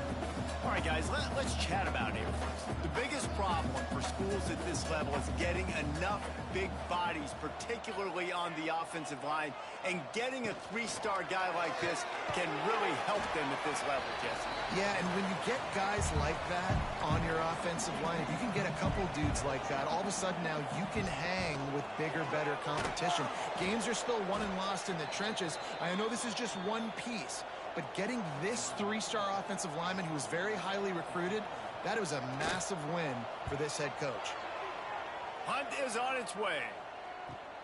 S1: All right, guys, let's chat about it here first. The biggest problem for schools at this level is getting enough big bodies, particularly on the offensive line, and getting a 3-star guy like this can really help them at this level, Jesse.
S2: Yeah, and when you get guys like that on your offensive line, if you can get a couple dudes like that, all of a sudden now you can hang with bigger, better competition. Games are still won and lost in the trenches. I know this is just one piece, but getting this 3-star offensive lineman who was very highly recruited, that was a massive win for this head coach.
S1: Hunt is on its way.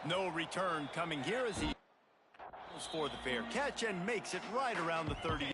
S1: No return coming here as he goes for the fair catch and makes it right around the 30.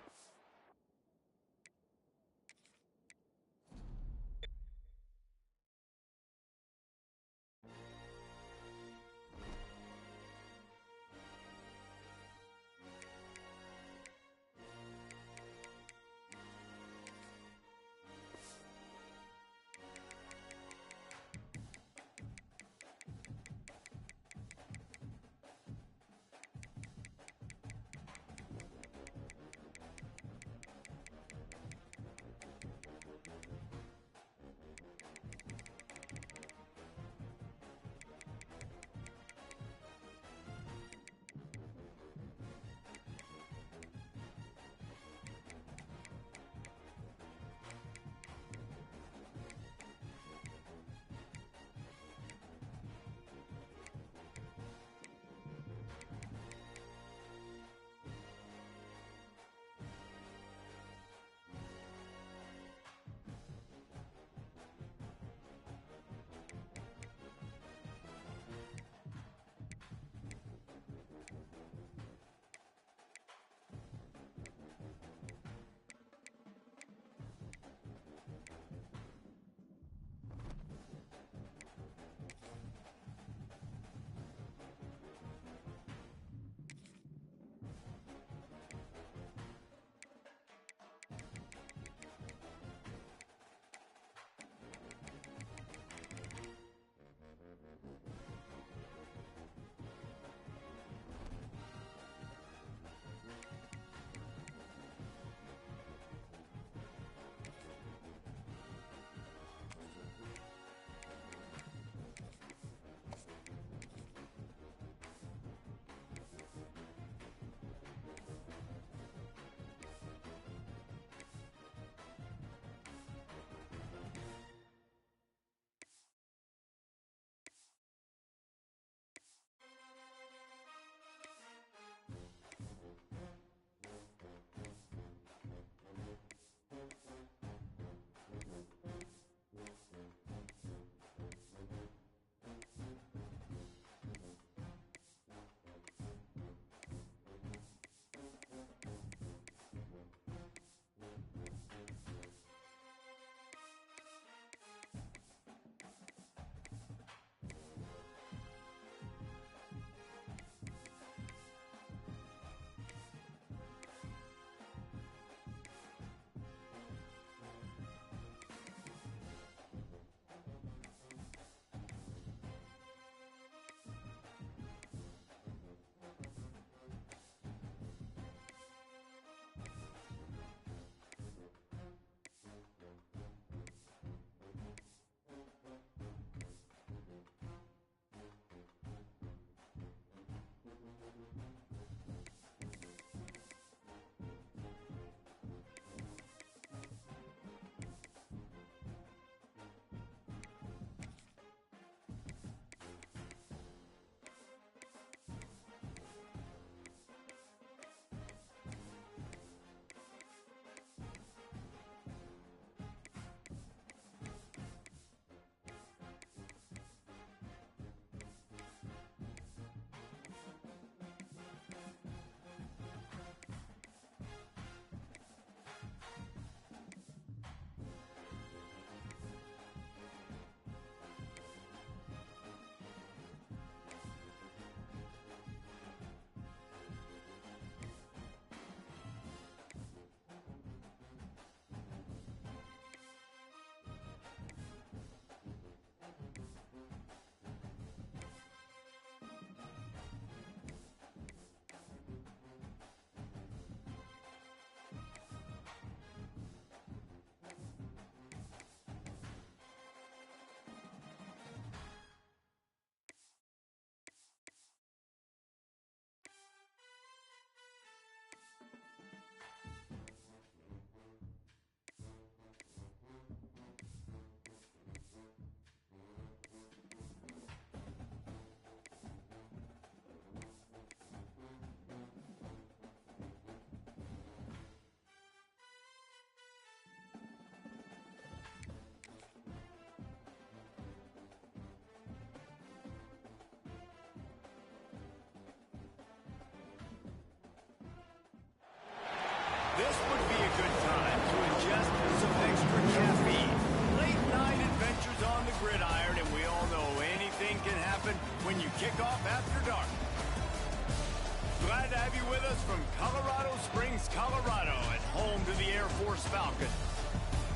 S1: Falcons.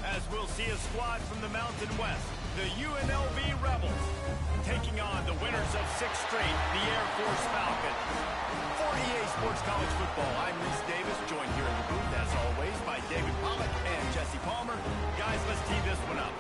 S1: As we'll see a squad from the Mountain West, the UNLV Rebels, taking on the winners of 6 straight, the Air Force Falcons. For EA Sports College Football, I'm Reese Davis, joined here in the booth, as always, by David Pollock and Jesse Palmer. Guys, let's tee this one up.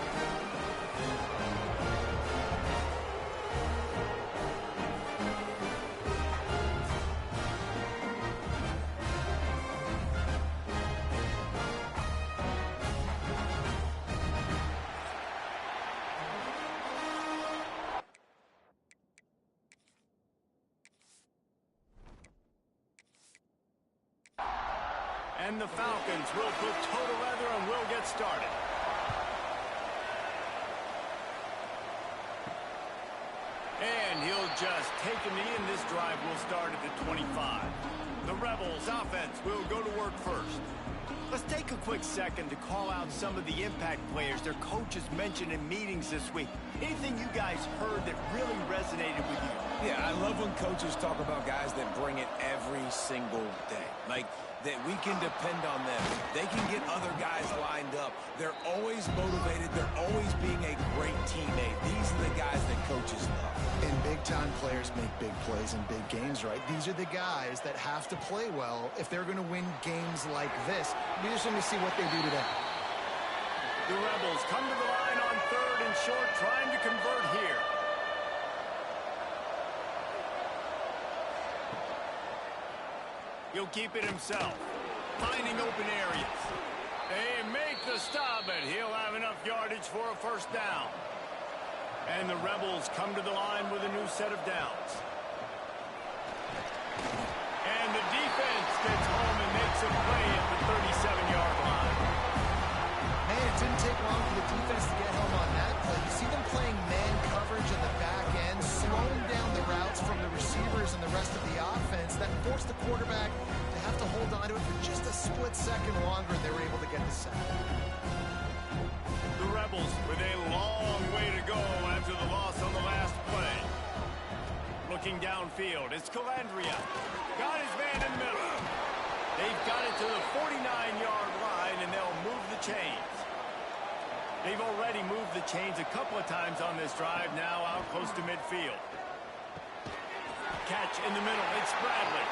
S1: And the Falcons will put total leather and we'll get started. And he'll just take a knee, and this drive will start at the 25. The Rebels offense will go to work first. Let's take a quick second to call out some of the impact players their coaches mentioned in meetings this week. Anything you guys heard that really resonated with you?
S3: Yeah, I love when coaches talk about guys that bring it every single day. Like, that we can depend on them. They can get other guys lined up. They're always motivated. They're always being a great teammate. These are the guys that coaches love.
S2: And big-time players make big plays in big games, right? These are the guys that have to play well if they're going to win games like this. We're just going to see what they do today.
S1: The Rebels come to the line on 3rd and short, trying to convert here. He'll keep it himself, finding open areas. They make the stop, but he'll have enough yardage for a first down. And the Rebels come to the line with a new set of downs. And the defense gets home and makes a play at the 37-yard line.
S2: Man, it didn't take long for the defense to get home on that play. You see them playing man coverage in the back end, slowing down the routes from the receivers and the rest of the offense. That forced the quarterback to have to hold on to it for just a split second longer, and they were able to get the sack.
S1: The Rebels with a long way to go after the loss on the last play. Looking downfield, it's Calandria. Got his man in the middle. They've got it to the 49-yard line, and they'll move the chains. They've already moved the chains a couple of times on this drive, now out close to midfield. Catch in the middle, it's Bradley.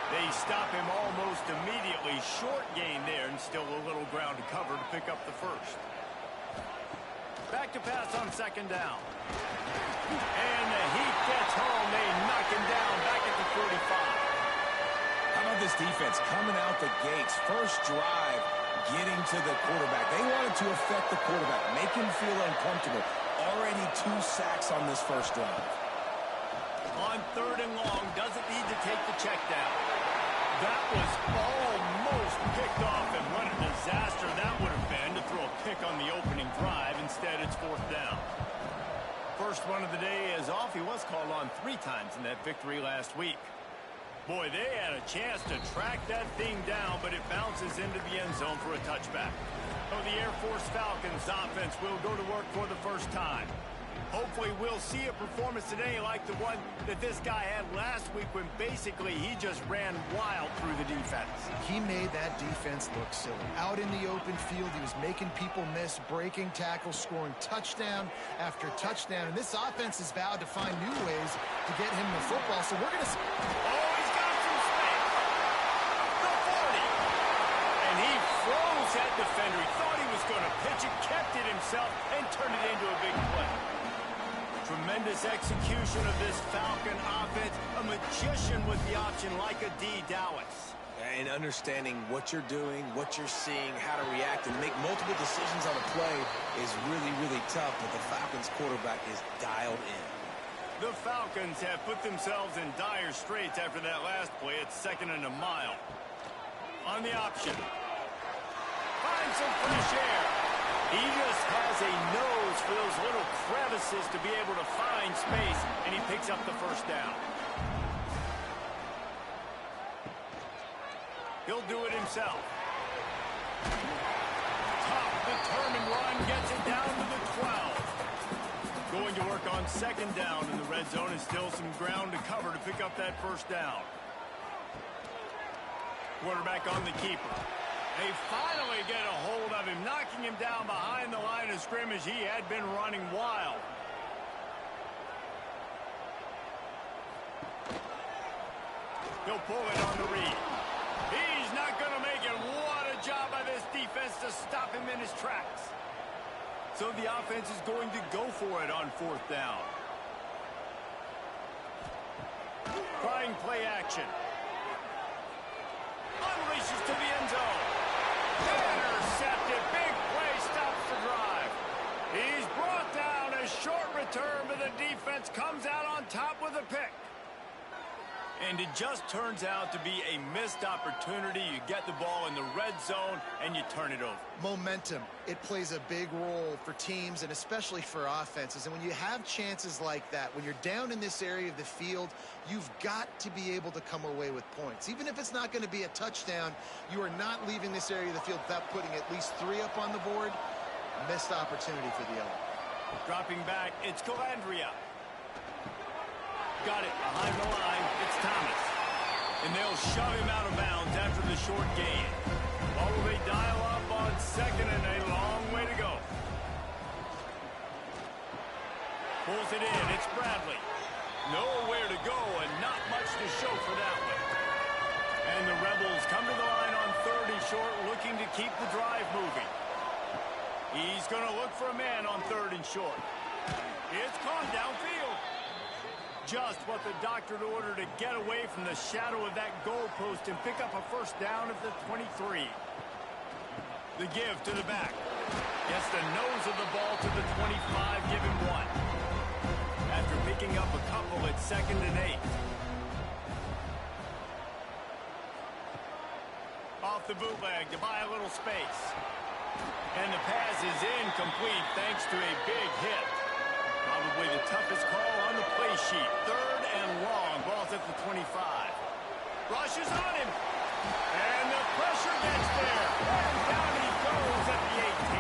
S1: They stop him almost immediately. Short gain there, and still a little ground to cover to pick up the first. Back to pass on 2nd down. And the Heat gets home. They knock him down back at the 45.
S3: How about this defense coming out the gates? First drive, getting to the quarterback. They wanted to affect the quarterback, make him feel uncomfortable. Already 2 sacks on this first drive.
S1: On 3rd and long, doesn't need to take the check down. That was almost picked off, and what a disaster that would have been to throw a pick on the opening drive. Instead, it's 4th down. First one of the day is off. He was called on 3 times in that victory last week. Boy, they had a chance to track that thing down, but it bounces into the end zone for a touchback. So the Air Force Falcons offense will go to work for the first time. Hopefully we'll see a performance today like the one that this guy had last week when basically he just ran wild through the defense.
S2: He made that defense look silly. Out in the open field, he was making people miss, breaking tackles, scoring touchdown after touchdown. And this offense has vowed to find new ways to get him the football. So we're going to see...
S1: Oh, he's got some space. The 40. And he froze that defender. He thought he was going to pitch it, kept it himself, and turned it into a big play. Tremendous execution of this Falcon offense. A magician with the option like a D. Dallas.
S3: And understanding what you're doing, what you're seeing, how to react, and make multiple decisions on a play is really, really tough. But the Falcons quarterback is dialed in.
S1: The Falcons have put themselves in dire straits after that last play. It's 2nd and a mile. On the option. Find some fresh air. He just has a nose for those little crevices to be able to find space, and he picks up the first down. He'll do it himself. Tough, determined run gets it down to the 12. Going to work on 2nd down in the red zone, and still some ground to cover to pick up that first down. Quarterback on the keeper. They finally get a hold of him, knocking him down behind the line of scrimmage. He had been running wild. He'll pull it on the read. He's not going to make it. What a job by this defense to stop him in his tracks. So the offense is going to go for it on 4th down. Trying play action. Unleashes to the end zone. Intercepted. Big play stops the drive. He's brought down. A short return, but the defense comes out on top with a pick. And it just turns out to be a missed opportunity. You get the ball in the red zone, and you turn it over.
S2: Momentum. It plays a big role for teams and especially for offenses. And when you have chances like that, when you're down in this area of the field, you've got to be able to come away with points. Even if it's not going to be a touchdown, you are not leaving this area of the field without putting at least 3 up on the board. Missed opportunity for the Yellow.
S1: Dropping back, it's Calandria. Got it behind the line. It's Thomas. And they'll shove him out of bounds after the short gain. Or will they dial up on 2nd and a long way to go? Pulls it in. It's Bradley. Nowhere to go and not much to show for that one. And the Rebels come to the line on 3rd and short, looking to keep the drive moving. He's going to look for a man on 3rd and short. It's caught downfield. Just what the doctor ordered to get away from the shadow of that goalpost and pick up a 1st down at the 23. The give to the back. Gets the nose of the ball to the 25, give him 1. After picking up a couple at 2nd and 8. Off the bootleg to buy a little space. And the pass is incomplete thanks to a big hit. Probably the toughest call on the play sheet. 3rd and long. Ball's at the 25. Rushes on him. And the pressure gets there. And down he goes at the 18.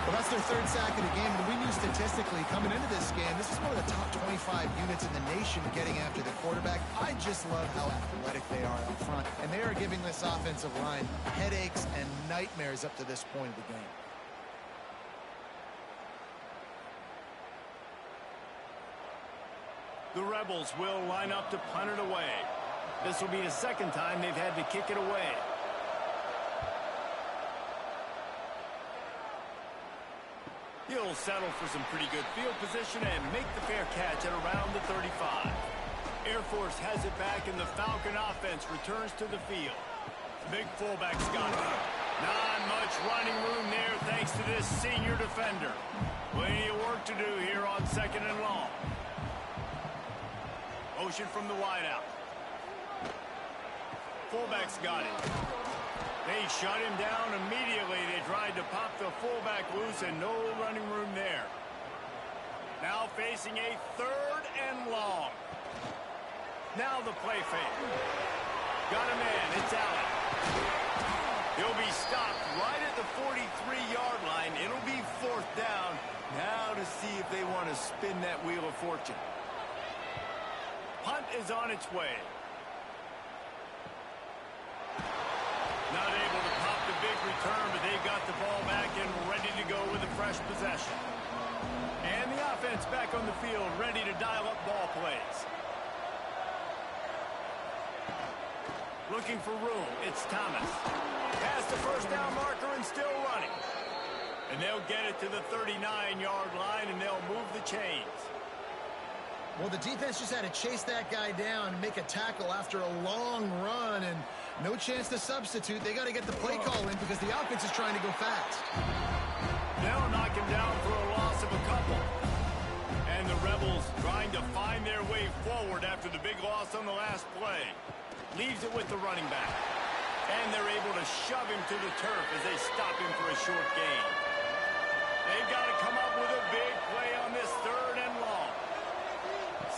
S2: Well, that's their 3rd sack of the game. And we knew statistically coming into this game, this is one of the top 25 units in the nation getting after the quarterback. I just love how athletic they are up front. And they are giving this offensive line headaches and nightmares up to this point of the game.
S1: The Rebels will line up to punt it away. This will be the 2nd time they've had to kick it away. He'll settle for some pretty good field position and make the fair catch at around the 35. Air Force has it back and the Falcon offense returns to the field. Big fullback's got it. Not much running room there thanks to this senior defender. Plenty of work to do here on 2nd and long. Motion from the wideout. Fullback's got it. They shut him down immediately. They tried to pop the fullback loose and no running room there. Now facing a 3rd and long. Now the play fake. Got a man. It's Allen. He'll be stopped right at the 43-yard line. It'll be 4th down. Now to see if they want to spin that wheel of fortune. Punt is on its way. Not able to pop the big return, but they got the ball back and ready to go with a fresh possession. And the offense back on the field, ready to dial up ball plays. Looking for room, it's Thomas. Past the 1st down marker and still running. And they'll get it to the 39-yard line, and they'll move the chains.
S2: Well, the defense just had to chase that guy down and make a tackle after a long run, and no chance to substitute. They got to get the play call in because the offense is trying to go fast.
S1: They'll knock him down for a loss of a couple. And the Rebels trying to find their way forward after the big loss on the last play. Leaves it with the running back. And they're able to shove him to the turf as they stop him for a short gain. They've got to come up with a big play on this 3rd and long.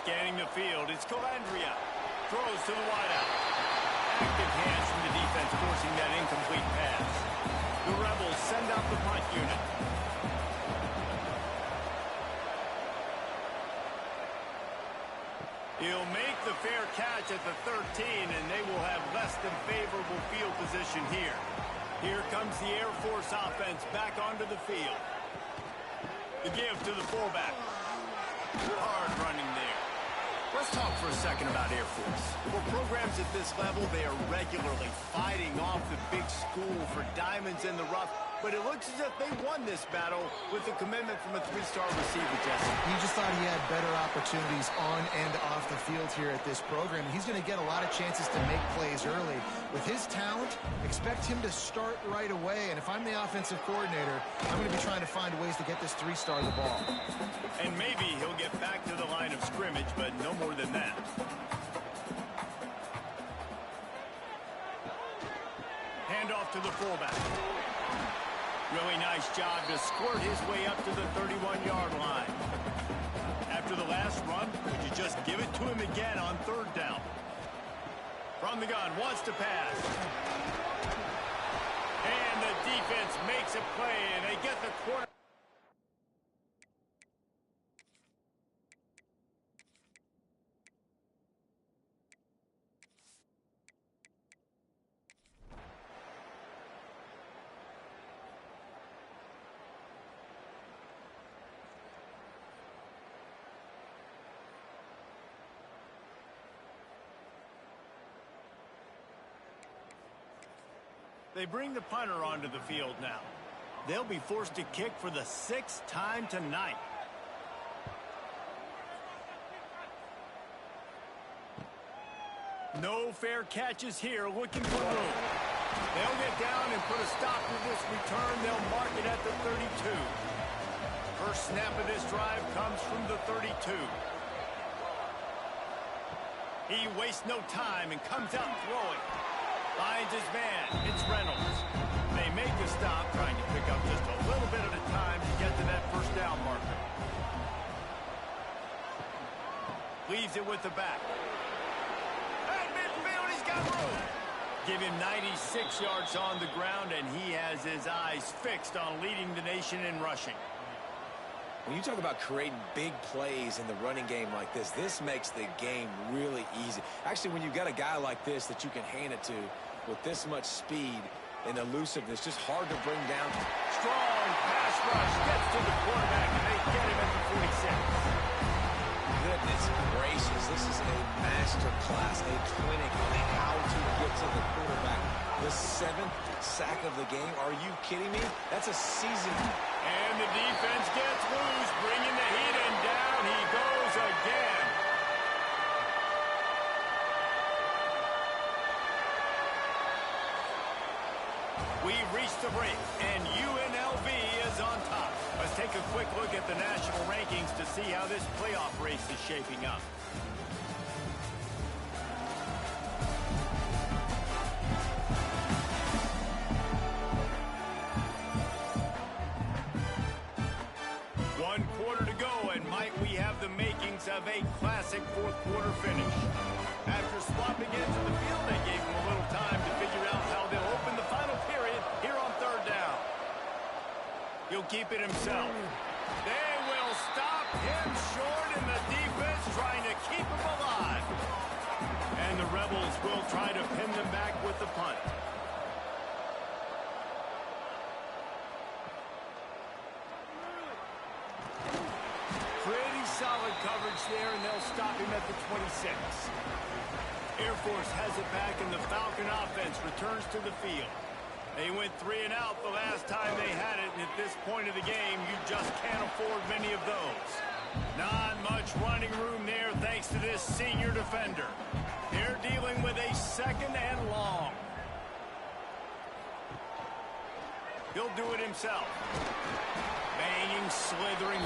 S1: Scanning the field, it's Calandria. Throws to the wideout. Active hands from the defense forcing that incomplete pass. The Rebels send out the punt unit. He'll make the fair catch at the 13, and they will have less than favorable field position here. Here comes the Air Force offense back onto the field. The give to the fullback. Hard running there. Let's talk for a second about Air Force. For programs at this level, they are regularly fighting off the big school for diamonds in the rough, but it looks as if they won this battle with a commitment from a three-star receiver, Jesse.
S2: He just thought he had better opportunities on and off the field here at this program. He's going to get a lot of chances to make plays early. With his talent, expect him to start right away, and if I'm the offensive coordinator, I'm going to be trying to find ways to get this three-star the ball.
S1: And maybe he'll get back to the line of scrimmage, but no more than that. Hand off to the fullback. Really nice job to squirt his way up to the 31-yard line. After the last run, would you just give it to him again on third down? From the gun, wants to pass. And the defense makes a play, and they get the quarterback. They bring the punter onto the field now. They'll be forced to kick for the 6th time tonight. No fair catches here, looking for room. They'll get down and put a stop to this return. They'll mark it at the 32. First snap of this drive comes from the 32. He wastes no time and comes out throwing. Finds his man. It's Reynolds. They make a stop, trying to pick up just a little bit at a time to get to that first down marker. Leaves it with the back. At midfield, he's got room. Give him 96 yards on the ground, and he has his eyes fixed on leading the nation in rushing.
S3: When you talk about creating big plays in the running game like this makes the game really easy. Actually, when you've got a guy like this that you can hand it to with this much speed and elusiveness, just hard to bring down.
S1: Strong pass rush gets to the quarterback, and they get him at the 46.
S3: Goodness gracious, this is a master class, a clinic on how to get to the quarterback. The 7th sack of the game. Are you kidding me? That's a season.
S1: And the defense gets loose, bringing the heat, and down he goes again. We've reached the break, and UNLV is on top. Let's take a quick look at the national rankings to see how this playoff race is shaping up. One quarter to go, and might we have the makings of a classic fourth-quarter finish. After swapping into the field, they gave him a little time to figure out how they'll open the final period here on third down. He'll keep it himself. They will stop him short, and the defense trying to keep him alive. And the Rebels will try to pin them back with the punt. Pretty solid coverage there, and they'll stop him at the 26. Air Force has it back, and the Falcon offense returns to the field. They went 3 and out the last time they had it, and at this point of the game, you just can't afford many of those. Not much running room there thanks to this senior defender. They're dealing with a 2nd and long. He'll do it himself. Banging, slithering.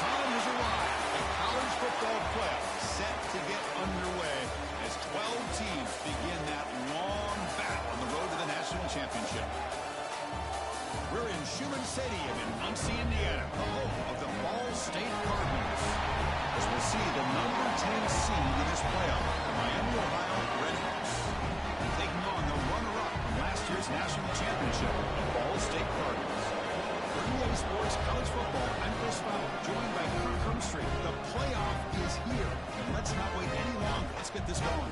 S5: time has arrived. The college football playoff set to get underway as 12 teams begin that long battle on the road to the national championship. We're in Schumann Stadium in Muncie, Indiana, the home of the Ball State Cardinals, as we'll see the number 10 seed in this playoff, the Miami, Ohio Redhawks, taking on the runner-up from last year's national championship, the Ball State Cardinals. For EA Sports College Football, I'm Chris Fowler, joined by Kirk Hermstreet. The playoff is here, and let's not wait any longer. Let's get this going.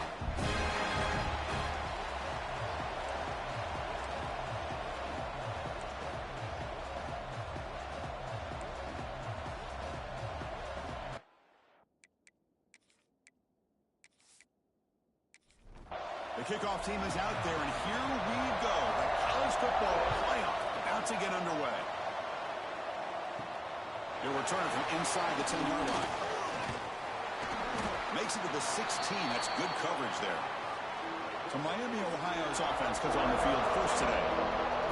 S5: The kickoff team is out there, and here we go. The college football playoff about to get underway. He'll return it from inside the 10-yard line. Makes it to the 16. That's good coverage there. So Miami, Ohio's offense comes on the field first today.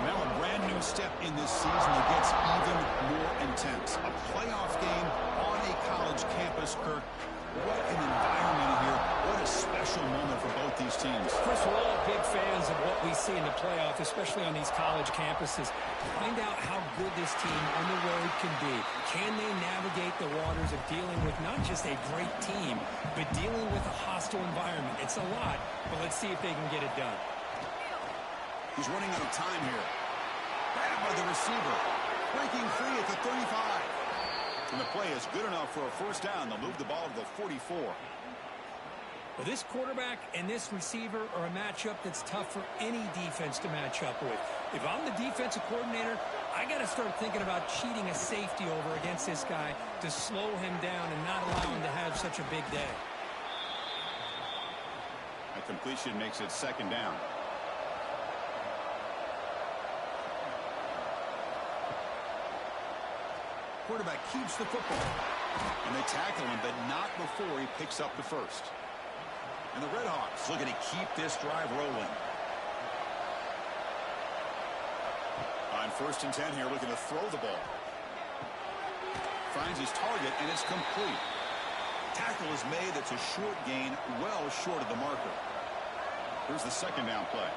S5: Now a brand new step in this season that gets even more intense. A playoff game on a college campus, Kirk. What an environment here. What a special moment for both these teams.
S6: First, we're all big fans of what we see in the playoff, especially on these college campuses. Find out how good this team on the road can be. Can they navigate the waters of dealing with not just a great team, but dealing with a hostile environment? It's a lot, but let's see if they can get it done.
S5: He's running out of time here. Grabbed by the receiver. Breaking free at the 35. And the play is good enough for a first down. They'll move the ball to the 44.
S6: Well, this quarterback and this receiver are a matchup that's tough for any defense to match up with. If I'm the defensive coordinator, I got to start thinking about cheating a safety over against this guy to slow him down and not allow him to have such a big day.
S5: That completion makes it second down. Quarterback keeps the football. And they tackle him, but not before he picks up the first. And the Redhawks looking to keep this drive rolling. On 1st and 10 here, looking to throw the ball. Finds his target, and it's complete. Tackle is made. That's a short gain, well short of the marker. Here's the second down play.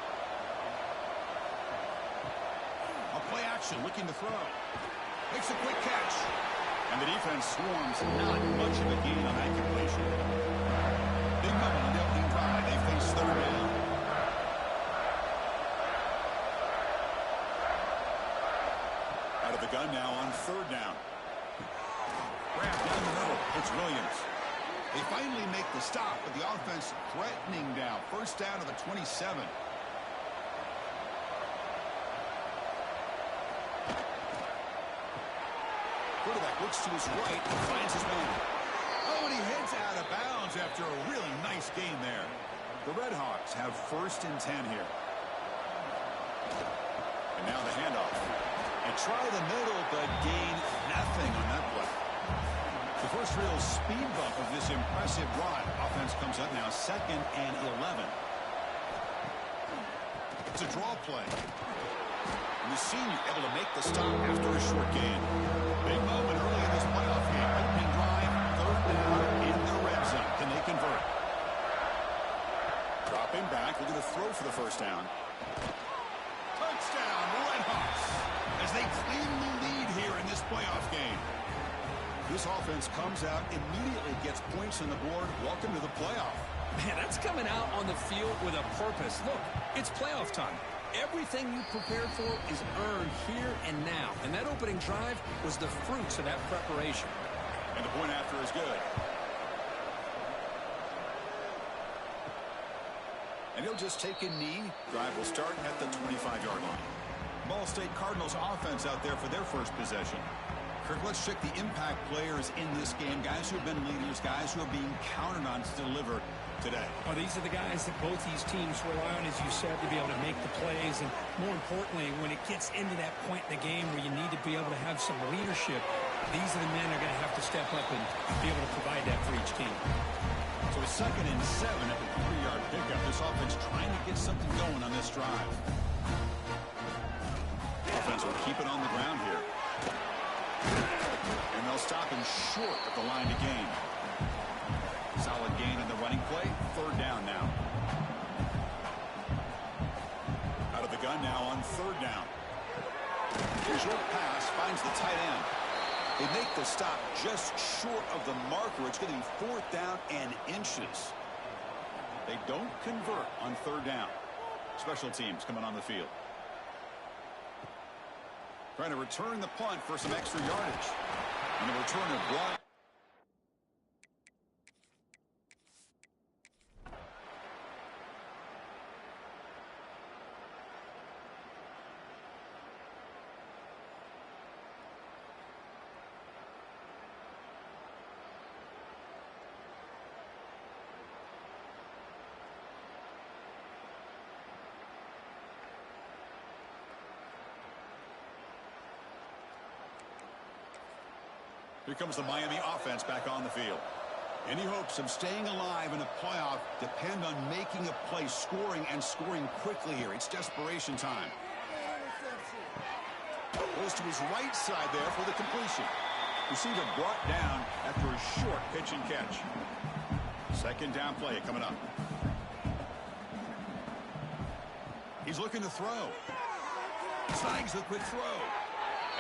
S5: A play action, looking to throw. Makes a quick catch. And the defense swarms. Not much of a gain on that completion. Big moment on the opening drive. They face third down. Out of the gun now on third down. Grab down the middle. It's Williams. They finally make the stop, but the offense threatening down. First down to the 27. Quarterback looks to his right and finds his man. Oh, and he heads out of bounds after a really nice game there. The Redhawks have 1st and 10 here. And now the handoff. And try the middle, but gain nothing on that play. The first real speed bump of this impressive run. Offense comes up now 2nd and 11. It's a draw play. And the senior able to make the stop after a short gain. Big moment early in this playoff game. Opening drive, third down in the red zone. Can they convert? Dropping back, looking to throw for the first down. Touchdown, Redhawks, as they claim the lead here in this playoff game. This offense comes out, immediately gets points on the board. Welcome to the playoff.
S6: Man, that's coming out on the field with a purpose. Look, it's playoff time. Everything you prepared for is earned here and now. And that opening drive was the fruits of that preparation.
S5: And the point after is good. And he'll just take a knee. Drive will start at the 25-yard line. Ball State Cardinals offense out there for their first possession. Kirk, let's check the impact players in this game. Guys who have been leaders, guys who are being counted on to deliver today.
S6: Well, these are the guys that both these teams rely on, as you said, to be able to make the plays. And more importantly, when it gets into that point in the game where you need to be able to have some leadership, these are the men that are going to have to step up and be able to provide that for each team.
S5: So a 2nd and 7 at the 3-yard pickup. This offense trying to get something going on this drive. Offense will keep it on the ground here. And they'll stop him He's short at the line to gain. Solid gain in the running play. Third down now. Out of the gun now on third down. Short pass finds the tight end. They make the stop just short of the marker. It's going to be fourth down and inches. They don't convert on third down. Special teams coming on the field. Trying to return the punt for some extra yardage. And the returner blocked. Here comes the Miami offense back on the field. Any hopes of staying alive in a playoff depend on making a play, scoring, and scoring quickly here. It's desperation time. Goes to his right side there for the completion. Receiver brought down after a short pitch and catch. Second down play coming up. He's looking to throw. Snags the quick throw.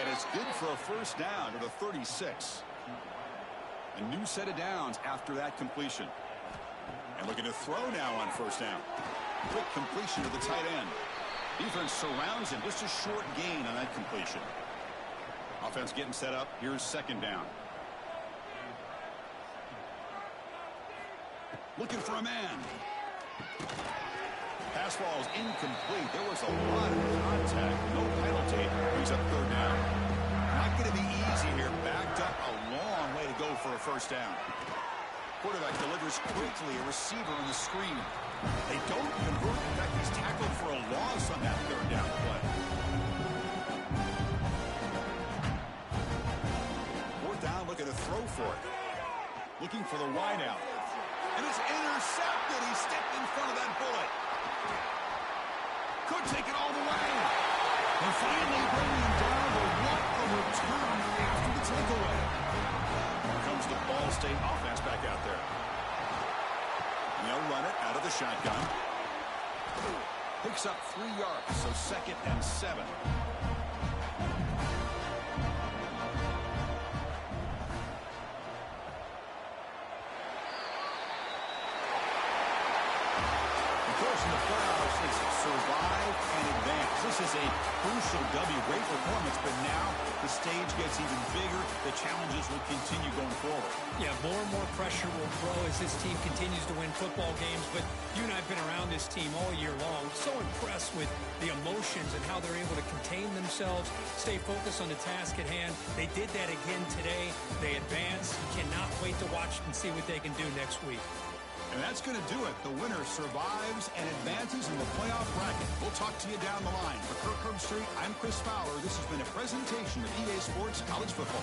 S5: And it's good for a first down to the 36. A new set of downs after that completion. And looking to throw now on first down. Quick completion to the tight end. Defense surrounds him. Just a short gain on that completion. Offense getting set up. Here's second down. Looking for a man. Pass ball is incomplete. There was a lot of contact. No penalty. Brings up third down. Not going to be easy here. Backed up a long way to go for a first down. Quarterback delivers quickly. A receiver on the screen. They don't convert. In fact, he's tackled for a loss on that third down play. Fourth down, looking to throw for it. Looking for the wide out. And it's intercepted. He stepped in front of that bullet. Could take it all the way. And finally bringing him down, but what a return after the takeaway. Here comes the Ball State offense back out there. And they'll run it out of the shotgun. Picks up 3 yards, so second and 7. In the playoffs, it's survive and advance. This is a crucial W. Great performance, but now the stage gets even bigger. The challenges will continue going forward.
S6: Yeah, more and more pressure will grow as this team continues to win football games. But you and I have been around this team all year long. So impressed with the emotions and how they're able to contain themselves, stay focused on the task at hand. They did that again today. They advance. Cannot wait to watch and see what they can do next week.
S5: And that's going to do it. The winner survives and advances in the playoff bracket. We'll talk to you down the line. For Kirk Herbstreit, I'm Chris Fowler. This has been a presentation of EA Sports College Football.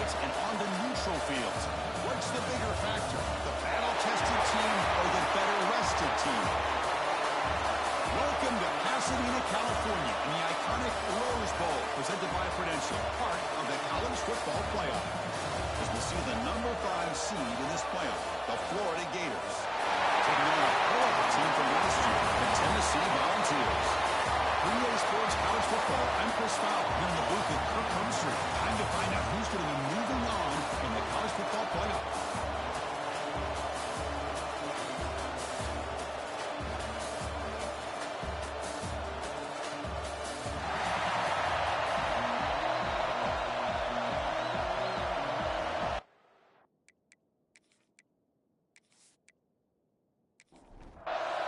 S5: fields and onto neutral fields. What's the bigger factor, the battle-tested team or the better-rested team? Welcome to Pasadena, California, in the iconic Rose Bowl, presented by Prudential, part of the college football playoff. As we see the number 5 seed in this playoff, the Florida Gators, taking on a hell of a team from last year, the Tennessee Volunteers. 3A Sports College Football, I'm Chris Fowler, here in the booth with Kirk Herbstreit. Time to find out who's going to be moving on in the college football playoff.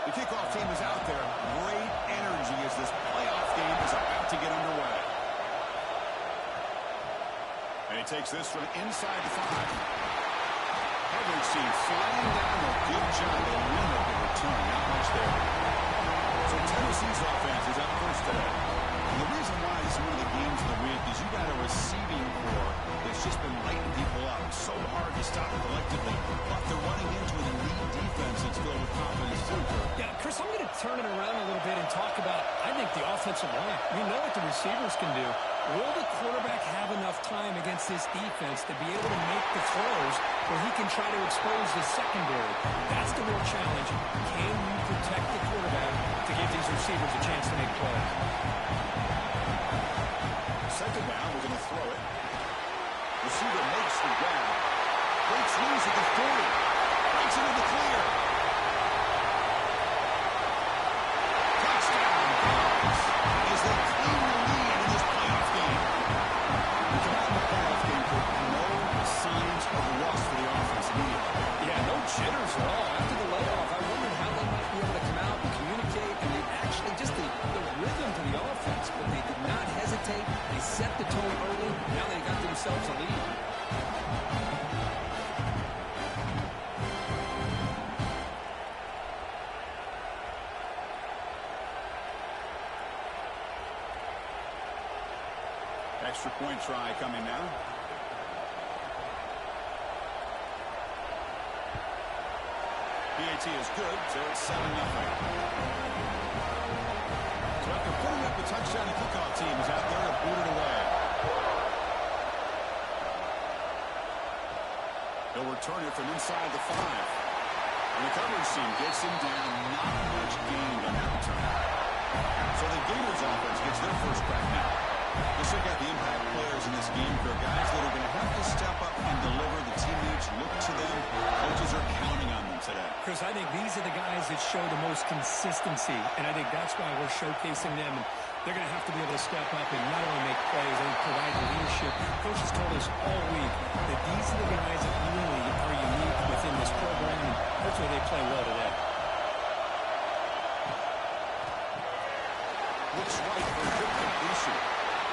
S5: The kickoff team is out there. Great energy as this playoff game is about to get underway. And he takes this from inside the 5. Coverage team flying down a good job. The limit of the return. Not much there. So Tennessee's offense is up first today. And the reason why this is one of the games of the week is you got a receiving core that's just been lighting people up. So hard to stop collectively. But they're running into an elite defense that's filled with confidence too, Kirk.
S6: Yeah, Chris, I'm going to turn it around a little bit and talk about, I think, the offensive line. We know what the receivers can do. Will the quarterback have enough time against this defense to be able to make the throws where he can try to expose the secondary? That's the real challenge. Can you protect the quarterback to give these receivers a chance to make plays?
S5: Second down, we're going to throw it. Receiver makes the grab. Breaks loose at the 40. Breaks into the clear. Touchdown, Cubs. As they claim the lead in this playoff game. We come out in the playoff game for no signs of rust for the offense immediately.
S6: Yeah, no jitters at all. After the layoff, I wondered how they might be able to come out and communicate, and they actually just the rhythm to the offense, but they did not hesitate. They set the tone early. Now they got themselves a lead.
S5: Extra point try coming now. PAT is good, so it's 7-0. So after putting up the touchdown, the kickoff team is out there to boot it away. They'll return it from inside the 5. And the coverage team gets him down. Not much gained on that return. So the Gators offense gets their first crack now. Let's check out the impact players in this game. There are guys that are going to have to step up and deliver. The teammates look to them. Coaches are counting on them today.
S6: Chris, I think these are the guys that show the most consistency, and I think that's why we're showcasing them. And they're going to have to be able to step up and not only make plays, they provide leadership. Coach has told us all week that these are the guys that really are unique within this program, and hopefully they play well today.
S5: Looks right for a good completion.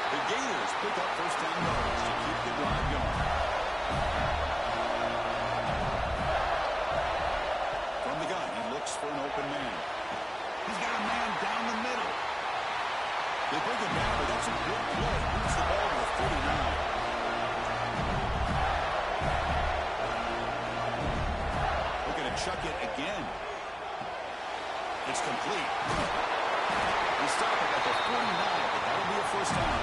S5: The Gators pick up first down yards to keep the drive going. From the gun, he looks for an open man. He's got a man down the middle. They bring him down, but that's a good play. Moves the ball to the 49. Looking to chuck it again. It's complete. They stop it at the 49, but that'll be a first down.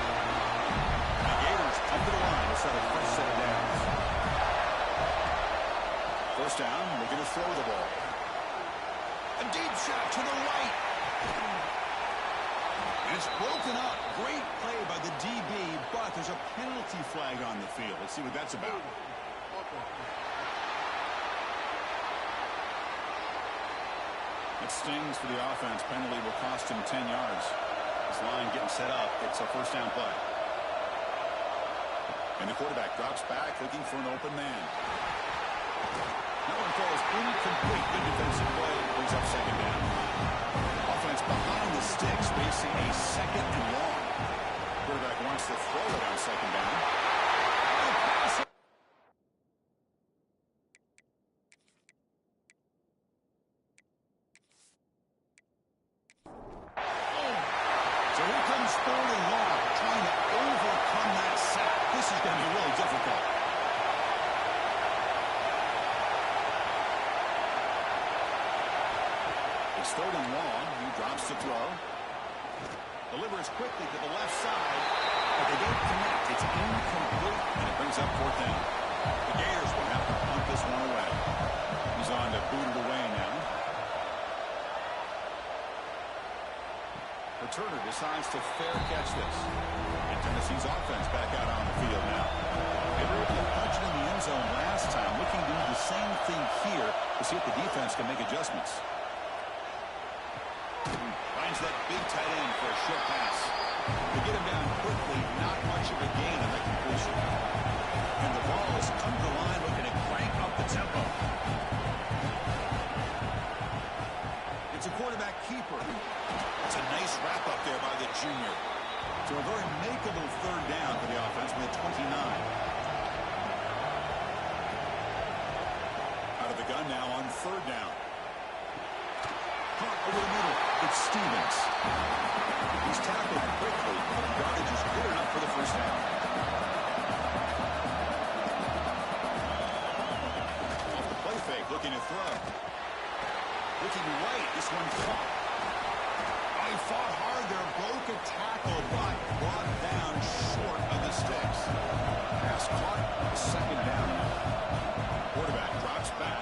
S5: The Gators come to the line to set a fresh set of downs. First down, looking to throw the ball. A deep shot to the right. And it's broken up. Great play by the DB, but there's a penalty flag on the field. Let's see what that's about. It stings for the offense. Penalty will cost him 10 yards. This line getting set up. It's a first down play. And the quarterback drops back looking for an open man. That one falls incomplete. Good defensive play. Brings up second down. Offense behind the sticks facing a second and long. Quarterback wants to throw it on second down. So here comes third and long, trying to overcome that sack. This is going to be really difficult. third and long. He drops to throw. Delivers quickly to the left side, but they don't connect. It's incomplete, and it brings up fourth down. The Gators will have to punt this one away. He's on to boot it away now. Returner decides to fair catch this. And Tennessee's offense back out on the field now. They were able to punch it in the end zone last time, looking to do the same thing here to see if the defense can make adjustments. Finds that big tight end for a short pass. They get him down quickly, not much of a gain on that completion. And the ball has come to the line looking to crank up the tempo. It's a quarterback keeper. That's a nice wrap up there by the junior. So a very makeable third down for the offense with 29. Out of the gun now on third down. Caught over the middle. It's Stevens. He's tackled quickly, but the yardage is good enough for the first down. Off the play fake, looking to throw. Looking right, this one caught. Oh, he fought hard there, broke a tackle, but brought down short of the sticks. Pass caught, second down. Quarterback drops back.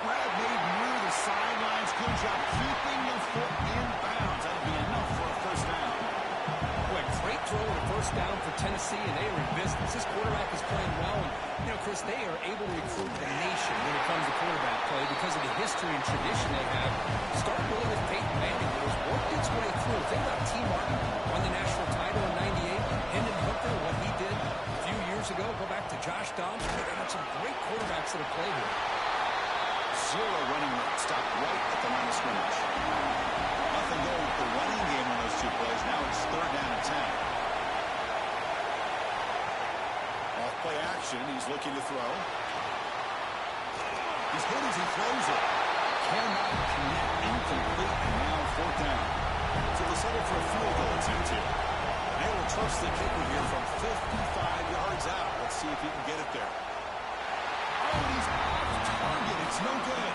S5: Grab made near the sidelines. Good job keeping the foot in bounds. That'll be enough for a first down.
S6: Boy, great throw and a first down for Tennessee, and they are in business. This quarterback is playing well. And, you know, Chris, they are able to recruit the nation when it comes to quarterback play because of the history and tradition they have. Started really with Peyton Manning, but has worked its way through. Think about T. Martin, won the national title in '98. Hendon Hooker, what he did a few years ago. Go back to Josh Dobbs. They've got some great quarterbacks that have played here.
S5: Zero running room. Stopped right at the line of scrimmage. Nothing going with the running game on those two plays. Now it's third down and 10. Off play action. He's looking to throw. He's hit as he throws it. Cannot connect, incomplete, and now fourth down. So they'll settle for a field goal attempt here. And they will trust the kicker here from 55 yards out. Let's see if he can get it there. Oh, and he's off target. It's no good.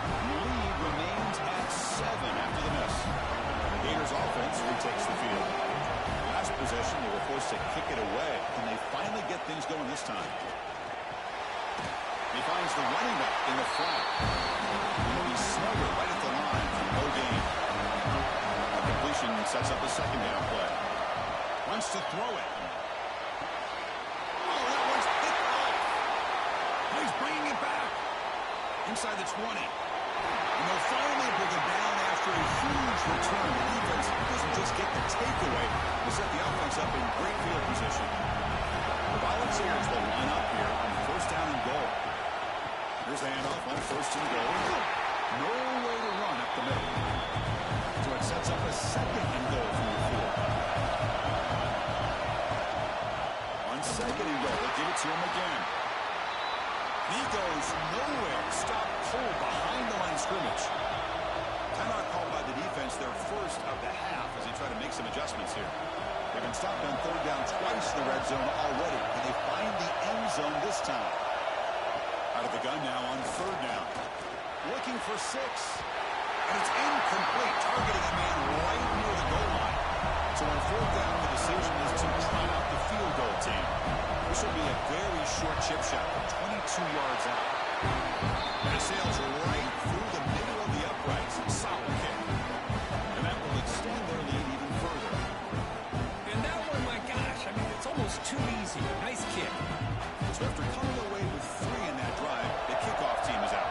S5: The lead remains at 7 after the miss. The Gators offense retakes the field. Last possession, they were forced to kick it away. Can they finally get things going this time? He finds the running back in the flat. He's snugger right at the line for no gain. A completion sets up a second down play. Wants to throw it. Oh, that one's picked off. He's bringing it back. Inside the 20. And they'll finally bring it down after a huge return. The defense doesn't just get the takeaway. They set the offense up in great field position. The Volunteers will line up here on first down and goal. Here's the handoff on first and goal. No way to run up the middle. So it sets up a second and goal from the field. On second and goal, they'll give it to him again. He goes nowhere. Stop cold behind the line of scrimmage. Timeout called by the defense, their first of the half as they try to make some adjustments here. They've been stopped on third down twice in the red zone already. And they find the end zone this time. Out of the gun now on third down. Looking for 6. And it's incomplete. Targeting a man right near the goal line. So on fourth down, the decision is to try out the field goal team. This will be a very short chip shot from 22 yards out. And it sails right through the middle of the uprights. Solid kick. And that will extend their lead even further.
S6: And that one, my gosh, I mean, it's almost too easy. Nice kick.
S5: So after coming away with 3 in that drive, the kickoff team is out.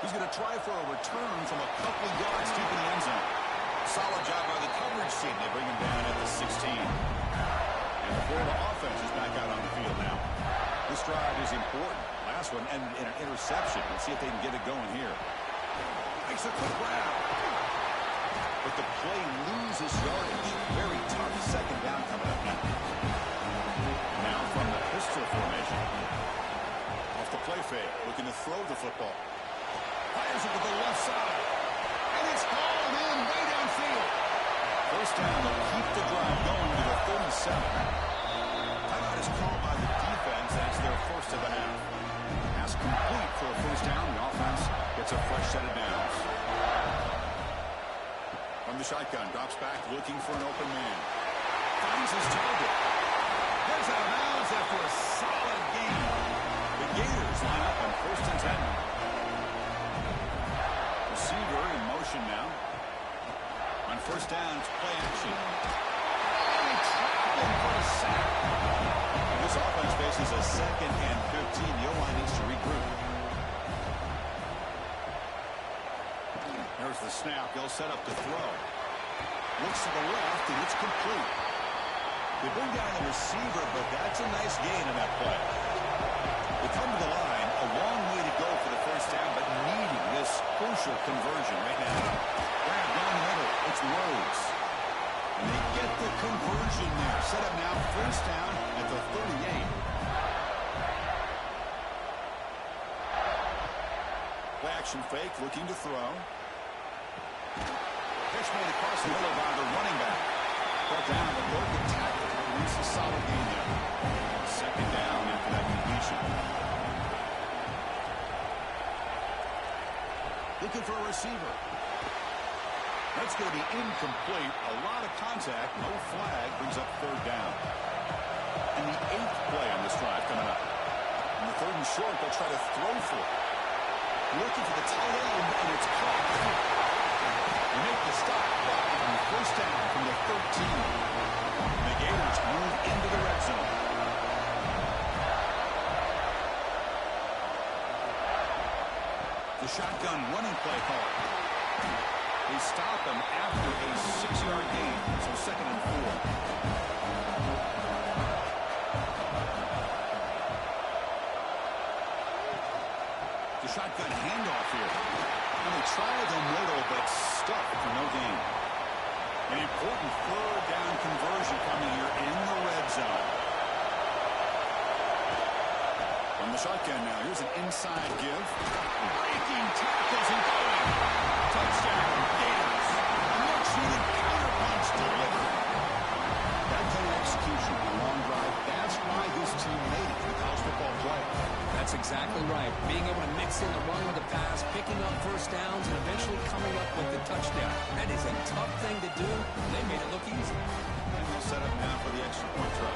S5: He's going to try for a return from a couple of yards deep in the end zone. Solid job by the coverage team. They bring him down at the 16. And the Florida offense is back out on the field now. This drive is important. Last one ended in an interception. Let's see if they can get it going here. Makes a quick grab. But the play loses yardage. Very tough second down coming up now. Now from the pistol formation. Off the play fake. Looking to throw the football. Fires it to the left side. And it's hauled in way downfield. First down, they'll keep the drive going to the 37. Timeout is called by the defense. downs. That's their first of the half. Pass complete for a first down. The offense gets a fresh set of downs. From the shotgun, drops back, looking for an open man. Finds his target. Goes out of bounds after a solid gain. The Gators line up on 1st and 10. Receiver in motion now. On 1st down, it's play action. And trapping for a sack. This offense faces a 2nd and 15. The O-line needs to regroup. There's the snap. They'll set up to throw. Looks to the left, and it's complete. They bring down the receiver, but that's a nice gain in that play. They come to the line, a long way to go for the first down, but needing this crucial conversion right now. Grab down the middle. It's Rhodes. And they get the conversion there. Set up now, first down at the 38. Play action fake, looking to throw. Pitch made across the middle by the running back. Brought down the broken tackle. Release a solid gain there. 2nd down after that completion. Looking for a receiver. That's going to be incomplete. A lot of contact. No flag. Brings up 3rd down. And the 8th play on this drive coming up. On the 3rd and short, they'll try to throw for it. Looking for the tight end, and it's caught. They make the stop. On 1st down from the 13. The Gators move into the red zone. The shotgun running play call. They stop him after a 6-yard gain, so 2nd and 4. The shotgun handoff here. And they try the middle, but stuck for no gain. An important 3rd down conversion coming here in the red zone. From the shotgun now, here's an inside give. Breaking tackles and going. Touchdown, Gators. A much-needed counterpunch delivered. That kind of execution, a long drive, that's why this team made it to the college football playoff.
S6: That's exactly right. Being able to mix in the run with the pass, picking up first downs, and eventually coming up with the touchdown. That is a tough thing to do. They made it look easy.
S5: And they'll set up now for the extra point try.